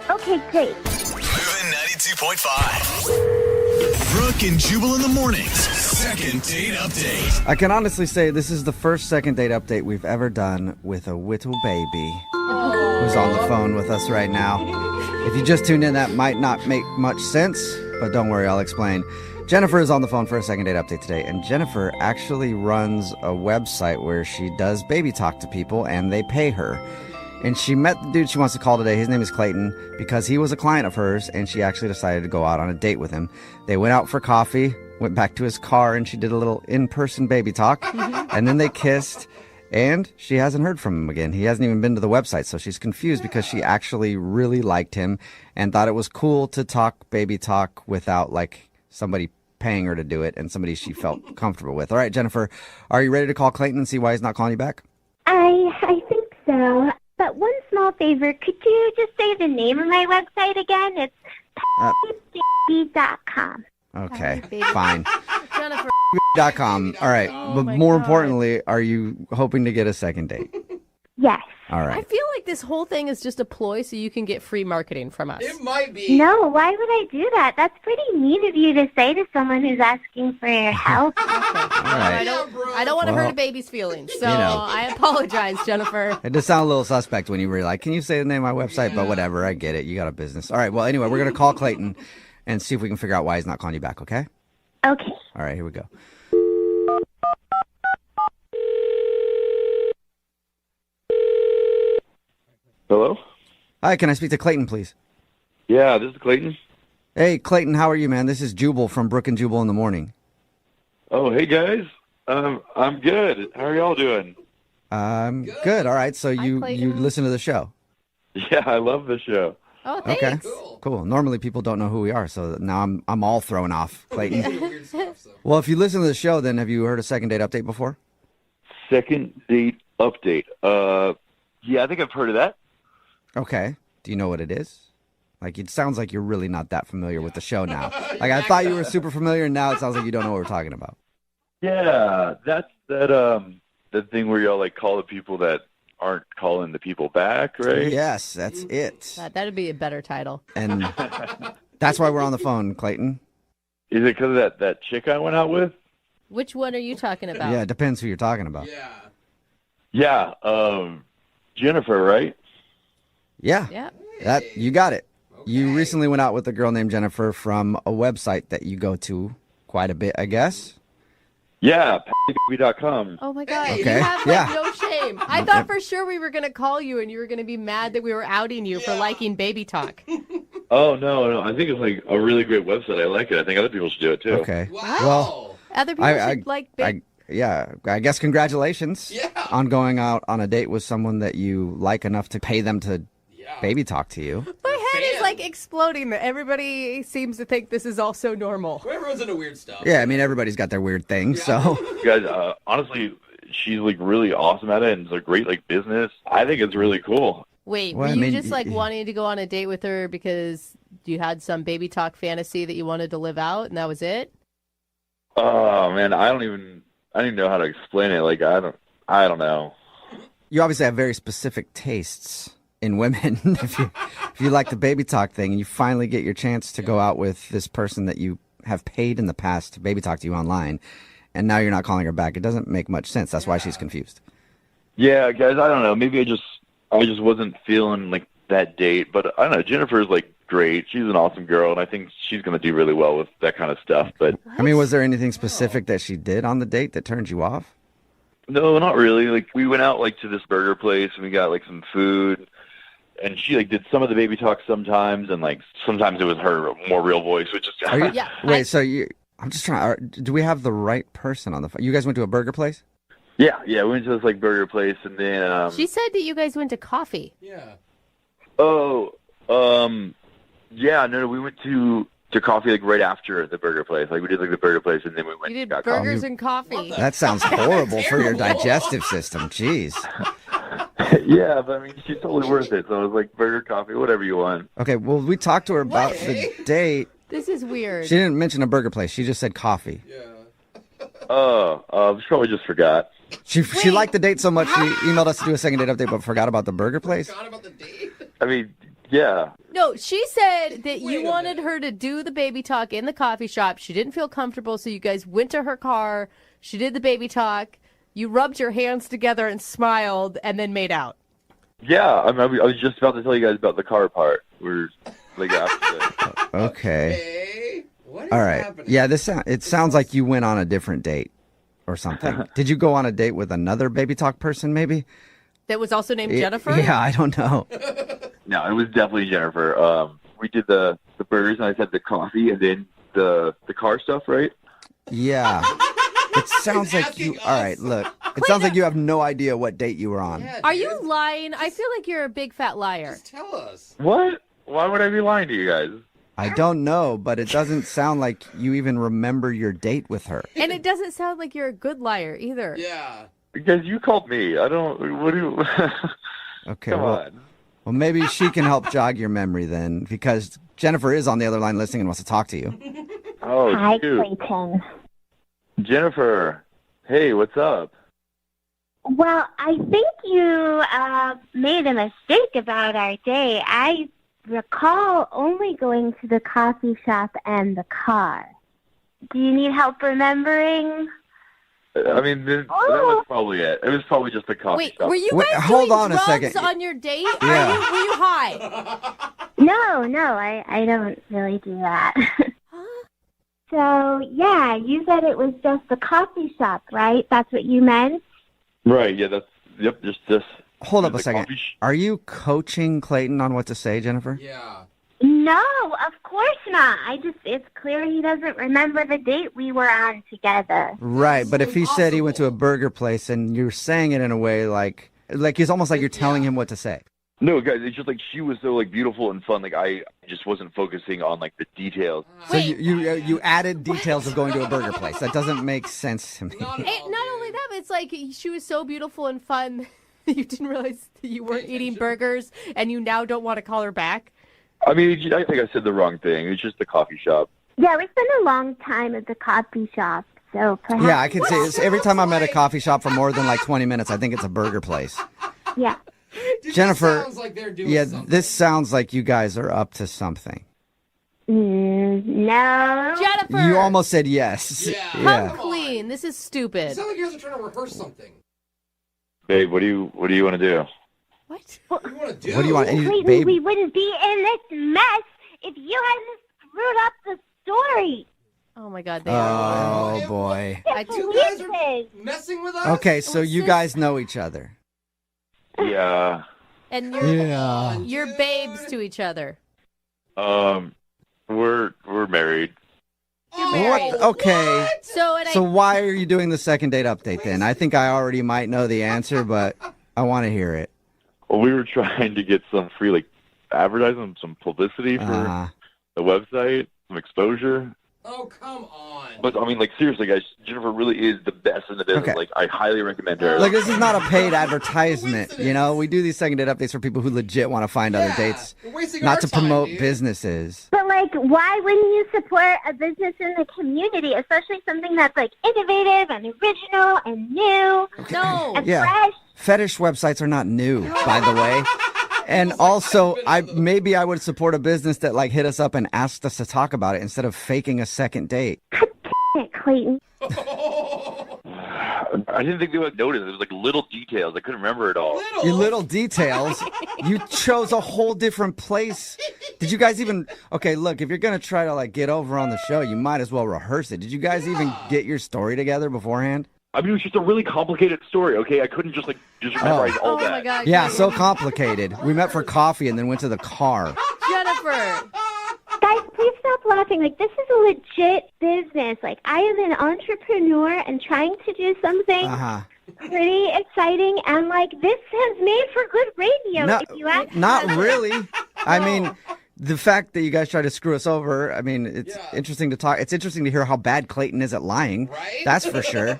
Okay, great. Moving 92.5. Brooke and Jubal in the mornings. Second date update. I can honestly say this is the first second date update we've ever done with a little baby who's on the phone with us right now. If you just tuned in, that might not make much sense, but don't worry, I'll explain. Jennifer is on the phone for a second date update today, and Jennifer actually runs a website where she does baby talk to people, and they pay her. And she met the dude she wants to call today. His name is Clayton, because he was a client of hers, and she actually decided to go out on a date with him. They went out for coffee, went back to his car, and she did a little in-person baby talk, and then they kissed, and she hasn't heard from him again. He hasn't even been to the website, so she's confused because she actually really liked him and thought it was cool to talk baby talk without, like, somebody paying her to do it and somebody she felt comfortable with. All right, Jennifer, are you ready to call Clayton and see why he's not calling you back? I think so. But one small favor, could you just say the name of my website again? It's baby.com. Okay, fine. Jennifer. .com. All right, but more importantly, are you hoping to get a second date? Yes. All I right. feel like this whole thing is just a ploy so you can get free marketing from us. It might be. No, why would I do that? That's pretty mean of you to say to someone who's asking for your help. I don't want to hurt a baby's feelings, so You know. I apologize, Jennifer. It does sound a little suspect when you were like, can you say the name of my website? But whatever, I get it. You got a business. All right, well, anyway, we're going to call Clayton and see if we can figure out why he's not calling you back, okay? Okay. All right, here we go. Hello? Hi, can I speak to Clayton, please? Yeah, this is Clayton. Hey, Clayton, how are you, man? This is Jubal from Brooke and Jubal in the morning. Oh, hey, guys. I'm good. How are y'all doing? Good. All right, so you listen to the show? Yeah, I love the show. Oh, Okay, cool. Normally people don't know who we are, so now I'm all thrown off, Clayton. Well, if you listen to the show, then have you heard a second date update before? Second date update. Yeah, I think I've heard of that. Okay. Do you know what it is? Like, it sounds like you're really not that familiar with the show now. Like, I thought you were super familiar, and now it sounds like you don't know what we're talking about. Yeah, that's the thing where y'all like call the people that aren't calling the people back, right? Yes, that's it. That'd be a better title. And that's why we're on the phone, Clayton. Is it because of that chick I went out with? Which one are you talking about? Yeah, it depends who you're talking about. Yeah, Jennifer, right? Yeah. Yeah. That you got it. You recently went out with a girl named Jennifer from a website that you go to quite a bit, I guess. Yeah, pattybaby.com. Oh my God. Okay. You have Yeah. no shame. I thought for sure we were going to call you and you were going to be mad that we were outing you for liking baby talk. Oh, no. I think it's like a really great website. I like it. I think other people should do it too. Okay. Well, Other people should like big. I guess congratulations on going out on a date with someone that you like enough to pay them to baby talk to you. My head is like exploding. Everybody seems to think this is all so normal. Everyone's into weird stuff. Yeah, I mean, everybody's got their weird things, so. Guys, honestly, she's like really awesome at it and it's a great like business. I think it's really cool. Wait, Well, were I you mean, just like wanting to go on a date with her because you had some baby talk fantasy that you wanted to live out and that was it? Oh man, I don't even know how to explain it. Like I don't know. You obviously have very specific tastes in women. if you like the baby talk thing and you finally get your chance to go out with this person that you have paid in the past to baby talk to you online, and now you're not calling her back, it doesn't make much sense. That's why she's confused. Yeah, guys, I don't know. Maybe I just wasn't feeling like that date, but I don't know. Jennifer's like great. She's an awesome girl, and I think she's going to do really well with that kind of stuff. But I mean, was there anything specific that she did on the date that turned you off? no, not really. Like we went out like to this burger place and we got like some food, and she like did some of the baby talk sometimes, and like sometimes it was her more real voice, which is Are you, wait, so I'm just trying. Do we have the right person on the phone? You guys went to a burger place? yeah. We went to this like burger place, and then She said that you guys went to coffee. yeah, no, we went to coffee like right after the burger place. Like we did like the burger place, and then we went You and did got burgers coffee. and coffee. That sounds horrible for your digestive system. Jeez. Yeah, but I mean, she's totally worth it. So it was like burger, coffee, whatever you want. Okay, well, we talked to her about the date. This is weird. She didn't mention a burger place. She just said coffee. She probably just forgot. She liked the date so much, she emailed us to do a second date update, but forgot about the burger place. I mean, yeah. No, she said that you wanted her to do the baby talk in the coffee shop. She didn't feel comfortable, so you guys went to her car. She did the baby talk. You rubbed your hands together and smiled, and then made out. Yeah, I was just about to tell you guys about the car part. We're like after that. Okay. All right. Yeah, it sounds like you went on a different date or something. Did you go on a date with another baby talk person, maybe? That was also named Jennifer? Yeah, I don't know. No, it was definitely Jennifer. We did the burgers, and I said the coffee, and then the car stuff, right? Yeah. It sounds like you. All right, look. It sounds like you have no idea what date you were on. Are you lying? I feel like you're a big fat liar. Tell us. What? Why would I be lying to you guys? I don't know, but it doesn't sound like you even remember your date with her. And it doesn't sound like you're a good liar either. Yeah. Because you called me. I don't. What do you? Okay, Come well, on. well, maybe she can help jog your memory then, because Jennifer is on the other line listening and wants to talk to you. Oh, Hi, shoot. Clayton. Jennifer. Hey, what's up? Well, I think you made a mistake about our day. I recall only going to the coffee shop and the car. Do you need help remembering? I mean, that was probably it. It was probably just the coffee Wait, shop. were you guys hold doing on a drugs second. on your date? Yeah. Were you high? No, I don't really do that. So, yeah, you said it was just the coffee shop, right? That's what you meant? Right, yeah, just this. Hold up a the second. coffee Are you coaching Clayton on what to say, Jennifer? Yeah. No, of course not. It's clear he doesn't remember the date we were on together. Right, but if he said he went to a burger place and you're saying it in a way like it's almost like you're telling him what to say. No, guys, it's just like she was so like beautiful and fun. Like I just wasn't focusing on like the details. So you added details of going to a burger place. That doesn't make sense to me. Not only that, but it's like she was so beautiful and fun that you didn't realize that you weren't eating burgers and you now don't want to call her back. I mean, I think I said the wrong thing. It's just the coffee shop. Yeah, we spent a long time at the coffee shop, so perhaps. Yeah, I can say this. Every time I'm at a coffee shop for more than like 20 minutes, I think it's a burger place. Yeah. Jennifer, sounds like they're doing yeah, something. this sounds like you guys are up to something. No. Jennifer! You almost said yes. Come clean. This is stupid. It sounds like you guys are trying to rehearse something. Babe, what do you want to do? What? What do you want to do? What do you want? Clayton, Babe, we wouldn't be in this mess if you hadn't screwed up the story. Oh my God, they are. oh, boy. You guys are messing with us? Okay, so you guys know each other. Yeah. And you're babes to each other. We're married. You're married. What? Okay. So why are you doing the second date update then? I think I already might know the answer, but I want to hear it. Well, we were trying to get some free, like, advertising, some publicity for the website, some exposure. Oh, come on. But, I mean, like, seriously, guys, Jennifer really is the best in the business. Okay. Like, I highly recommend her. Like, this is not a paid advertisement, you know? We do these second date updates for people who legit want to find other dates, not to promote businesses. But, like, why wouldn't you support a business in the community, especially something that's, like, innovative and original and new and fresh? Fetish websites are not new, by the way. And also, maybe I would support a business that like hit us up and asked us to talk about it instead of faking a second date. Clayton. I didn't think they would notice. It was like little details. I couldn't remember it all. Your little details. You chose a whole different place. Did you guys even? Okay, look. If you're gonna try to like get over on the show, you might as well rehearse it. Did you guys even get your story together beforehand? I mean, it was just a really complicated story, okay? I couldn't just memorize all that. Oh, my God. Yeah, so complicated. We met for coffee and then went to the car. Jennifer. Guys, please stop laughing. Like, this is a legit business. Like, I am an entrepreneur and trying to do something pretty exciting. And, like, this has made for good radio, No, if you ask me. not really. I mean, the fact that you guys try to screw us over, I mean, it's interesting to talk. It's interesting to hear how bad Clayton is at lying. Right? That's for sure.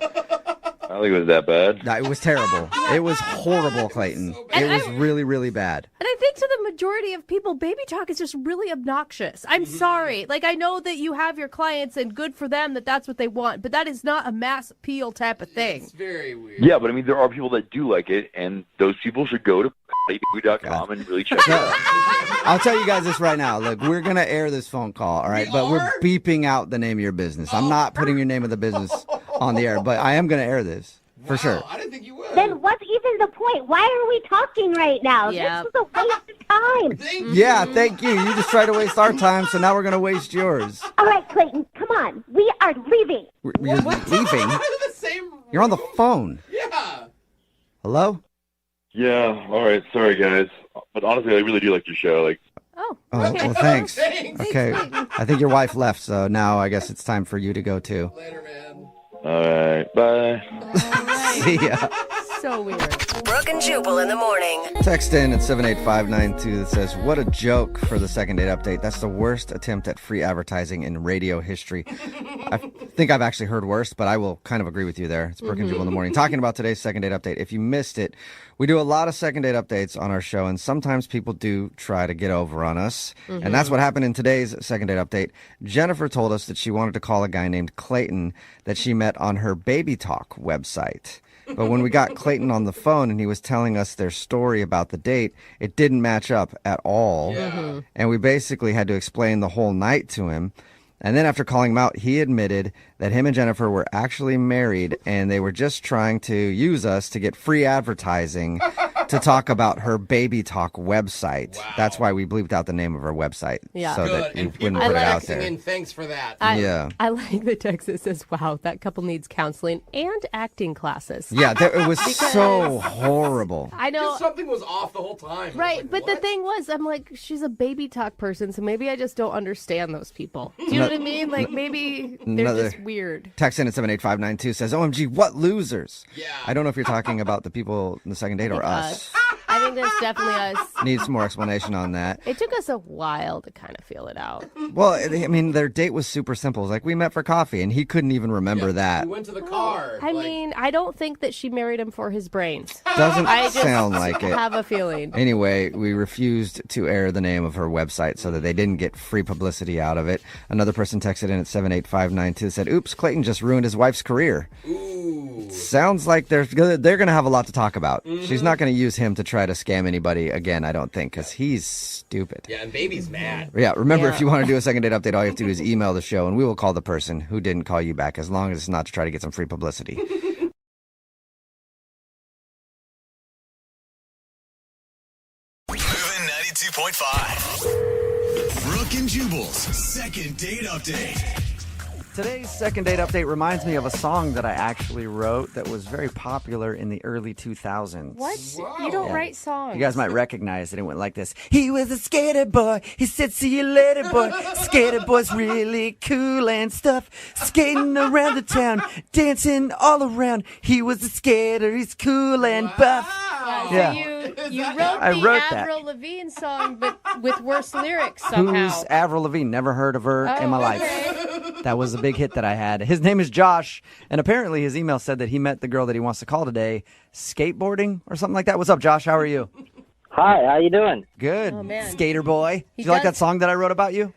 I don't think it was that bad. No, it was terrible. It was horrible, Clayton. It was really, really bad. And I think to the majority of people, baby talk is just really obnoxious. I'm sorry. Like, I know that you have your clients and good for them that that's what they want, but that is not a mass appeal type of thing. It's very weird. Yeah, but I mean, there are people that do like it, and those people should go to baby.com and really check it out. I'll tell you guys this right now. Look, we're going to air this phone call, all right? But we're beeping out the name of your business. I'm not putting your name of the business on the air, but I am going to air this. For sure. I didn't think you would. Then what's even the point? Why are we talking right now? Yeah. This is a waste of time. Yeah, thank you. You just tried to waste our time, so now we're going to waste yours. All right, Clayton, come on. We are leaving. You're leaving? You're on the phone. Yeah. Hello? Yeah, all right. Sorry, guys. But honestly, I really do like your show. Like, Oh, well, thanks. Okay. I think your wife left, so now I guess it's time for you to go, too. Later, man. all right, bye. See ya. So weird. Brooke and Jubal in the morning. Text in at 78592 that says, what a joke for the second date update. That's the worst attempt at free advertising in radio history. I think I've actually heard worse, but I will kind of agree with you there. It's Brooke and Jubal in the morning. Talking about today's second date update. If you missed it, we do a lot of second date updates on our show, and sometimes people do try to get over on us. And that's what happened in today's second date update. Jennifer told us that she wanted to call a guy named Clayton that she met on her Baby Talk website. But when we got Clayton on the phone and he was telling us their story about the date, it didn't match up at all. Yeah. And we basically had to explain the whole night to him. And then after calling him out, he admitted that him and Jennifer were actually married and they were just trying to use us to get free advertising to talk about her Baby Talk website. Wow. That's why we bleeped out the name of her website. Yeah. So Good. that we And wouldn't people put it are out texting there. in, thanks for that. I like the text that says, wow, that couple needs counseling and acting classes. Yeah, it was so horrible. I know. Because something was off the whole time. Right, but the thing was, I'm like, she's a Baby Talk person, so maybe I just don't understand those people. Do you know what I mean? Like, maybe they're just weird. Text in at 78592 says, OMG, what losers? Yeah. I don't know if you're talking about the people in the second date or us. I I think that's definitely us. Need some more explanation on that. It took us a while to kind of feel it out. Well, I mean, their date was super simple. It was like, we met for coffee, and he couldn't even remember that. We went to the car. I mean, I don't think that she married him for his brains. Doesn't I just sound like it. have a feeling. Anyway, we refused to air the name of her website so that they didn't get free publicity out of it. Another person texted in at 78592 said, oops, Clayton just ruined his wife's career. Ooh. Sounds like they're going to have a lot to talk about. She's not going to use him to try to scam anybody again, I don't think, because he's stupid. Yeah, and baby's mad. Yeah, remember, if you want to do a second date update, all you have to do is email the show, and we will call the person who didn't call you back, as long as it's not to try to get some free publicity. Moving 92.5. Brooke and Jubal's second date update. Today's second date update reminds me of a song that I actually wrote that was very popular in the early 2000s. What? You don't write songs. You guys might recognize it. It went like this. He was a skater boy. He said, see you later, boy. Skater boy's really cool and stuff. Skating around the town, dancing all around. He was a skater. He's cool and buff. Yeah. So you wrote the Avril Lavigne song, but with worse lyrics somehow. Who's Avril Lavigne? Never heard of her in my life. That was a big hit that I had. His name is Josh, and apparently his email said that he met the girl that he wants to call today skateboarding or something like that. What's up, Josh? How are you? Hi, how you doing? Good. Oh, man. Skater boy. Do you like that song that I wrote about you?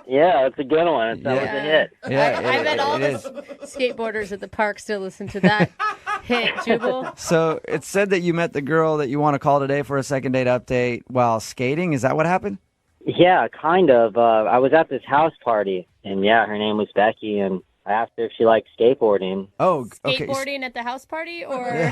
Yeah, it's a good one. That was a hit. Yeah, I bet all the skateboarders at the park still listen to that hit, Jubal. So it said that you met the girl that you want to call today for a second date update while skating. Is that what happened? Yeah, kind of. I was at this house party, and yeah, her name was Becky, and I asked her if she liked skateboarding. Oh, okay. Skateboarding at the house party, or?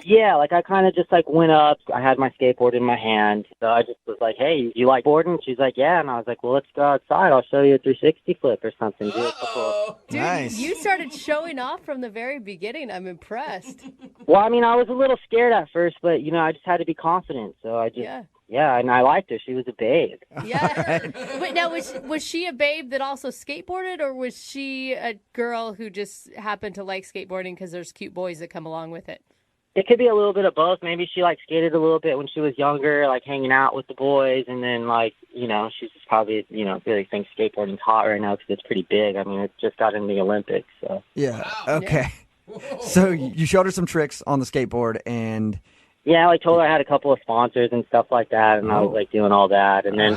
Yeah, like I kind of just like went up. I had my skateboard in my hand, so I just was like, "Hey, you like boarding?" She's like, "Yeah," and I was like, "Well, let's go outside. I'll show you a 360 flip or something." Do a couple. Dude, nice. You started showing off from the very beginning. I'm impressed. Well, I mean, I was a little scared at first, but you know, I just had to be confident. So I just. Yeah, and I liked her. She was a babe. Yeah. But now, was she a babe that also skateboarded, or was she a girl who just happened to like skateboarding because there's cute boys that come along with it? It could be a little bit of both. Maybe she like skated a little bit when she was younger, like hanging out with the boys, and then like, you know, she's just probably, you know, really thinks skateboarding's hot right now because it's pretty big. I mean, it just got in the Olympics, so. Yeah. Okay. So you showed her some tricks on the skateboard, and. Yeah, I like told her I had a couple of sponsors and stuff like that, and I was like doing all that, and then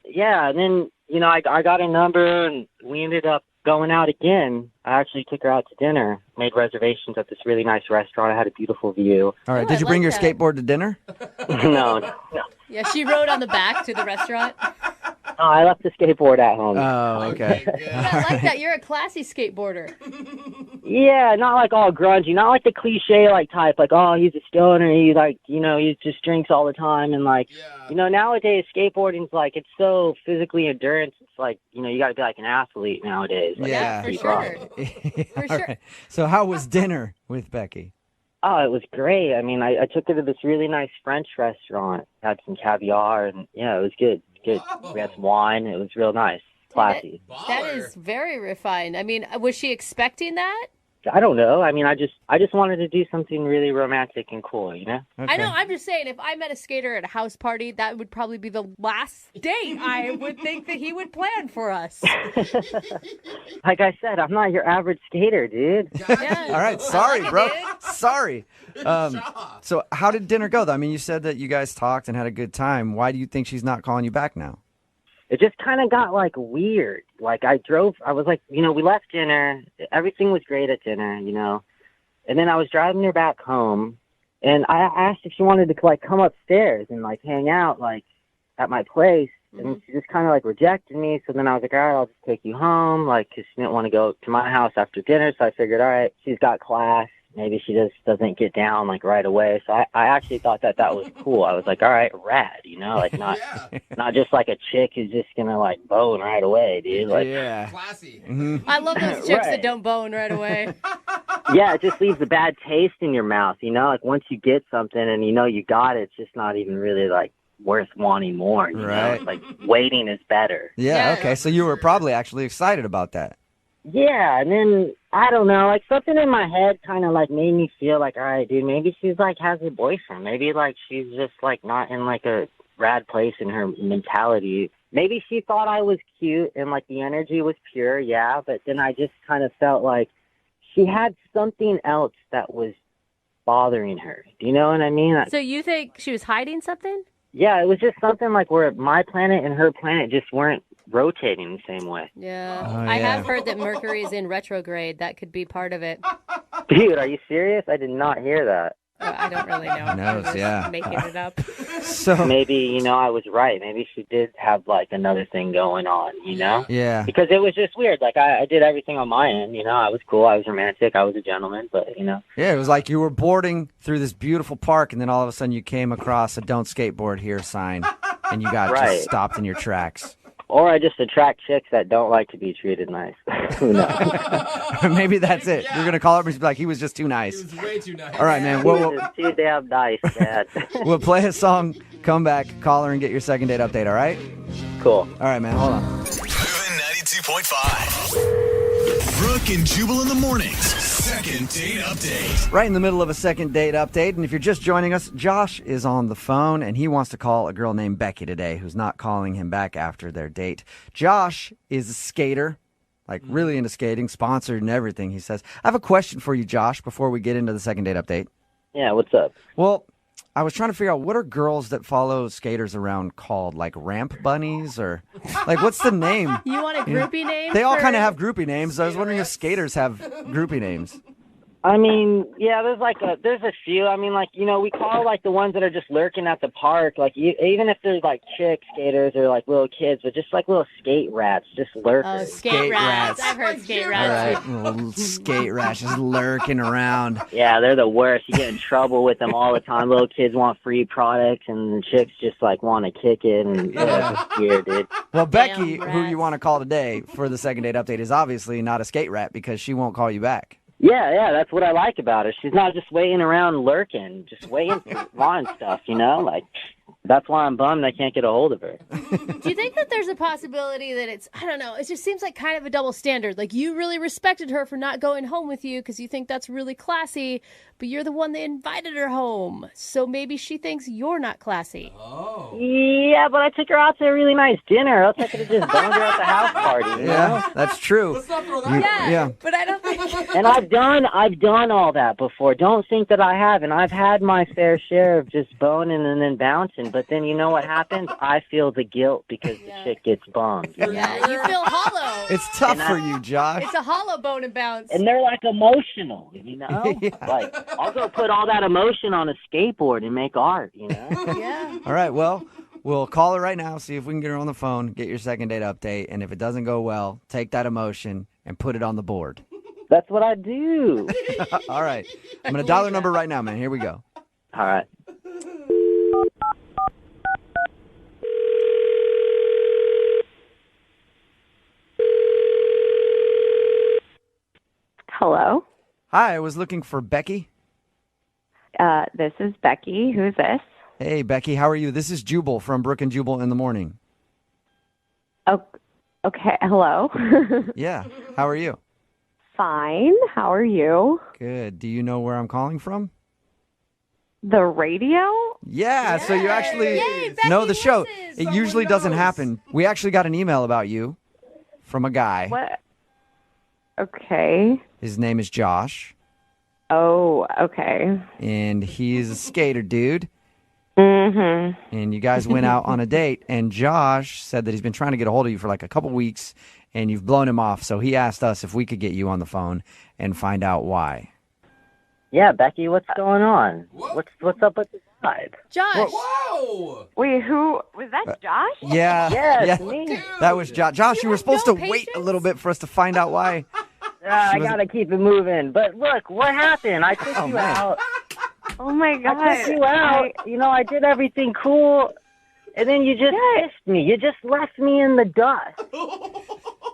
yeah, and then you know I got a number, and we ended up going out again. I actually took her out to dinner, made reservations at this really nice restaurant. I had a beautiful view. All right, did you bring your skateboard to dinner? No. Yeah, she rode on the back to the restaurant. Oh, I left the skateboard at home. Oh, okay. I like that. You're a classy skateboarder. Yeah, not like all grungy, not like the cliche like type, like, oh, he's a stoner, he like, you know, he just drinks all the time, and like, you know, nowadays skateboarding's like, it's so physically endurance, it's like, you know, you gotta be like an athlete nowadays. Like, yeah, for sure. For sure. Right. So how was dinner with Becky? Oh, it was great. I mean, I took her to this really nice French restaurant, had some caviar, and yeah, it was good. Good. We had some wine. It was real nice. Classy. That is very refined. I mean, was she expecting that? I don't know. I mean, I just wanted to do something really romantic and cool, you know? Okay. I know. I'm just saying, if I met a skater at a house party, that would probably be the last date I would think that he would plan for us. Like I said, I'm not your average skater, dude. Yeah. All right. Sorry, bro. Sorry. So how did dinner go, though? I mean, you said that you guys talked and had a good time. Why do you think she's not calling you back now? It just kind of got, like, weird. Like, I was like, you know, we left dinner. Everything was great at dinner, you know. And then I was driving her back home, and I asked if she wanted to, like, come upstairs and, like, hang out, like, at my place. Mm-hmm. And she just kind of, like, rejected me. So then I was like, all right, I'll just take you home, like, because she didn't want to go to my house after dinner. So I figured, all right, she's got class. Maybe she just doesn't get down, like, right away. So I actually thought that was cool. I was like, all right, rad, you know, like, not just like a chick who's just going to, like, bone right away, dude. Like, yeah. Classy. Mm-hmm. I love those chicks that don't bone right away. Yeah, it just leaves a bad taste in your mouth, you know? Like, once you get something and you know you got it, it's just not even really, like, worth wanting more, you know? It's like, waiting is better. Yeah, okay. So you were probably actually excited about that. Yeah, and then, I don't know, like, something in my head kind of, like, made me feel like, all right, dude, maybe she's, like, has a boyfriend. Maybe, like, she's just, like, not in, like, a rad place in her mentality. Maybe she thought I was cute and, like, the energy was pure, yeah, but then I just kind of felt like she had something else that was bothering her. Do you know what I mean? So you think she was hiding something? Yeah, it was just something like where my planet and her planet just weren't rotating the same way. Yeah. Oh, I yeah. have heard that Mercury is in retrograde. That could be part of it. Dude, are you serious? I did not hear that. I don't really know. Who knows, I'm just yeah. making it up. So maybe, I was right. Maybe she did have, like, another thing going on, Yeah. Because it was just weird. Like, I did everything on my end, I was cool. I was romantic. I was a gentleman, but, Yeah, it was like you were boarding through this beautiful park, and then all of a sudden you came across a "Don't skateboard here" sign, and you got Right. just stopped in your tracks. Or I just attract chicks that don't like to be treated nice. Who knows? Maybe that's it. You're going to call her and be like, he was just too nice. He was way too nice. All right, man. He was too damn nice, Dad. We'll play a song, come back, call her, and get your second date update, all right? Cool. All right, man. Hold on. Moving 92.5. Brooke and Jubal in the mornings. Second date update. Right in the middle of a second date update, and if you're just joining us, Josh is on the phone, and he wants to call a girl named Becky today who's not calling him back after their date. Josh is a skater, like really into skating, sponsored and everything, he says. I have a question for you, Josh, before we get into the second date update. Yeah, what's up? Well, I was trying to figure out, what are girls that follow skaters around called? Like ramp bunnies, or like what's the name? You want a groupie name? They all for- kind of have groupie names. I was wondering if skaters have groupie names. I mean, yeah, there's a few. I mean, like, we call, like, the ones that are just lurking at the park, like, even if there's, like, chick skaters or, like, little kids, but just, like, little skate rats, just lurkers. Oh, skate rats. I've heard skate rats. All right, little skate rats just lurking around. Yeah, they're the worst. You get in trouble with them all the time. Little kids want free products, and the chicks just, like, want to kick it, and it's just weird, dude. Well, Becky, who you want to call today for the second date update, is obviously not a skate rat because she won't call you back. Yeah, that's what I like about her. She's not just waiting around lurking, just waiting for wanting stuff, Like, that's why I'm bummed I can't get a hold of her. Do you think that there's a possibility that it's, I don't know, it just seems like kind of a double standard. Like, you really respected her for not going home with you because you think that's really classy, but you're the one that invited her home. So maybe she thinks you're not classy. Oh. Yeah, but I took her out to a really nice dinner. Else I could have just boned her at the house party, Yeah, that's true. Let's not throw that Yeah. But I don't think... And I've done all that before. Don't think that I haven't. I've had my fair share of just boning and then bouncing. But then you know what happens? I feel the guilt because the chick gets bummed. Yeah, you feel hollow. It's tough for you, Josh. It's a hollow bone and bounce. And they're, like, emotional, Yeah. Like, I'll go put all that emotion on a skateboard and make art, Yeah. All right, well, we'll call her right now, see if we can get her on the phone, get your second date update, and if it doesn't go well, take that emotion and put it on the board. That's what I do. All right. I'm going to dial her number right now, man. Here we go. All right. Hello. Hi, I was looking for Becky. This is Becky. Who's this? Hey, Becky, how are you? This is Jubal from Brooke and Jubal in the morning. Oh, okay. Hello. Yeah, how are you? Fine. How are you? Good. Do you know where I'm calling from? The radio? Yeah, so you actually Yay, know the Becky show. listens. It usually doesn't happen. We actually got an email about you from a guy. What? Okay. His name is Josh, Oh, okay. and he's a skater dude. Mm-hmm. And you guys went out on a date, and Josh said that he's been trying to get a hold of you for like a couple weeks, and you've blown him off. So he asked us if we could get you on the phone and find out why. Yeah, Becky, what's going on? What's up with the vibe? Josh. Whoa! Wait, who? Was that Josh? Yeah, Yes, yeah, me. that was Josh. Josh, you were supposed no to wait a patience? little bit for us to find out why. I was- gotta keep it moving. But look, what happened? I took you man. out. Oh my God. I took you out. I did everything cool, and then you just missed me. You just left me in the dust.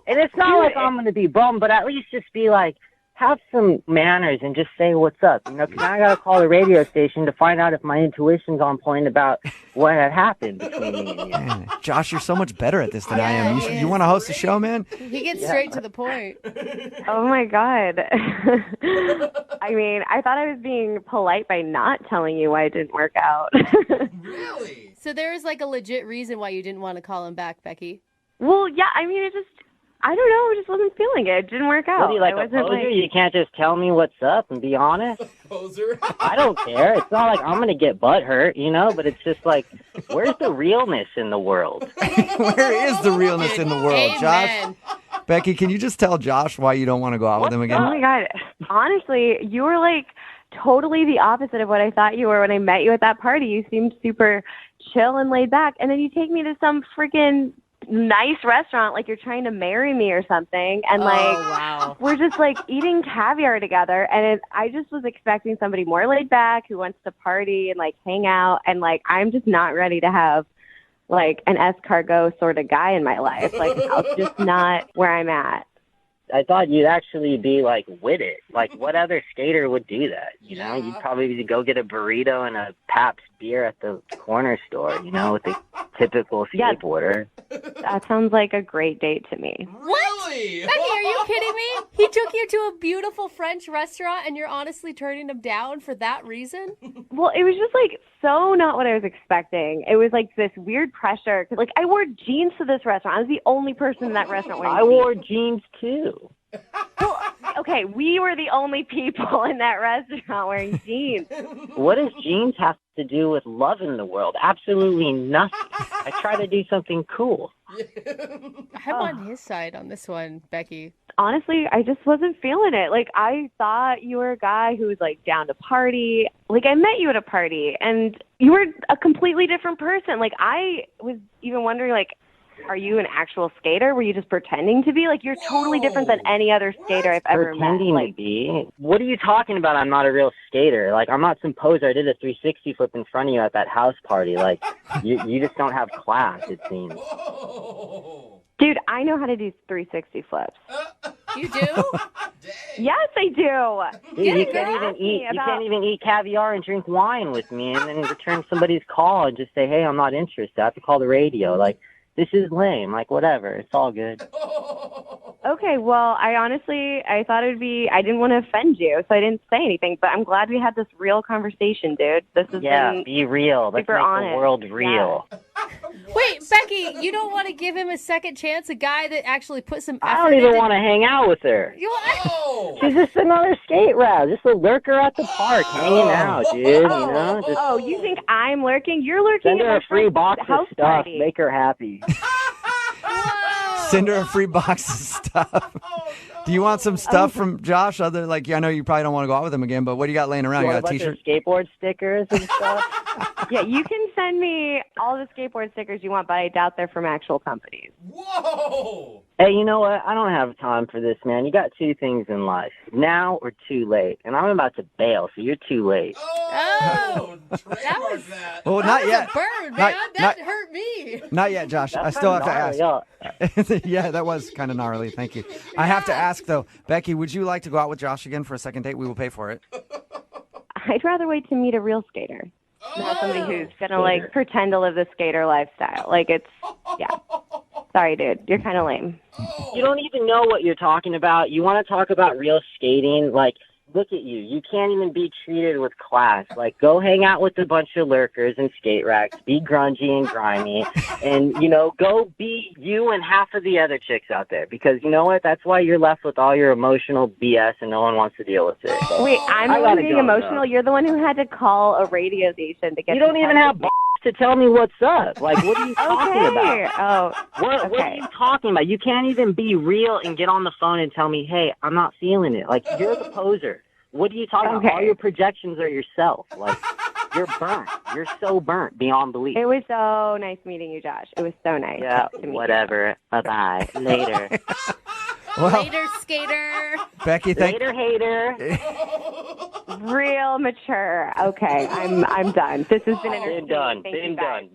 And it's not like I'm gonna be bummed, but at least just be like, have some manners and just say what's up, you know, because I got to call the radio station to find out if my intuition's on point about what had happened between me and you. Man, Josh, you're so much better at this than I am. You want to host a show, man? He gets straight to the point. Oh, my God. I mean, I thought I was being polite by not telling you why it didn't work out. Really? So there was like a legit reason why you didn't want to call him back, Becky. Well, yeah, I mean, I don't know, I just wasn't feeling it. It didn't work out. What are you, like I a wasn't poser? You can't just tell me what's up and be honest? Poser? I don't care. It's not like I'm going to get butt hurt, you know, but it's just like, where's the realness in the world? Where is the realness in the world, Josh? Becky, can you just tell Josh why you don't want to go out with him again? Oh, my God. Honestly, you were like totally the opposite of what I thought you were when I met you at that party. You seemed super chill and laid back, and then you take me to some freaking nice restaurant like you're trying to marry me or something, and we're just like eating caviar together, and I just was expecting somebody more laid back who wants to party and like hang out, and like I'm just not ready to have like an escargot sort of guy in my life. Like that's just not where I'm at. I thought you'd actually be like with it. Like what other skater would do that? You know, you'd probably go get a burrito and a Pabst beer at the corner store, you know, with the typical skateboarder. That sounds like a great date to me. Really? Becky, are you kidding me? He took you to a beautiful French restaurant and you're honestly turning him down for that reason? Well, it was just like so not what I was expecting. It was like this weird pressure. 'Cause, like I wore jeans to this restaurant. I was the only person in that restaurant wearing jeans. I wore jeans too. Well, okay, we were the only people in that restaurant wearing jeans. What does jeans have to do with love in the world? Absolutely nothing. I try to do something cool. I'm on his side on this one, Becky. Honestly, I just wasn't feeling it. Like, I thought you were a guy who was, like, down to party. Like, I met you at a party, and you were a completely different person. Like, I was even wondering, like, are you an actual skater? Were you just pretending to be? Like, you're totally different than any other skater I've ever met. Pretending to be? What are you talking about? I'm not a real skater. Like, I'm not some poser. I did a 360 flip in front of you at that house party. Like, you just don't have class, it seems. Dude, I know how to do 360 flips. You do? Yes, I do. Dude, you can't even eat caviar and drink wine with me and then return somebody's call and just say, hey, I'm not interested. I have to call the radio. Like, this is lame. Like, whatever. It's all good. Okay, well, I thought it would be, I didn't want to offend you, so I didn't say anything, but I'm glad we had this real conversation, dude. This has been be real. Let's make honest. the world real. Yeah. Wait, Becky, you don't want to give him a second chance? A guy that actually put some effort I don't even want to hang out with her. She's just another skate rat, just a lurker at the park, hanging out, dude. You know. Oh, you think I'm lurking? You're lurking. Send her a free box of stuff. Party. Make her happy. Send her a free box of stuff. Do you want some stuff from Josh? I know you probably don't want to go out with him again, but what do you got laying around? You got a T-shirt, skateboard stickers and stuff. Yeah, you can send me all the skateboard stickers you want, but I doubt they're from actual companies. Whoa! Hey, you know what? I don't have time for this, man. You got two things in life, now or too late. And I'm about to bail, so you're too late. Oh, that was Well, not yet. a burn, man. Not- That hurt me. Not yet, Josh. I still have to ask. Yeah, that was kind of gnarly. Thank you. I have to ask, though. Becky, would you like to go out with Josh again for a second date? We will pay for it. I'd rather wait to meet a real skater. Not somebody who's going to, like, pretend to live the skater lifestyle. Like, it's, yeah. Sorry, dude. You're kind of lame. You don't even know what you're talking about. You want to talk about real skating? Like, look at you. You can't even be treated with class. Like, go hang out with a bunch of lurkers and skate racks. Be grungy and grimy. And, you know, go be you and half of the other chicks out there. Because, you know what? That's why you're left with all your emotional BS and no one wants to deal with it. So, wait, I'm the one being emotional? You're the one who had to call a radio station to get You don't even have to tell me what's up. Like, what are you talking about? Oh, What are you talking about? You can't even be real and get on the phone and tell me, hey, I'm not feeling it. Like, you're the poser. What are you talking about? All your projections are yourself. Like, you're burnt. You're so burnt beyond belief. It was so nice meeting you, Josh. It was so nice. Yeah, to meet whatever. Bye-bye. Later. Later, skater. Becky, Later, hater. Real mature. Okay, I'm done. This has been entertaining.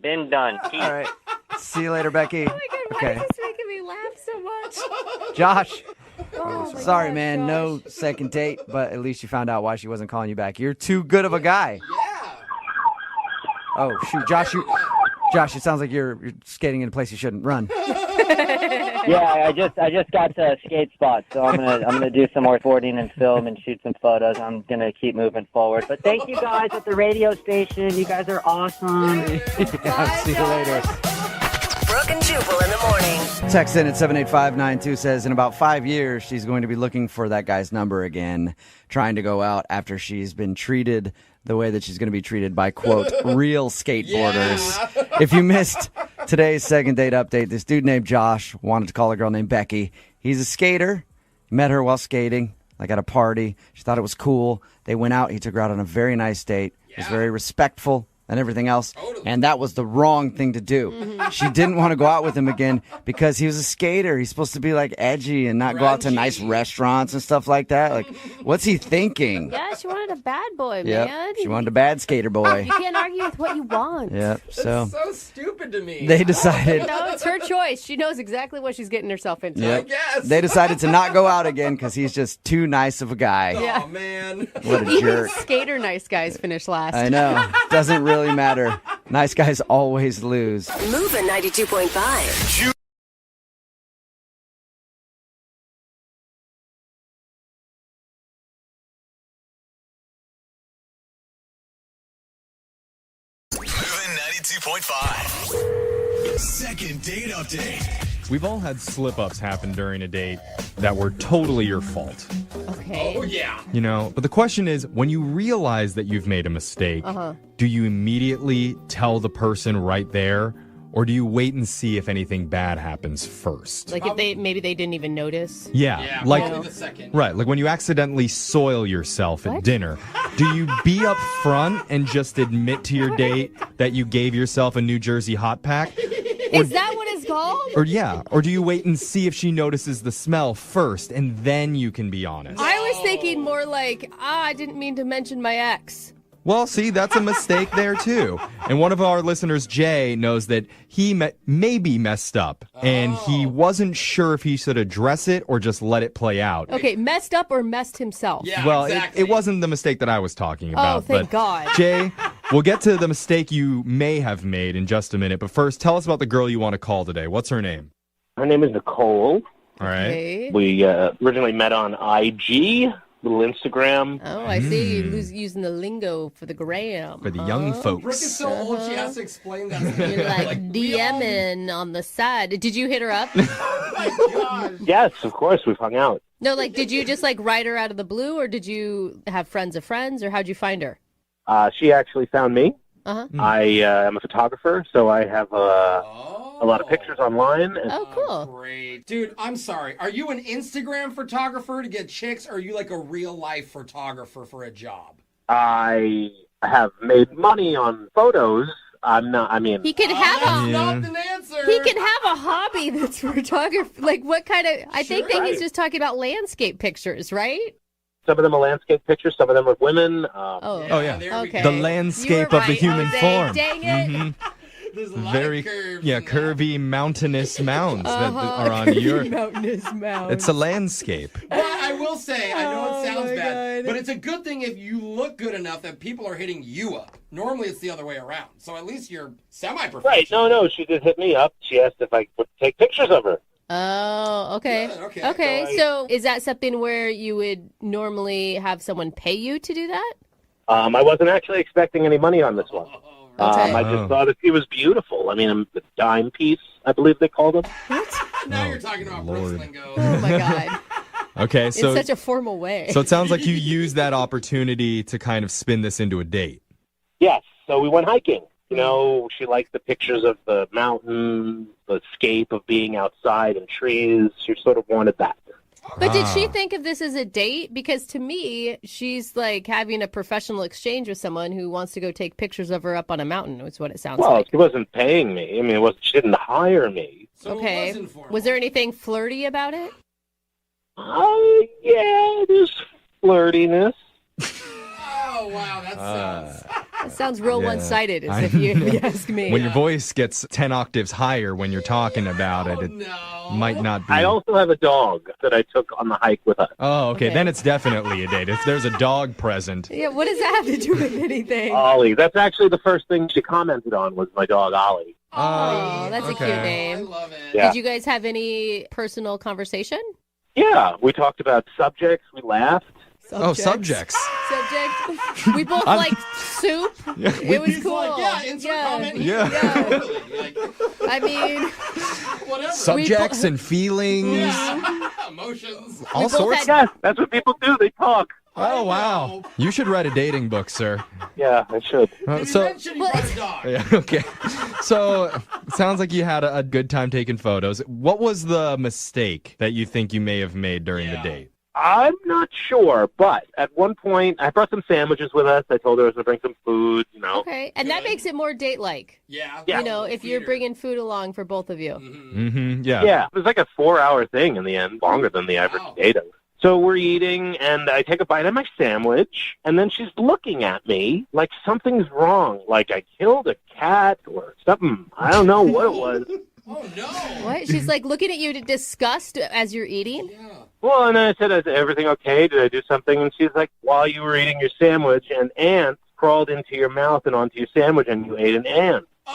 Been done. All right. See you later, Becky. Oh my God, why Okay. is this making me laugh so much? Josh, Sorry, man, no second date, but at least you found out why she wasn't calling you back. You're too good of a guy. Yeah. Oh, shoot, Josh, it sounds like you're skating in a place you shouldn't. Run. Yeah, I just got to a skate spot, so I'm gonna do some more boarding and film and shoot some photos. I'm gonna keep moving forward. But thank you guys at the radio station. You guys are awesome. See you later. Brooke and Jubal in the morning. Text in at 78592 says in about 5 years, she's going to be looking for that guy's number again, trying to go out after she's been treated the way that she's going to be treated by, quote, real skateboarders. Yeah. If you missed today's second date update, this dude named Josh wanted to call a girl named Becky. He's a skater. Met her while skating, like at a party. She thought it was cool. They went out. He took her out on a very nice date. He was very respectful and everything else. And that was the wrong thing to do. She didn't want to go out with him again because he was a skater. He's supposed to be like edgy and not go out to nice restaurants and stuff like that. Like, what's he thinking? Yeah, she wanted a bad boy, Yep. man. She wanted a bad skater boy. You can't argue with what you want. Yep. So It's so stupid to me. they decided. No, it's her choice. She knows exactly what she's getting herself into. Yep. They decided to not go out again because he's just too nice of a guy. Yeah. Oh, man. What a Even jerk. skater nice guys finish last. I know. Doesn't really matter. Nice guys always lose. Moving 92.5. Moving 92.5. Second date update. We've all had slip-ups happen during a date that were totally your fault. Okay. Oh, yeah. You know, but the question is, when you realize that you've made a mistake, do you immediately tell the person right there, or do you wait and see if anything bad happens first? Like if maybe they didn't even notice. Yeah, like probably the second. right, like when you accidentally soil yourself at dinner, do you be up front and just admit to your date that you gave yourself a New Jersey hot pack? Is that what it's called? Or do you wait and see if she notices the smell first and then you can be honest? I was thinking more like, I didn't mean to mention my ex. Well, see, that's a mistake there, too. And one of our listeners, Jay, knows that he maybe messed up, and he wasn't sure if he should address it or just let it play out. Okay, messed up or messed himself? Yeah, Well, exactly. it wasn't the mistake that I was talking about. Oh, thank God. Jay, we'll get to the mistake you may have made in just a minute, but first, tell us about the girl you want to call today. What's her name? Her name is Nicole. All right. Okay. We originally met on IG, little Instagram. Oh, I see. You're using the lingo for the gram. For the young folks. Brooke is so old, she has to explain that. You're like DMing on the side. Did you hit her up? Yes, of course, we've hung out. No, like, did you just like write her out of the blue, or did you have friends of friends, or how'd you find her? She actually found me. Uh-huh. I am a photographer, so I have a lot of pictures online. And Oh, cool. Great. Dude, I'm sorry. Are you an Instagram photographer to get chicks, or are you like a real life photographer for a job? I have made money on photos. I'm not, I mean... He could have That's a not an answer. he could have a hobby that's photography. Like what kind of? I think that he's Right. just talking about landscape pictures, right? Some of them are landscape pictures, some of them are women. Oh, yeah. There we Okay. The You landscape were of the right, human Jose. form. Dang it. Mhm. There's a lot Very, of curves. curvy mountainous mounds that are on Curvy your... mountainous mounds. It's a landscape. Well, I will say, I know it sounds my bad, God. but it's a good thing if you look good enough that people are hitting you up. Normally, it's the other way around. So at least you're semi-professional. Right, no, she did hit me up. She asked if I would take pictures of her. Oh, okay. Good, Okay, so is that something where you would normally have someone pay you to do that? I wasn't actually expecting any money on this one. Okay. I just thought that she was beautiful. I mean, the dime piece, I believe they called them. Now you're talking about Brooks lingo. Oh my God. Okay, In so such a formal way. so it sounds like you used that opportunity to kind of spin this into a date. Yes, so we went hiking. You know, she liked the pictures of the mountain, the scape of being outside and trees. She sort of wanted that. But did she think of this as a date? Because to me, she's like having a professional exchange with someone who wants to go take pictures of her up on a mountain, is what it sounds Well, like. she wasn't paying me. I mean, she didn't hire me. Okay. Was there anything flirty about it? Yeah, there's flirtiness. Oh, wow, that sounds... That sounds real Yeah. one-sided, I if you know. ask me. When your voice gets 10 octaves higher when you're talking about it, it might not be. I also have a dog that I took on the hike with us. Oh, okay. Then it's definitely a date. If there's a dog present. Yeah, what does that have to do with anything? Ollie. That's actually the first thing she commented on was my dog, Ollie. Oh, that's a cute okay. name. I love it. Yeah. Did you guys have any personal conversation? Yeah, we talked about subjects. We laughed. Oh, subjects. Subject. We both I'm- liked soup. Yeah, It was He's cool. like, yeah, insert comment here. Yeah. Totally. Like, I mean, whatever. Subjects and feelings. Yeah. Emotions. All both sorts. had- Yes, that's what people do. They talk. Oh, wow. You should write a dating book, sir. Yeah, I should. Did you mention you brought a dog? Yeah, okay. So, it sounds like you had a good time taking photos. What was the mistake that you think you may have made during the date? I'm not sure, but at one point, I brought some sandwiches with us. I told her I was going to bring some food, you know. okay. And that makes it more date-like. Yeah. Yeah. You know, if you're bringing food along for both of you. Mm-hmm. Yeah. Yeah, it was like a 4-hour thing in the end, longer than the average dating. So we're eating, and I take a bite of my sandwich, and then she's looking at me like something's wrong, like I killed a cat or something. I don't know what it was. Oh, no. What? She's like looking at you to disgust as you're eating? Well, and then I said, is everything okay? Did I do something? And she's like, while you were eating your sandwich, an ant crawled into your mouth and onto your sandwich, and you ate an ant. Oh,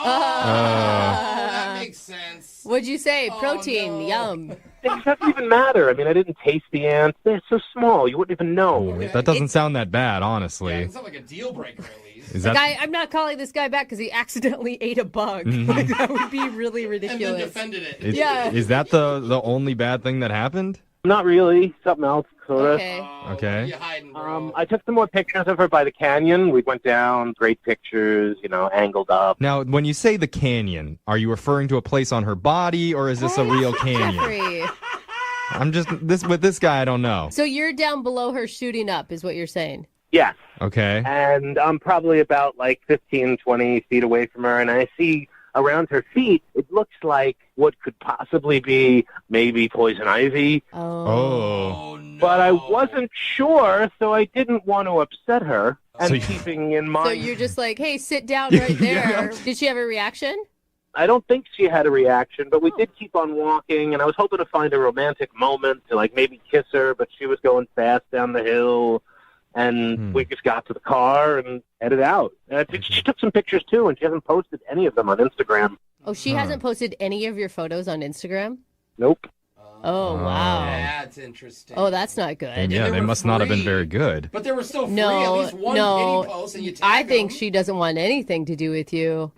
that makes sense. What'd you say? Protein. Yum. It doesn't even matter. I mean, I didn't taste the ants. They're so small, you wouldn't even know. That doesn't sound that bad, honestly. It's not like a deal breaker, at least. Is Like, that... I'm not calling this guy back because he accidentally ate a bug. Mhm. Like, that would be really And then ridiculous. defended it. Is that the only bad thing that happened? Not really. Something else, sort of. Okay. Okay. I took some more pictures of her by the canyon. We went down, great pictures, you know, angled up. Now, when you say the canyon, are you referring to a place on her body, or is this a real canyon? Jeffrey. I'm just with this guy. I don't know. So you're down below her shooting up, is what you're saying? Yes. Okay. And I'm probably about like 15, 20 feet away from her, and I see around her feet, it looks like what could possibly be maybe poison ivy. Oh. But I wasn't sure, so I didn't want to upset her. And So you- keeping in mind, So you're just like, hey, sit down right there. Did she have a reaction? I don't think she had a reaction, but we did keep on walking, and I was hoping to find a romantic moment to like maybe kiss her, but she was going fast down the hill, and we just got to the car and headed out. And I think she took some pictures too, and she hasn't posted any of them on Instagram. Oh, she hasn't posted any of your photos on Instagram? Nope. Oh, wow. That's interesting. Oh, that's not good. And yeah, they must not have been very good. But there were still free, No, at least one no. pity post, and you I tag think them. she doesn't want anything to do with you.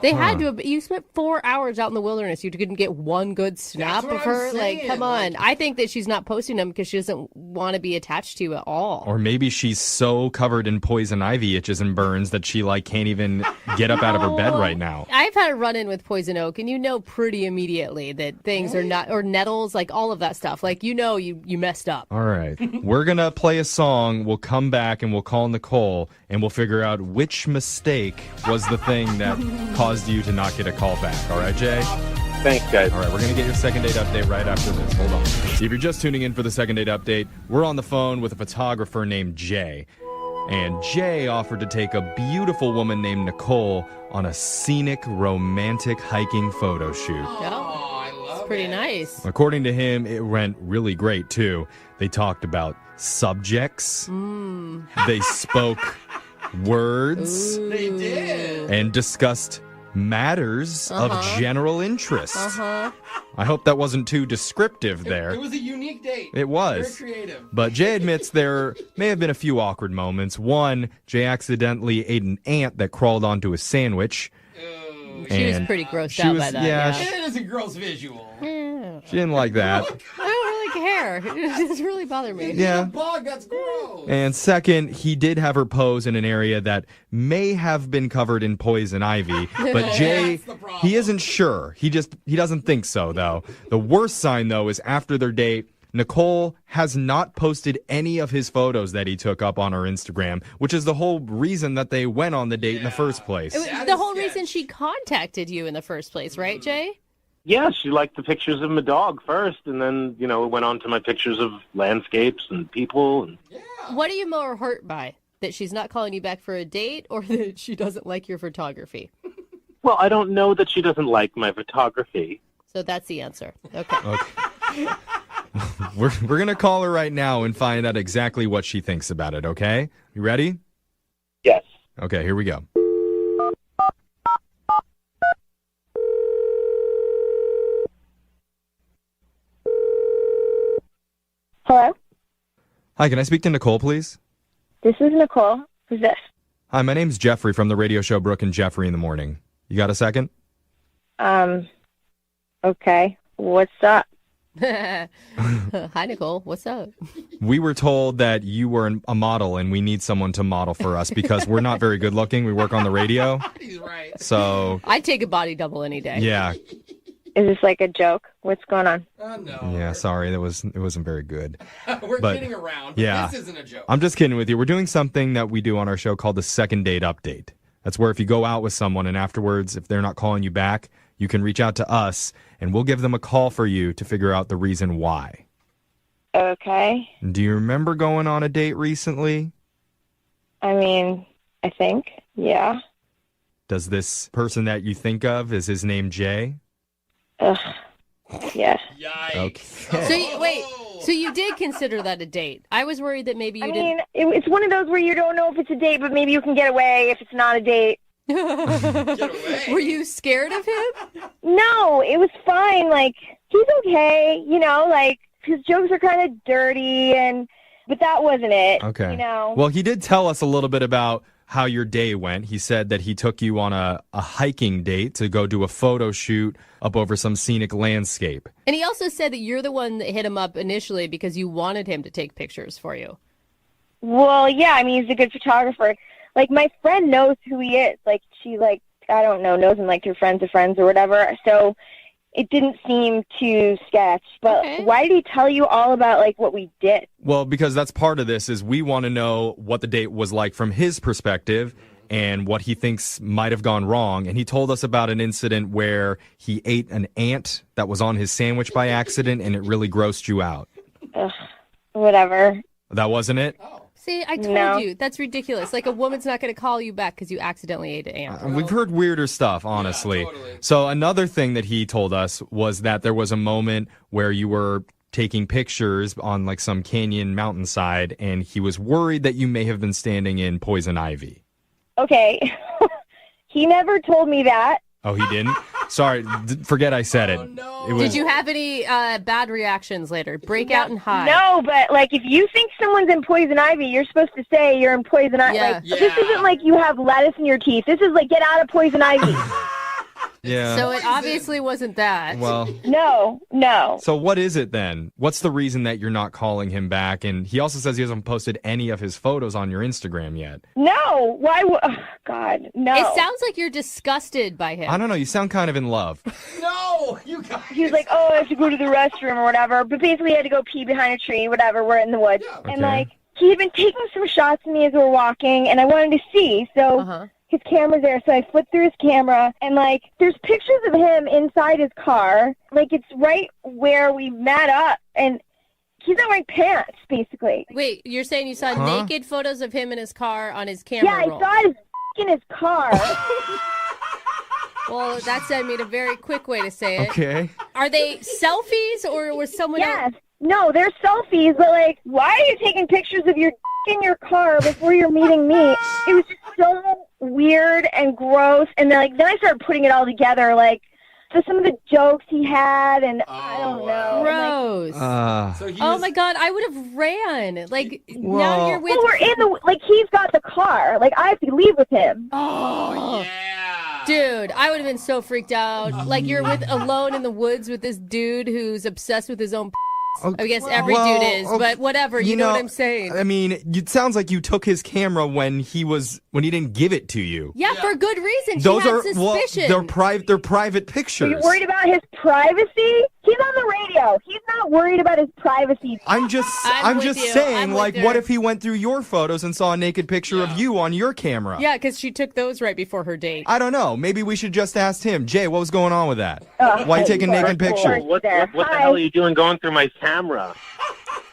They had to have, you spent 4 hours out in the wilderness. You couldn't get one good snap what of I'm her. Like, saying, come on. like- I think that she's not posting them because she doesn't want to be attached to you at all. Or maybe she's so covered in poison ivy itches and burns that she like can't even get up out of her bed right now. I've had a run-in with poison oak, and you know pretty immediately that things are not, or nettles, like all of that stuff. Like, you know you messed up. All right. We're going to play a song. We'll come back and we'll call Nicole and we'll figure out which mistake was the thing that caused you to not get a call back. All right, Jay? Thanks, guys. All right, we're going to get your second date update right after this. Hold on. If you're just tuning in for the second date update, we're on the phone with a photographer named Jay. And Jay offered to take a beautiful woman named Nicole on a scenic, romantic hiking photo shoot. Yeah. It's pretty nice. According to him, it went really great, too. They talked about subjects. They spoke words. They did. And discussed matters of general interest. I hope that wasn't too descriptive there. It was a unique date. It was. Very creative. But Jay admits there may have been a few awkward moments. One, Jay accidentally ate an ant that crawled onto his sandwich. She was And pretty grossed she out was- by that. yeah, Yeah. It is a gross visual. She didn't like that. I don't really care. It doesn't really bother me. Yeah. A bug, that's gross. And second, he did have her pose in an area that may have been covered in poison ivy, but Jay, he isn't sure. He doesn't think so, though. The worst sign, though, is after their date, Nicole has not posted any of his photos that he took up on her Instagram, which is the whole reason that they went on the date in the first place. It was the whole reason she contacted you in the first place, right, Jay? Yeah, she liked the pictures of my dog first, and then, you know, it went on to my pictures of landscapes and people. And What are you more hurt by? That she's not calling you back for a date, or that she doesn't like your photography? Well, I don't know that she doesn't like my photography. So that's the answer. Okay. We're going to call her right now and find out exactly what she thinks about it, okay? You ready? Yes. Okay, here we go. Hello? Hi, can I speak to Nicole, please? This is Nicole. Who's this? Hi, my name's Jeffrey from the radio show Brooke and Jeffrey in the Morning. You got a second? Okay. What's up? Hi, Nicole. What's up? We were told that you were a model and we need someone to model for us because we're not very good looking. We work on the radio. He's right. So, I'd take a body double any day. yeah. Is this like a joke? What's going on? No. Yeah, sorry. It wasn't very good. We're But, kidding around. yeah. This isn't a joke. I'm just kidding with you. We're doing something that we do on our show called the second date update. That's where if you go out with someone and afterwards, if they're not calling you back, you can reach out to us and we'll give them a call for you to figure out the reason why. Okay. Do you remember going on a date recently? I mean, I think. Yeah. Does this person that you think of, is his name Jay? Ugh. Yeah. Okay. So you did consider that a date? I was worried that maybe you I didn't. mean, it's one of those where you don't know if it's a date, but maybe you can get away if it's not a date. Were you scared of him? No, it was fine. Like, he's okay, you know, like, his jokes are kind of dirty, but that wasn't it. Okay. You know? Well, he did tell us a little bit about how your day went. He said that he took you on a hiking date to go do a photo shoot up over some scenic landscape. And he also said that you're the one that hit him up initially because you wanted him to take pictures for you. Well, yeah, I mean, he's a good photographer. Like, my friend knows who he is. Like, she, like, I don't know, knows him, like, through friends of friends or whatever. So it didn't seem too sketch. But why did he tell you all about, like, what we did? Well, because that's part of this is we want to know what the date was like from his perspective and what he thinks might have gone wrong. And he told us about an incident where he ate an ant that was on his sandwich by accident and it really grossed you out. Ugh, whatever. That wasn't it? See, I told you. That's ridiculous. Like, a woman's not going to call you back because you accidentally ate an ant. We've heard weirder stuff, honestly. So another thing that he told us was that there was a moment where you were taking pictures on like some canyon mountainside and he was worried that you may have been standing in poison ivy. Okay. He never told me that. Oh, he didn't? Sorry, forget I said it. It was, Did you have any bad reactions later? Break out and hide? No, but, like, if you think someone's in poison ivy, you're supposed to say you're in poison ivy. Yeah. Like, this isn't like you have lettuce in your teeth. This is like, get out of poison ivy. yeah. So it obviously wasn't that. Well, No. so what is it then? What's the reason that you're not calling him back? And he also says he hasn't posted any of his photos on your Instagram yet. No. Why? Oh, God, no. It sounds like you're disgusted by him. I don't know. You sound kind of in love. No, you guys. He was like, oh, I have to go to the restroom or whatever. But basically, I had to go pee behind a tree, whatever. We're in the woods. And, like, he had been taking some shots of me as we were walking, and I wanted to see. So his camera's there, so I flipped through his camera, and, like, there's pictures of him inside his car. Like, it's right where we met up, and he's not wearing pants, basically. Wait, you're saying you saw naked photos of him in his car on his camera roll? Yeah, I saw his in his car. Well, that's, I mean, a very quick way to say it. Okay. Are they selfies, or was someone Yes. No, they're selfies, but, like, why are you taking pictures of your in your car before you're meeting me? It was just so weird and gross, and then I started putting it all together, like, some of the jokes he had, and I don't know. Gross. Oh my God, I would have ran. Like, now you're with... Well, we're in the... Like, he's got the car. Like, I have to leave with him. Oh, yeah. Dude, I would have been so freaked out. Like, you're alone in the woods with this dude who's obsessed with his own... I guess every dude is, but whatever. You know what I'm saying? I mean, it sounds like you took his camera when he didn't give it to you. Yeah, for good reason. Those she had are suspicion. they're private pictures. Are you worried about his privacy? He's on the radio. He's not worried about his privacy. I'm just saying, like, what if he went through your photos and saw a naked picture of you on your camera? Yeah, because she took those right before her date. I don't know. Maybe we should just ask him. Jay, what was going on with that? Why are you taking naked pictures? What the hell are you doing going through my camera?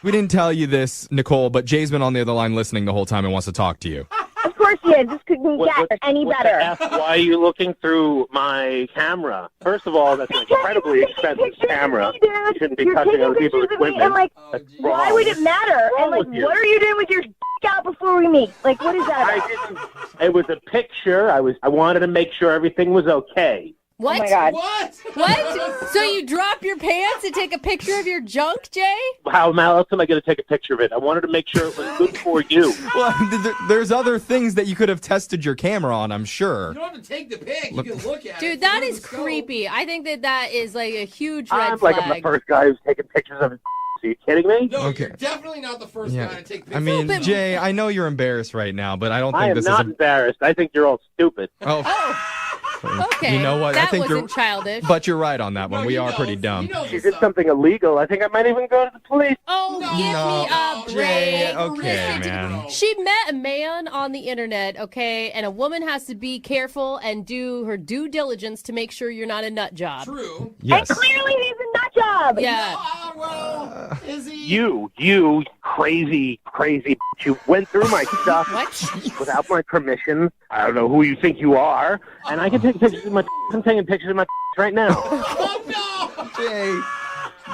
We didn't tell you this, Nicole, but Jay's been on the other line listening the whole time and wants to talk to you. Of course he is. This couldn't get any better. Why are you looking through my camera? First of all, that's an incredibly expensive camera. You shouldn't be touching other people's equipment. And, like, why would it matter? And, like, what are you doing with your out before we meet? Like, what is that about? It was a picture. I wanted to make sure everything was okay. What? Oh, my God. What? So you drop your pants and take a picture of your junk, Jay? How else am I going to take a picture of it? I wanted to make sure it was good for you. Well, there's other things that you could have tested your camber on, I'm sure. You don't have to take the pic. You can look at it. Dude, that is creepy. I think that is like a huge red flag. I'm the first guy who's taking pictures of it. Are you kidding me? No, you're definitely not the first guy to take pictures. I mean, Jay, I know you're embarrassed right now, but I don't think this is not embarrassed. I think you're all stupid. Oh. Okay. You know what? That I think wasn't childish. But you're right on that one. We are pretty dumb. She did something illegal. I think I might even go to the police. Oh, give me a break. Okay, man. She met a man on the internet, okay, and a woman has to be careful and do her due diligence to make sure you're not a nut job. True. Yes. And clearly he's a nut job. Yeah. Is he? You crazy bitch. You went through my stuff without my permission. I don't know who you think you are, and I can take pictures of my. I'm taking pictures of my right now. Oh no,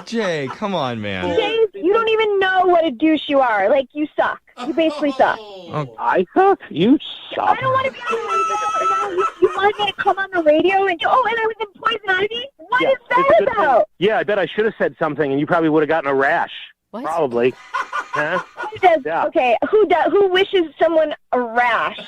Jay, come on, man. Jay, you don't even know what a douche you are. Like, you suck. You basically suck. I suck? You suck. I don't want to be on the radio. You wanted me to come on the radio and and I was in Poison Ivy? What is that about? Yeah, I bet I should have said something, and you probably would have gotten a rash. What? Probably. Huh? Who does? Yeah. Okay, who wishes someone a rash?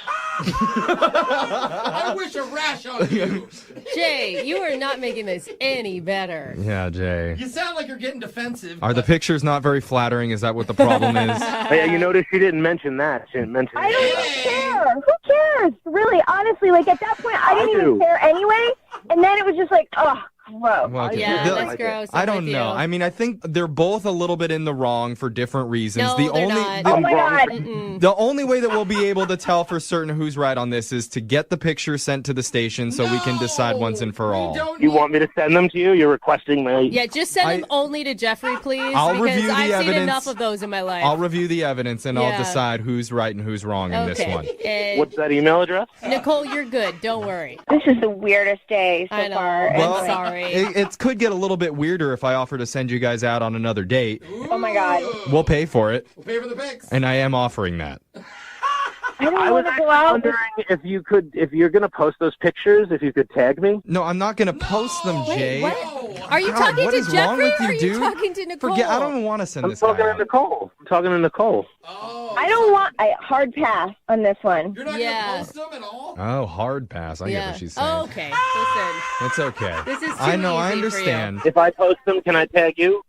I wish a rash on you. Jay, you are not making this any better. Yeah, Jay. You sound like you're getting defensive. Are the pictures not very flattering? Is that what the problem is? Yeah, you notice she didn't mention that. She didn't mention I don't even care. Who cares? Really, honestly, like at that point, I didn't even care anyway. And then it was just like, oh. Whoa. Well, okay. Yeah, that's gross. I don't know. I mean, I think they're both a little bit in the wrong for different reasons. No, the they're only not. The, Oh my God. the only way that we'll be able to tell for certain who's right on this is to get the picture sent to the station so we can decide once and for all. You want me to send them to you? You're requesting my... Yeah, just send them only to Jeffrey, please. I'll because review the I've evidence. seen enough of those in my life. I'll review the evidence and Yeah. I'll decide who's right and who's wrong in this one. What's that email address? Nicole, you're good. Don't worry. This is the weirdest day so I know. far. Well, I'm sorry. It could get a little bit weirder if I offer to send you guys out on another date. Oh my God. We'll pay for it. We'll pay for the pics. And I am offering that. I was want to go out. wondering if you're going to post those pictures, if you could tag me. No, I'm not going to post them, Jay. Are you God, talking what to is Jeffrey wrong with or are you, you dude? talking to Nicole? Forget. I don't even want to send I'm this guy talking to out. Nicole. I'm talking to Nicole. I don't want hard pass on this one. You're not going to post them at all? Oh, hard pass. I get what she's saying. Oh, okay. Listen. It's okay. This is too I know. I easy for you. understand. If I post them, can I tag you?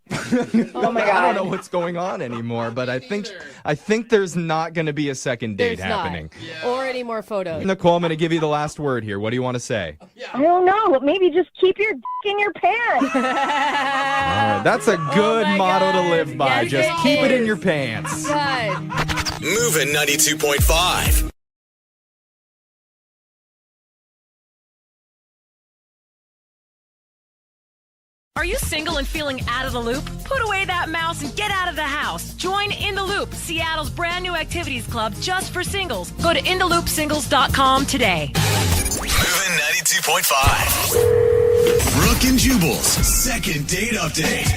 Oh my I God. don't know what's going on anymore, but I think there's not going to be a second date There's happening. not. Or any more photos. Nicole, I'm going to give you the last word here. What do you want to say? I don't know. Maybe just keep your dick in your pants. All right, that's a good motto to live by. Yes, Just it keep it in is. your pants. God. Moving 92.5. Are you single and feeling out of the loop? Put away that mouse and get out of the house. Join In the Loop, Seattle's brand new activities club just for singles. Go to intheloopsingles.com today. Moving 92.5. Brooke and Jubal's second date update.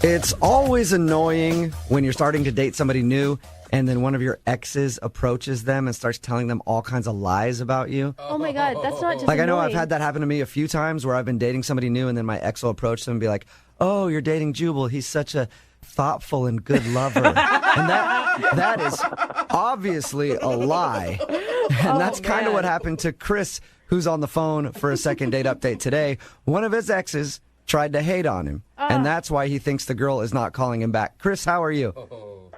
It's always annoying when you're starting to date somebody new and then one of your exes approaches them and starts telling them all kinds of lies about you. Oh my God, that's not just Like, I know annoying. I've had that happen to me a few times where I've been dating somebody new and then my ex will approach them and be like, oh, you're dating Jubal. He's such a thoughtful and good lover. And that is obviously a lie. And that's kind of what happened to Chris, who's on the phone for a second date update today. One of his exes tried to hate on him, and that's why he thinks the girl is not calling him back. Chris, how are you?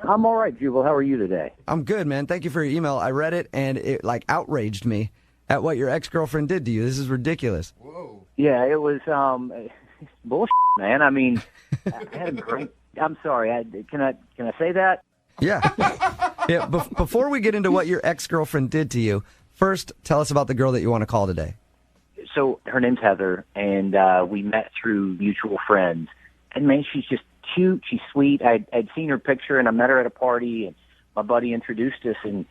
I'm all right, Jubal. How are you today? I'm good, man. Thank you for your email. I read it, and it outraged me at what your ex-girlfriend did to you. This is ridiculous. Yeah, it was bullshit, man. I mean, I had a great. I'm sorry. Can I say that? Yeah. Yeah. Before we get into what your ex-girlfriend did to you, first tell us about the girl that you want to call today. So her name's Heather, and we met through mutual friends. And man, she's cute. She's sweet. I'd seen her picture, and I met her at a party, and my buddy introduced us, and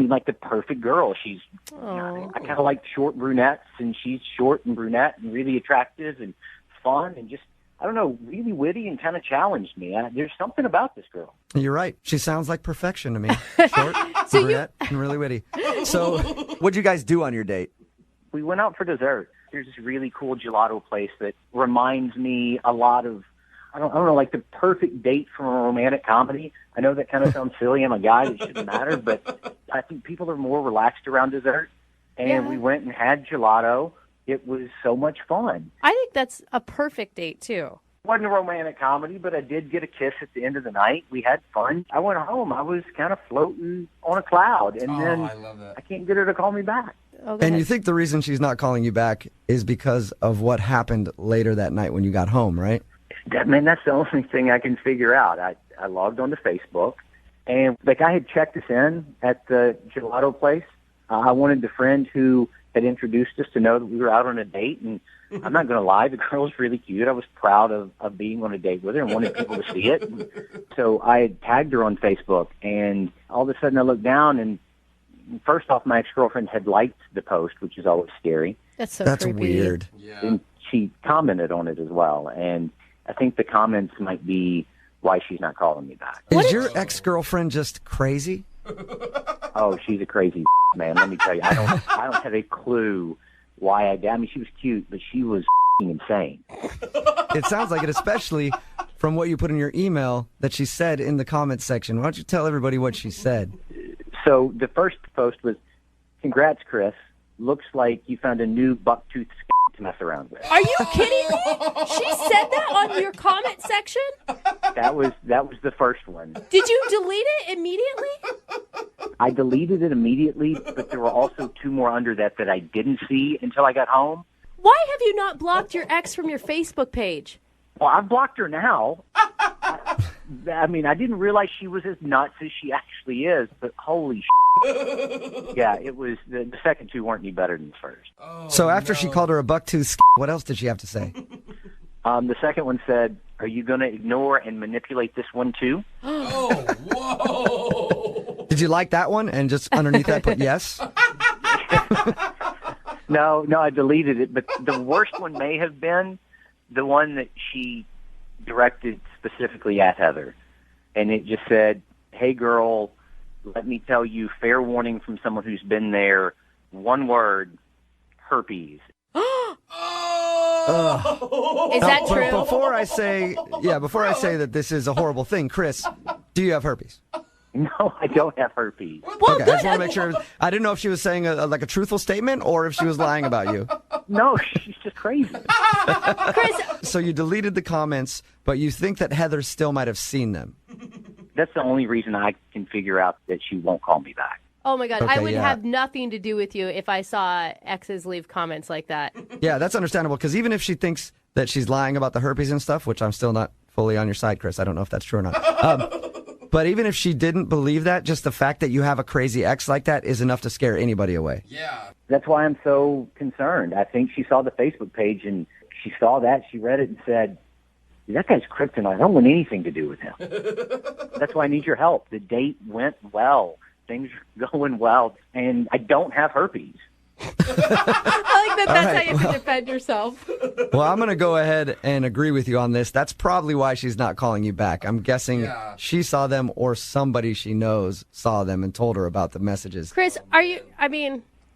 like the perfect girl. She's, I kind of like short brunettes, and she's short and brunette and really attractive and fun and just, I don't know, really witty and kind of challenged me. There's something about this girl. You're right. She sounds like perfection to me. Short, brunette, and really witty. So what'd you guys do on your date? We went out for dessert. There's this really cool gelato place that reminds me a lot of, I don't know, like the perfect date from a romantic comedy. I know that kind of sounds silly. I'm a guy. It shouldn't matter. But I think people are more relaxed around dessert. And we went and had gelato. It was so much fun. I think that's a perfect date, too. It wasn't a romantic comedy, but I did get a kiss at the end of the night. We had fun. I went home. I was kind of floating on a cloud. And then I love that. I can't get her to call me back. And you think the reason she's not calling you back is because of what happened later that night when you got home, right? That's the only thing I can figure out. I logged onto Facebook, and I had checked us in at the gelato place. I wanted the friend who had introduced us to know that we were out on a date, and I'm not going to lie, the girl was really cute. I was proud of being on a date with her and wanted people to see it. And so I had tagged her on Facebook, and all of a sudden I looked down, and first off, my ex-girlfriend had liked the post, which is always scary. That's creepy. Weird. Yeah. And she commented on it as well, and I think the comments might be why she's not calling me back. Is your ex-girlfriend just crazy? Oh, she's a crazy man. Let me tell you, I don't have a clue why I did. I mean, she was cute, but she was insane. It sounds like it, especially from what you put in your email that she said in the comments section. Why don't you tell everybody what she said? So the first post was, "Congrats, Chris. Looks like you found a new bucktooth to mess around with." Are you kidding me? She said that on your comment section? That was the first one. Did you delete it immediately? I deleted it immediately, but there were also two more under that I didn't see until I got home. Why have you not blocked your ex from your Facebook page? Well, I've blocked her now. I mean, I didn't realize she was as nuts as she actually is, but holy shit. Yeah, it was, the second two weren't any better than the first. So after she called her a bucktooth, what else did she have to say? The second one said, "Are you going to ignore and manipulate this one too?" Oh, whoa. Did you like that one and just underneath that put yes? No, I deleted it, but the worst one may have been the one that she directed specifically at Heather. And it just said, "Hey girl, let me tell you, fair warning from someone who's been there, one word, herpes." Is that true? Before I say that this is a horrible thing, Chris, do you have herpes? No, I don't have herpes. Well, okay, I just want to make sure. I didn't know if she was saying a truthful statement or if she was lying about you. No, she's just crazy. Chris. So you deleted the comments, but you think that Heather still might have seen them. That's the only reason I can figure out that she won't call me back. Oh, my God. Okay, I would yeah. have nothing to do with you if I saw exes leave comments like that. Yeah, that's understandable, because even if she thinks that she's lying about the herpes and stuff, which I'm still not fully on your side, Chris. I don't know if that's true or not. But even if she didn't believe that, just the fact that you have a crazy ex like that is enough to scare anybody away. Yeah. That's why I'm so concerned. I think she saw the Facebook page, and she saw that, she read it and said, "That guy's kryptonite. I don't want anything to do with him." That's why I need your help. The date went well. Things are going well, and I don't have herpes. I like that. That's right, how you can defend yourself. Well, I'm going to go ahead and agree with you on this. That's probably why she's not calling you back. I'm guessing she saw them or somebody she knows saw them and told her about the messages. Chris,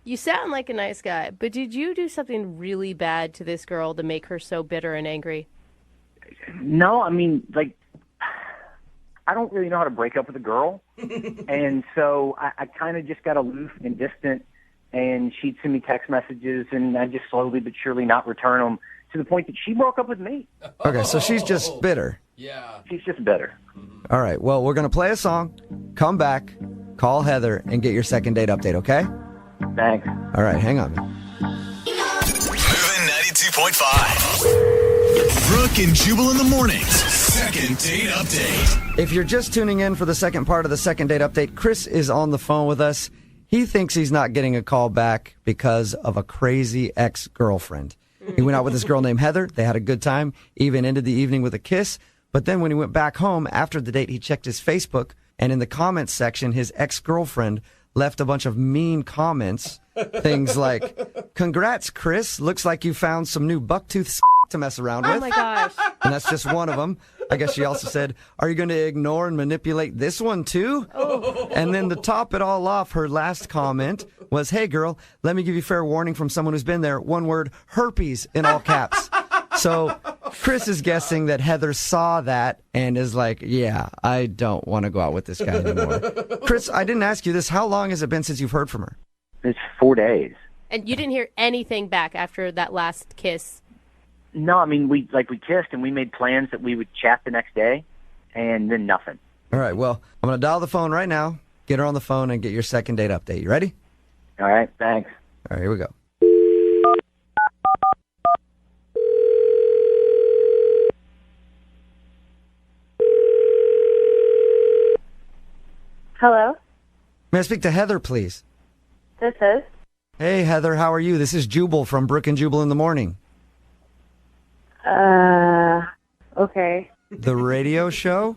you sound like a nice guy, but did you do something really bad to this girl to make her so bitter and angry? No, I mean, I don't really know how to break up with a girl. And so I kind of just got aloof and distant, and she'd send me text messages, and I just slowly but surely not return them to the point that she broke up with me. Okay, so she's just bitter. Yeah. She's just bitter. All right, well, we're going to play a song, come back, call Heather, and get your second date update, okay? Thanks. All right, hang on. Moving 92.5. Brooke and Jubal in the mornings. Second date update. If you're just tuning in for the second part of the second date update, Chris is on the phone with us. He thinks he's not getting a call back because of a crazy ex-girlfriend. He went out with this girl named Heather. They had a good time, even ended the evening with a kiss. But then when he went back home after the date, he checked his Facebook, and in the comments section, his ex-girlfriend left a bunch of mean comments. Things like, "Congrats, Chris. Looks like you found some new bucktooth to mess around with." Oh my gosh. And that's just one of them. I guess she also said, "Are you going to ignore and manipulate this one too?" Oh. And then to top it all off, her last comment was, "Hey girl, let me give you fair warning from someone who's been there. One word, herpes in all caps." So Chris is guessing that Heather saw that and is like, "Yeah, I don't want to go out with this guy anymore." Chris, I didn't ask you this. How long has it been since you've heard from her? It's 4 days. And you didn't hear anything back after that last kiss? No, I mean, we kissed and we made plans that we would chat the next day, and then nothing. All right, well, I'm going to dial the phone right now, get her on the phone, and get your second date update. You ready? All right, thanks. All right, here we go. Hello, May I speak to Heather, please? this is. Hey, Heather, how are you? This is Jubal from Brooke and Jubal in the Morning. Okay. The radio show?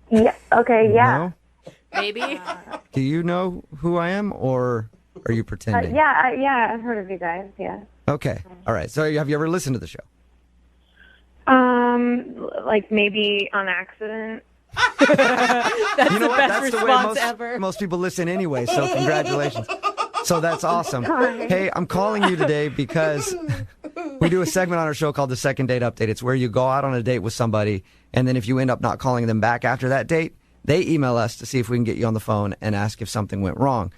Yeah. Okay. Yeah. No? Maybe. Do you know who I am, or are you pretending? Yeah. I've heard of you guys. Yeah. Okay. All right. So have you ever listened to the show? Like maybe on accident. That's You know the what? best That's the way response ever. most people listen anyway, so congratulations. So that's awesome. Hi. Hey, I'm calling you today because we do a segment on our show called the Second Date Update. It's where you go out on a date with somebody, and then if you end up not calling them back after that date, they email us to see if we can get you on the phone and ask if something went wrong.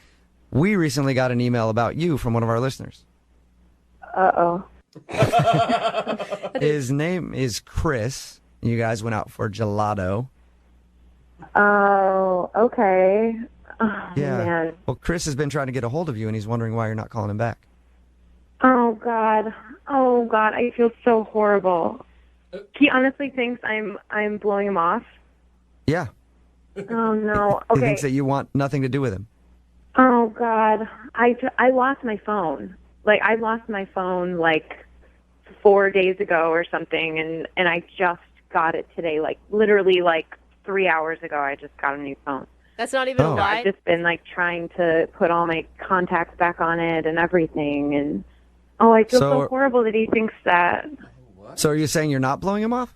We recently got an email about you from one of our listeners. Uh-oh. His name is Chris. You guys went out for gelato. Oh, okay. Oh, Yeah. man. Well, Chris has been trying to get a hold of you, and he's wondering why you're not calling him back. Oh, God. Oh, God. I feel so horrible. He honestly thinks I'm blowing him off. Yeah. Oh, no. He Okay. thinks that you want nothing to do with him. Oh, God. I lost my phone. Like, I lost my phone, like, 4 days ago or something, and I just got it today. Like, literally, like, 3 hours ago, I just got a new phone. That's not even a lie? I've just been, like, trying to put all my contacts back on it and everything, and, I feel so horrible that he thinks that. So are you saying you're not blowing him off?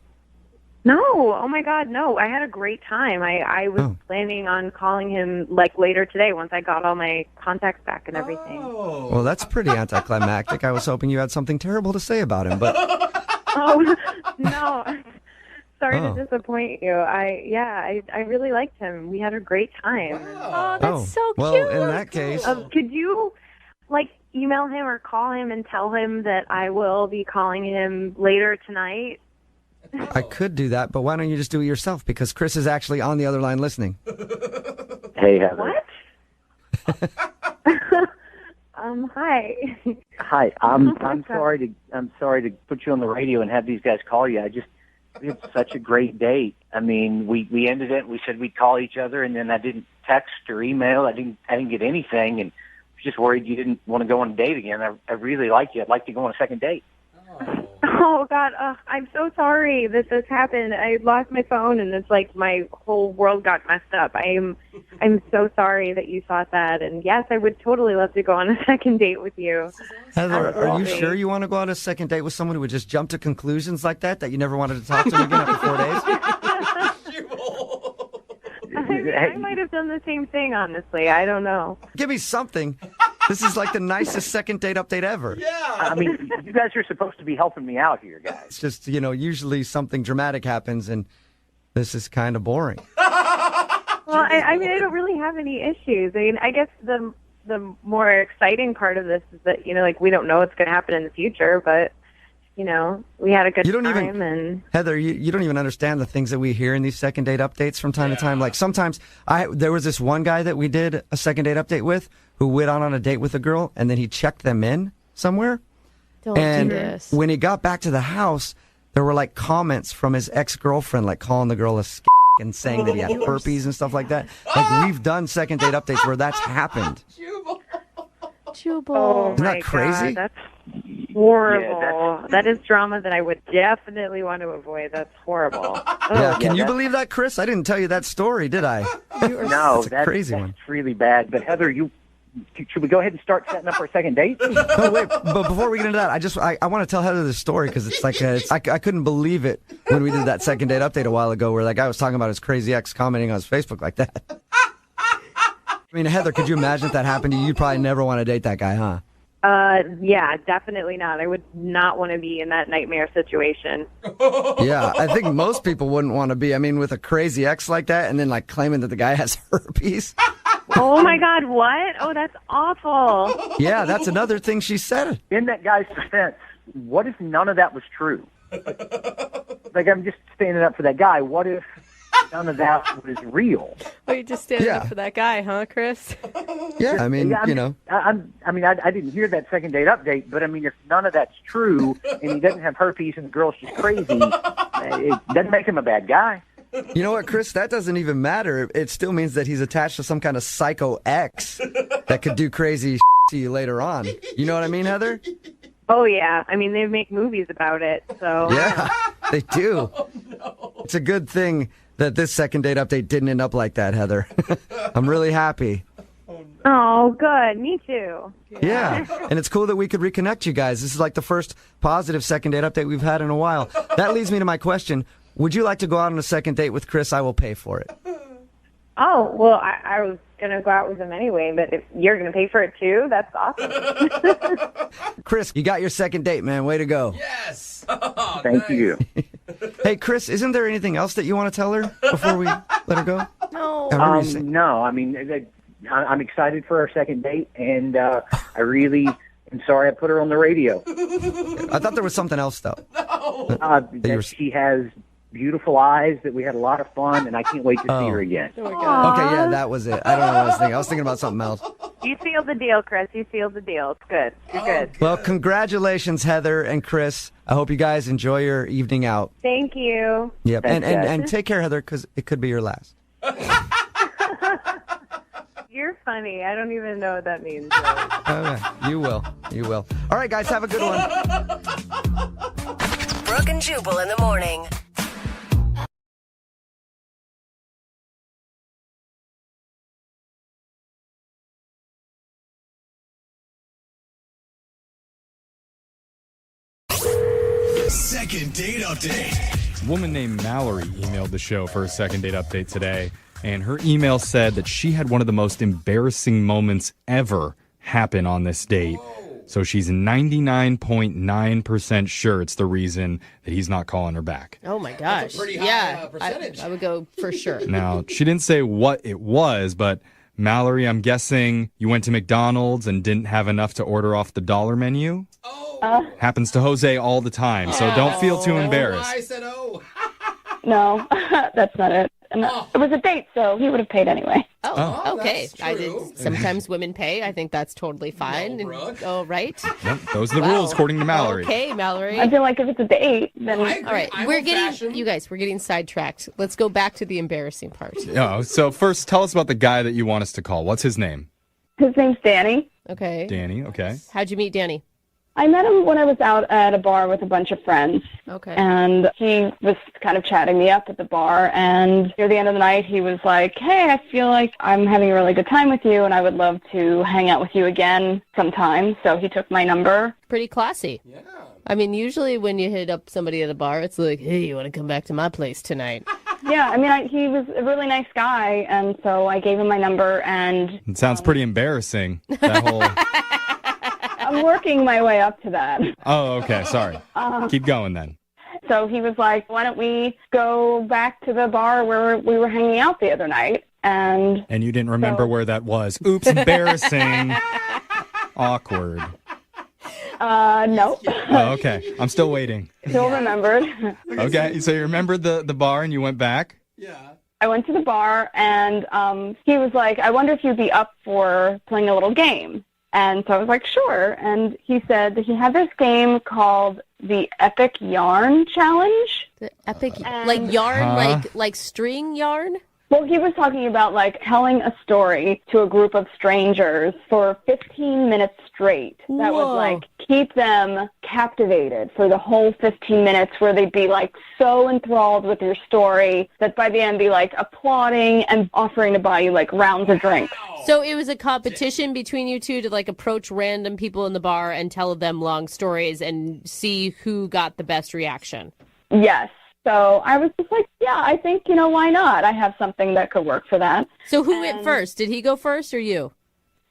No, oh my God, no. I had a great time. I was planning on calling him like later today once I got all my contacts back and everything. Well, that's pretty anticlimactic. I was hoping you had something terrible to say about him, but Oh, no. Sorry to disappoint you. I really liked him. We had a great time. Oh, that's so cute. well, in that case, Could you like email him or call him and tell him that I will be calling him later tonight? I could do that, but why don't you just do it yourself? Because Chris is actually on the other line listening. Hey, Heather. What? Hi. Hi. I'm sorry to put you on the radio and have these guys call you. We had such a great date. I mean, we ended it. We said we'd call each other, and then I didn't text or email. I didn't get anything, and I was just worried you didn't want to go on a date again. I really like you. I'd like to go on a second date. Oh, God, I'm so sorry that this happened. I lost my phone, and it's like my whole world got messed up. I'm so sorry that you thought that. And, yes, I would totally love to go on a second date with you. Heather, are you sure you want to go on a second date with someone who would just jump to conclusions like that you never wanted to talk to him again after 4 days? I might have done the same thing, honestly. I don't know. Give me something. This is like the nicest second date update ever. Yeah. I mean, you guys are supposed to be helping me out here, guys. It's just, usually something dramatic happens, and this is kind of boring. Well, I mean, I don't really have any issues. I mean, I guess the more exciting part of this is that, we don't know what's going to happen in the future, but, we had a good time. And Heather, you don't even understand the things that we hear in these second date updates from time to time. Like sometimes there was this one guy that we did a second date update with who went on a date with a girl, and then he checked them in somewhere. Don't and do this. When he got back to the house, there were like comments from his ex-girlfriend, like calling the girl a and saying that he had herpes and stuff like that. Like we've done second date updates where that's happened. Jubal. Oh, Isn't that my crazy? God, horrible. That is drama that I would definitely want to avoid. That's horrible. Yeah, can you believe that, Chris? I didn't tell you that story, did I? No, That's a crazy that's one. really bad. But Heather, should we go ahead and start setting up our second date? No, wait, but before we get into that, I want to tell Heather this story because it's like I couldn't believe it when we did that second date update a while ago where that guy was talking about his crazy ex commenting on his Facebook like that. I mean, Heather, could you imagine if that happened to you? You'd probably never want to date that guy, huh? Yeah, definitely not. I would not want to be in that nightmare situation. Yeah, I think most people wouldn't want to be. I mean, with a crazy ex like that and then like claiming that the guy has herpes. Oh my God, what? Oh, that's awful. Yeah, that's another thing she said. In that guy's defense, what if none of that was true? Like, I'm just standing up for that guy. What if none of that was real? Oh, you're just standing up for that guy, huh, Chris? Yeah, I mean, you know. I didn't hear that second date update, but I mean, if none of that's true and he doesn't have herpes and the girl's just crazy, it doesn't make him a bad guy. You know what, Chris? That doesn't even matter. It still means that he's attached to some kind of psycho ex that could do crazy to you later on. You know what I mean, Heather? Oh, yeah. I mean, they make movies about it, so. Yeah, they do. Oh, no. It's a good thing that this second date update didn't end up like that, Heather. I'm really happy. Oh, good. Me too. Yeah, and it's cool that we could reconnect you guys. This is like the first positive second date update we've had in a while. That leads me to my question. Would you like to go out on a second date with Chris? I will pay for it. Oh, well, I was going to go out with him anyway, but if you're going to pay for it too, that's awesome. Chris, you got your second date, man. Way to go. Yes. Thank you. Hey, Chris, isn't there anything else that you want to tell her before we let her go? No. No, I mean, I'm excited for our second date, and I really am sorry I put her on the radio. I thought there was something else, though. That she has beautiful eyes, that we had a lot of fun, and I can't wait to see her again. Okay, yeah, that was it. I don't know what I was thinking. I was thinking about something else. You seal the deal, Chris. You seal the deal. It's good. You're good. Well, congratulations, Heather and Chris. I hope you guys enjoy your evening out. Thank you. Yep, and take care, Heather, because it could be your last. You're funny. I don't even know what that means. Okay, you will. You will. All right, guys, have a good one. Brooke and Jubal in the morning. Second date update. A woman named Mallory emailed the show for a second date update today, and her email said that she had one of the most embarrassing moments ever happen on this date. So she's 99.9% sure it's the reason that he's not calling her back. Oh, my gosh. That's a pretty high percentage. I would go for sure. Now, she didn't say what it was, but Mallory, I'm guessing you went to McDonald's and didn't have enough to order off the dollar menu? Happens to Jose all the time, so don't feel too embarrassed. I said, No, that's not it. And it was a date, so he would have paid anyway. Oh, okay. that's true. Sometimes women pay. I think that's totally fine. Right? Yep, those are the rules according to Mallory. Okay, Mallory. I feel like if it's a date, then... All right, we're getting sidetracked. Let's go back to the embarrassing part. Oh, so first, tell us about the guy that you want us to call. What's his name? His name's Danny. Okay. Danny, okay. How'd you meet Danny? I met him when I was out at a bar with a bunch of friends. Okay. And he was kind of chatting me up at the bar. And near the end of the night, he was like, hey, I feel like I'm having a really good time with you, and I would love to hang out with you again sometime. So he took my number. Pretty classy. Yeah. I mean, usually when you hit up somebody at a bar, it's like, hey, you want to come back to my place tonight? Yeah, I mean, he was a really nice guy, and so I gave him my number, and... It sounds pretty embarrassing, that whole... I'm working my way up to that. Oh, okay, sorry. Keep going then. So he was like, why don't we go back to the bar where we were hanging out the other night? And you didn't remember where that was. Oops, embarrassing. Awkward. No. Oh, okay. I'm still waiting. Still remembered. Okay, so you remembered the bar and you went back? Yeah. I went to the bar, and he was like, I wonder if you'd be up for playing a little game. And so I was like, sure. And he said that he had this game called the Epic Yarn Challenge. The Epic, like yarn, like string yarn? Well, he was talking about, like, telling a story to a group of strangers for 15 minutes straight. That would, like, keep them captivated for the whole 15 minutes where they'd be, like, so enthralled with your story that by the end be, like, applauding and offering to buy you, like, rounds of drinks. So it was a competition between you two to, like, approach random people in the bar and tell them long stories and see who got the best reaction. Yes. So I was just like, yeah, I think, why not? I have something that could work for that. So who went first? Did he go first or you?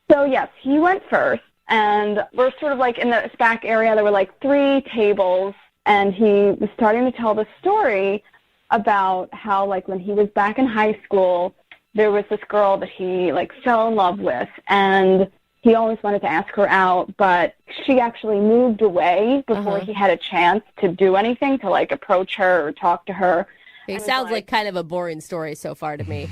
So, yes, he went first. And we're sort of like in the back area. There were like 3 tables. And he was starting to tell the story about how, like, when he was back in high school, there was this girl that he, like, fell in love with. And he always wanted to ask her out, but she actually moved away before he had a chance to do anything, to, like, approach her or talk to her. It sounds like kind of a boring story so far to me.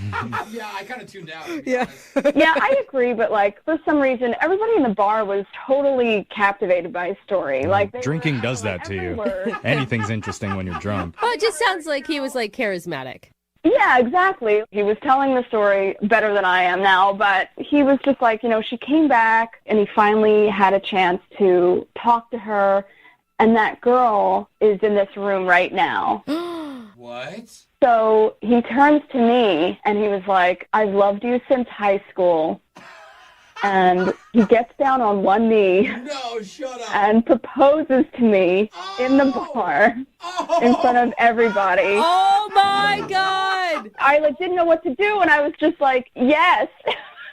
Yeah, I kind of tuned out. Yeah, I agree, but, like, for some reason, everybody in the bar was totally captivated by his story. Like, Drinking does that to you. Anything's interesting when you're drunk. Well, it just sounds like he was, like, charismatic. Yeah, exactly. He was telling the story better than I am now, but he was just like, she came back and he finally had a chance to talk to her, and that girl is in this room right now. What? So he turns to me and he was like, I've loved you since high school. And he gets down on one knee and proposes to me in the bar in front of everybody. Oh, my God. I didn't know what to do, and I was just like, yes.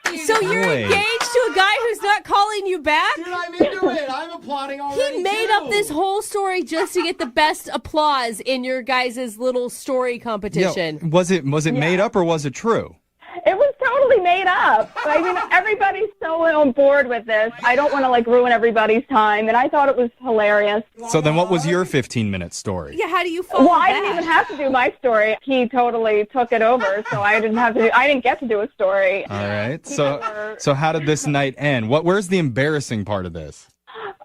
So you're engaged to a guy who's not calling you back? Dude, I'm into it. I'm applauding already. He made up this whole story just to get the best applause in your guys' little story competition. Was it made up or was it true? It was totally made up. I mean, everybody's so on board with this. I don't want to, like, ruin everybody's time, and I thought it was hilarious. So then what was your 15-minute story? Yeah, how do you follow I didn't even have to do my story. He totally took it over, so I didn't get to do a story. All right. So how did this night end? Where's the embarrassing part of this?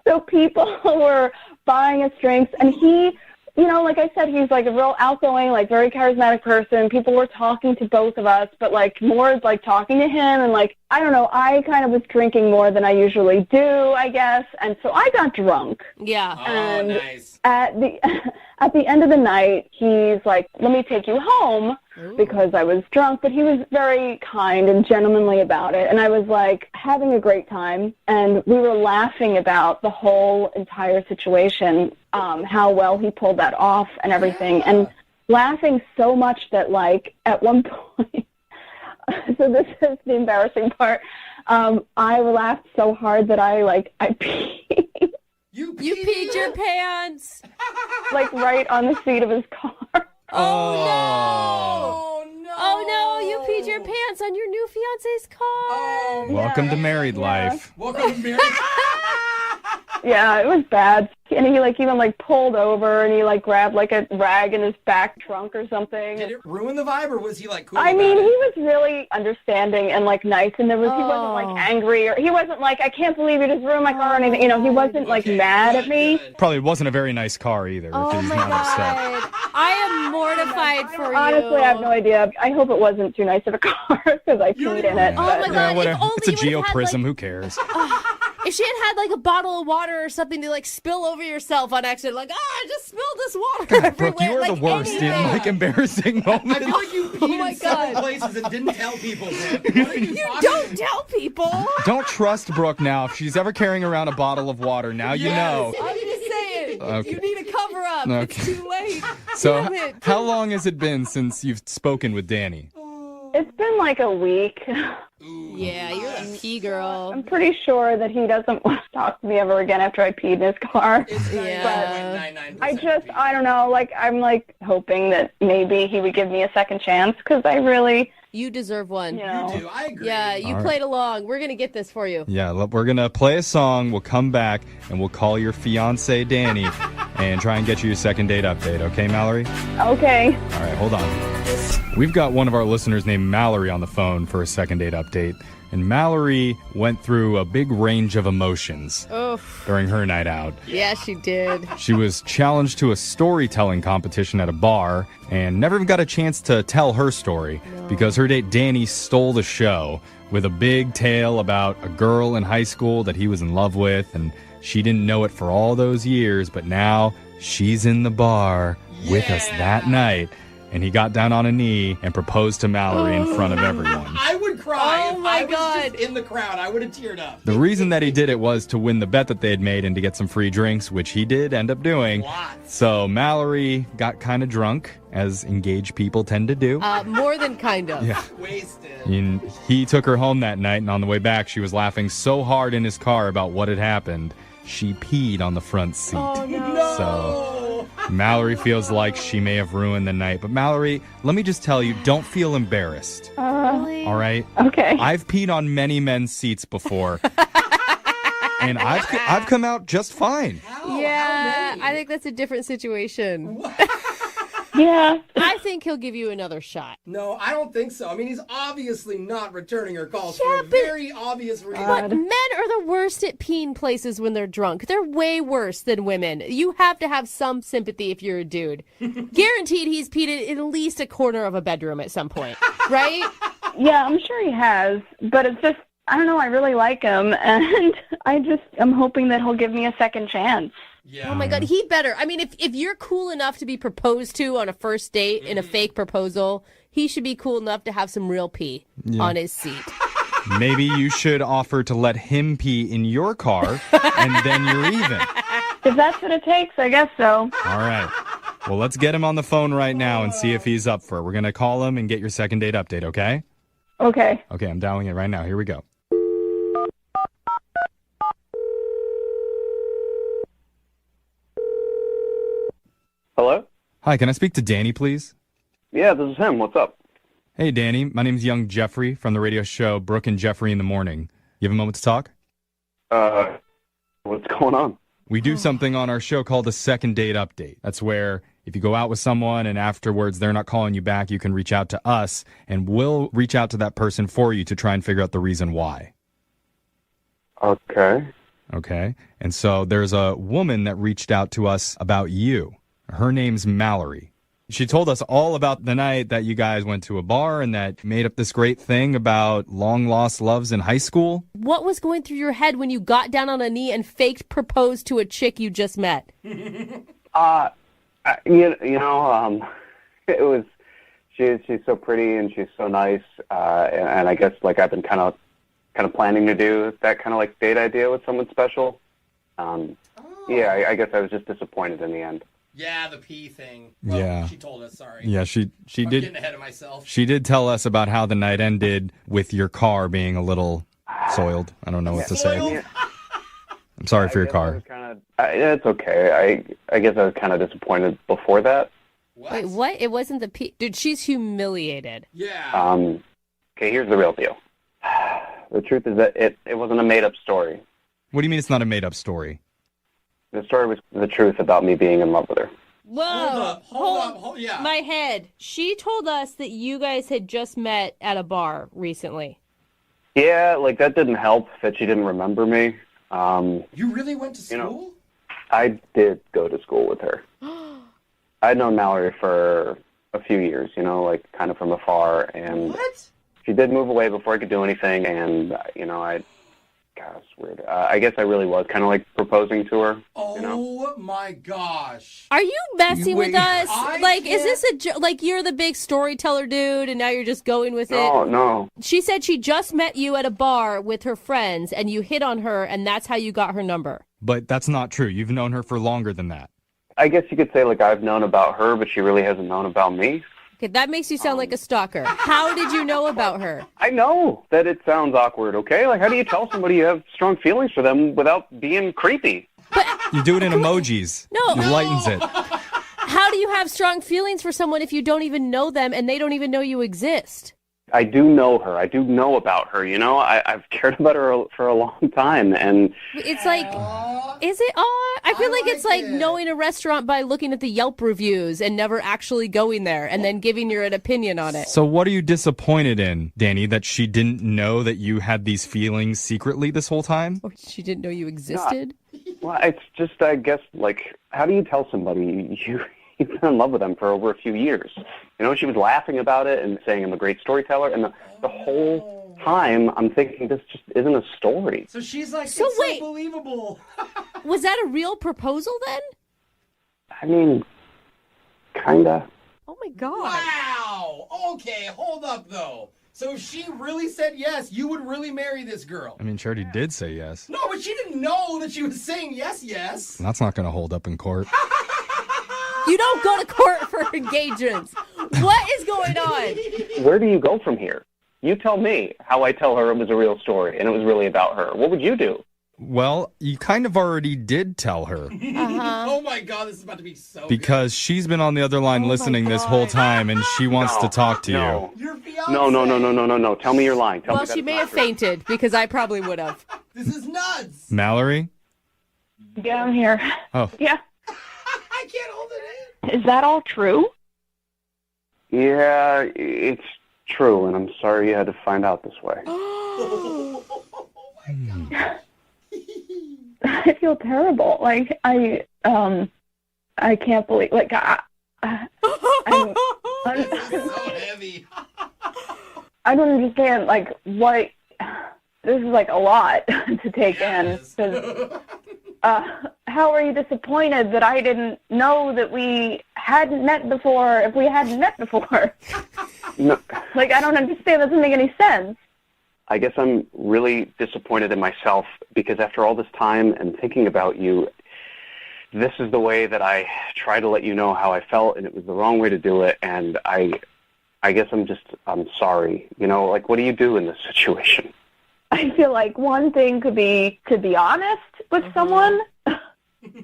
So people were buying us drinks, and he... like I said, he's, like, a real outgoing, like, very charismatic person. People were talking to both of us, but, like, more, like, talking to him. And, like, I don't know, I kind of was drinking more than I usually do, I guess. And so I got drunk. Yeah. And nice. At the end of the night, he's like, let me take you home. Because I was drunk, but he was very kind and gentlemanly about it. And I was, like, having a great time. And we were laughing about the whole entire situation, how well he pulled that off and everything. And laughing so much that, like, at one point, so this is the embarrassing part, I laughed so hard that I peed. You peed your pants. Like, right on the seat of his car. Oh, no! Oh, no, you peed your pants on your new fiance's car. Welcome to married life. Welcome to married Yeah, it was bad. And he, like, even, like, pulled over and he, like, grabbed, like, a rag in his back trunk or something. Did it ruin the vibe, or was he, like, cool? I mean, he was really understanding and, like, nice, and he wasn't, like, angry, or he wasn't, like, I can't believe you just ruined my car or anything. He wasn't, like, mad at me. Probably wasn't a very nice car either. Oh, he's my not God. upset. I am mortified for you. Honestly, I have no idea. I hope it wasn't too nice of a car because I peed in it. Oh, my God. Whatever. If only It's a you would've had, geoprism. like, Who cares? if she had like, a bottle of water or something to, like, spill over yourself on accident, like, I just spilled this water everywhere. Brooke, you are like, the worst in, anything. like, embarrassing moments. I feel like you peed in several places and didn't tell people. You don't tell people. Don't trust Brooke now. If she's ever carrying around a bottle of water, now you know. I'm just saying. Okay. You need a cover up. Okay. It's too late. So, Damn it. how long has it been since you've spoken with Danny? It's been like a week. Yeah, you're a pee girl. I'm pretty sure that he doesn't want to talk to me ever again after I peed in his car. Yeah. But I don't know, like, I'm, like, hoping that maybe he would give me a second chance, because I really... You deserve one. You know. You do, I agree. Yeah, you All played along. We're going to get this for you. Yeah, we're going to play a song. We'll come back, and we'll call your fiance, Danny, and try and get you your second date update. Okay, Mallory? Okay. All right, hold on. We've got one of our listeners named Mallory on the phone for a second date update. And Mallory went through a big range of emotions during her night out. Yeah, she did. She was challenged to a storytelling competition at a bar and never even got a chance to tell her story because her date Danny stole the show with a big tale about a girl in high school that he was in love with, and she didn't know it for all those years, but now she's in the bar with us that night. And he got down on a knee and proposed to Mallory in front of everyone. I would cry. Oh, my if I was God. just in the crowd. I would have teared up. The reason that he did it was to win the bet that they had made and to get some free drinks, which he did end up doing. Lots. So Mallory got kind of drunk, as engaged people tend to do. More than kind of. Yeah. Wasted. And he took her home that night, and on the way back, she was laughing so hard in his car about what had happened, she peed on the front seat. Oh, no. So Mallory feels like she may have ruined the night. But Mallory, let me just tell you, don't feel embarrassed. Really? All right? Okay. I've peed on many men's seats before. And I've come out just fine. Yeah, I think that's a different situation. Yeah. I think he'll give you another shot. No, I don't think so. I mean, he's obviously not returning her calls for a very obvious reason. But men are the worst at peeing places when they're drunk. They're way worse than women. You have to have some sympathy if you're a dude. Guaranteed he's peed in at least a corner of a bedroom at some point, right? Yeah, I'm sure he has, but it's just, I don't know, I really like him, and I'm hoping that he'll give me a second chance. Yeah. Oh my God, he better. I mean, if you're cool enough to be proposed to on a first date in a fake proposal, he should be cool enough to have some real pee on his seat. Maybe you should offer to let him pee in your car, and then you're even. If that's what it takes, I guess so. All right. Well, let's get him on the phone right now and see if he's up for it. We're going to call him and get your second date update, okay? Okay. Okay, I'm dialing it right now. Here we go. Hello? Hi, can I speak to Danny, please? Yeah, this is him. What's up? Hey, Danny. My name's Young Jeffrey from the radio show Brooke and Jeffrey in the Morning. You have a moment to talk? What's going on? We do something on our show called a second date update. That's where if you go out with someone and afterwards they're not calling you back, you can reach out to us, and we'll reach out to that person for you to try and figure out the reason why. Okay. Okay. And so there's a woman that reached out to us about you. Her name's Mallory. She told us all about the night that you guys went to a bar and that made up this great thing about long-lost loves in high school. What was going through your head when you got down on a knee and faked proposed to a chick you just met? It was, she's so pretty and she's so nice, and I guess like I've been kind of planning to do that kind of like date idea with someone special. Yeah, I guess I was just disappointed in the end. Yeah, the pee thing. Well, yeah. She told us, sorry. Yeah, she I'm did. getting ahead of myself. She did tell us about how the night ended with your car being a little soiled. I don't know what to say. I'm sorry for your car. It's okay. I guess I was kind of disappointed before that. Wait, what? It wasn't the pee. Dude, she's humiliated. Yeah. Okay, here's the real deal. The truth is that it wasn't a made-up story. What do you mean it's not a made-up story? The story was the truth about me being in love with her. Whoa. Hold up. Yeah. My head. She told us that you guys had just met at a bar recently. Yeah, like that didn't help that she didn't remember me. You really went to school? I did go to school with her. I'd known Mallory for a few years, like kind of from afar. And what? She did move away before I could do anything. And, God, it's weird. I guess I really was kind of like proposing to her. Oh, my gosh. Are you messing with us? I Is this like you're the big storyteller dude and now you're just going with it? No. She said she just met you at a bar with her friends and you hit on her and that's how you got her number. But that's not true. You've known her for longer than that. I guess you could say like I've known about her, but she really hasn't known about me. Okay, that makes you sound like a stalker. How did you know about her? I know that it sounds awkward, okay? Like, how do you tell somebody you have strong feelings for them without being creepy? You do it in emojis. No. It lightens it. How do you have strong feelings for someone if you don't even know them and they don't even know you exist? I do know her. I do know about her. You know, I've cared about her for a long time, and It's like, is it odd? I feel like it's like knowing a restaurant by looking at the Yelp reviews and never actually going there and then giving your an opinion on it. So what are you disappointed in, Danny, that she didn't know that you had these feelings secretly this whole time? Or she didn't know you existed? well, it's just, I guess, like, how do you tell somebody you've been in love with them for over a few years? You know, she was laughing about it and saying I'm a great storyteller, and the whole time I'm thinking this just isn't a story. So she's like, So it's wait. so believable. Was that a real proposal then? I mean, kinda. Oh my God. Wow. Okay, hold up, though. So if she really said yes, you would really marry this girl? I mean, she already did say yes. No, but she didn't know that she was saying yes. That's not going to hold up in court. You don't go to court for engagements. What is going on? Where do you go from here? You tell me how I tell her it was a real story and it was really about her. What would you do? Well, you kind of already did tell her. Oh my God, this is about to be so Because she's been on the other line listening this whole time, and she wants to talk to no. you. Your fiance. No. Tell me you're lying. Tell Well, me she that's may not have true. fainted because I probably would have. This is nuts. Mallory? Yeah, I'm here. Oh. Yeah. I can't hold it in. Is that all true? Yeah, it's true, and I'm sorry you had to find out this way. I feel terrible. Like I can't believe. Like I'm so heavy. I don't understand. Like what? This is like a lot to take in. 'Cause, how are you disappointed that I didn't know that we hadn't met before? If we hadn't met before, No, like I don't understand. That doesn't make any sense. I guess I'm really disappointed in myself because after all this time and thinking about you, this is the way that I try to let you know how I felt, and it was the wrong way to do it. And I guess I'm sorry. You know, like, what do you do in this situation? I feel like one thing could be to be honest with someone.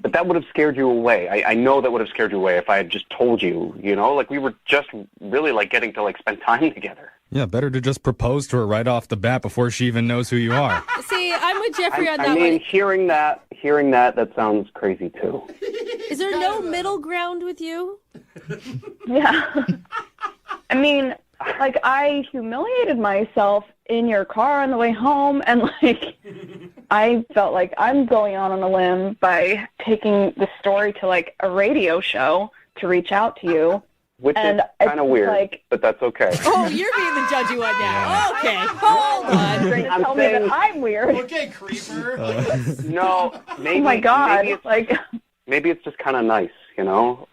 But that would have scared you away. I know that would have scared you away if I had just told you, you know? Like, we were just really, like, getting to, like, spend time together. Yeah, better to just propose to her right off the bat before she even knows who you are. See, I'm with Jeffrey on that I mean, one. hearing that sounds crazy, too. Is there no middle ground with you? Yeah. I mean, like, I humiliated myself in your car on the way home, and, like, I felt like I'm going out on a limb by taking the story to, like, a radio show to reach out to you. Which and is kind of weird, like, but that's okay. Oh, you're being the judgy one now. Okay, hold on. You're trying to tell me that I'm weird. Okay, creeper. No, maybe. Oh, my God. Maybe it's just kind of nice, you know,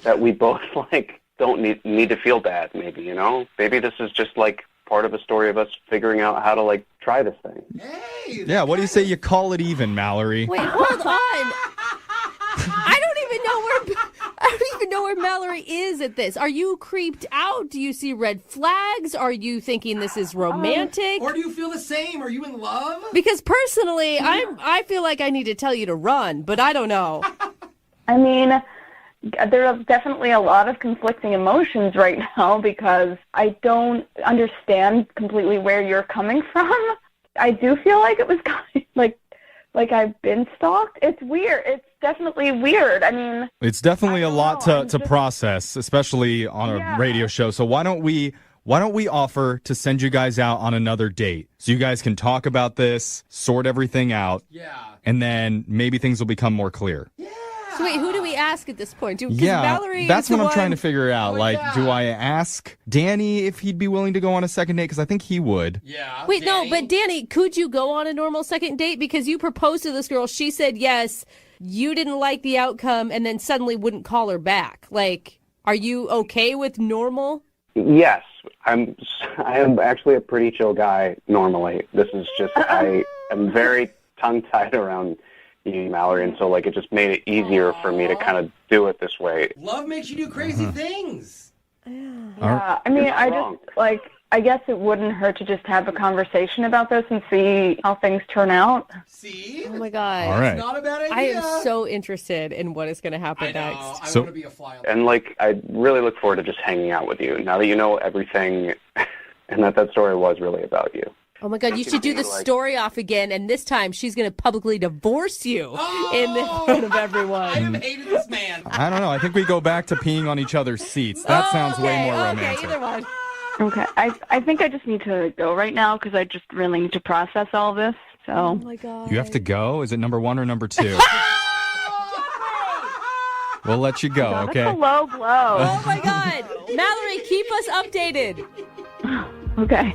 that we both, like, don't need to feel bad, maybe, you know? Maybe this is just, like, part of a story of us figuring out how to, like, try this thing. Yeah, what do you say you call it even, Mallory? Wait, hold on. I don't even know where Mallory is at this. Are you creeped out? Do you see red flags? Are you thinking this is romantic? Or do you feel the same? Are you in love? Because personally, I feel like I need to tell you to run, but I don't know. I mean, there are definitely a lot of conflicting emotions right now because I don't understand completely where you're coming from. I do feel like it was kind of like I've been stalked. It's weird. It's definitely weird. I mean, It's definitely a lot to process, especially on a radio show. So why don't we offer to send you guys out on another date so you guys can talk about this, sort everything out, and then maybe things will become more clear. So wait, who do we ask at this point? Yeah, that's what I'm trying to figure out. Do I ask Danny if he'd be willing to go on a second date? Because I think he would. Yeah. Wait, no, but Danny, could you go on a normal second date? Because you proposed to this girl, she said yes, you didn't like the outcome, and then suddenly wouldn't call her back. Like, are you okay with normal? Yes, I am actually a pretty chill guy normally. This is just, I am very tongue-tied around you, Mallory, and so, like, it just made it easier for me to kind of do it this way. Love makes you do crazy things. yeah. I mean, I guess it wouldn't hurt to just have a conversation about this and see how things turn out. See? Oh my God. All right. It's not a bad idea. I am so interested in what is going to happen next. I want to be a fly on. And, like, I really look forward to just hanging out with you. Now that you know everything and that story was really about you. Oh my God, you should do the story off again, and this time she's going to publicly divorce you in front of everyone. I have hated this man. I don't know. I think we go back to peeing on each other's seats. That sounds way more romantic. Okay, either one. Okay, I think I just need to go right now because I just really need to process all this. So. Oh my God. You have to go? Is it number 1 or number 2? We'll let you go, okay? That's a low blow. Oh my God. Mallory, keep us updated. Okay.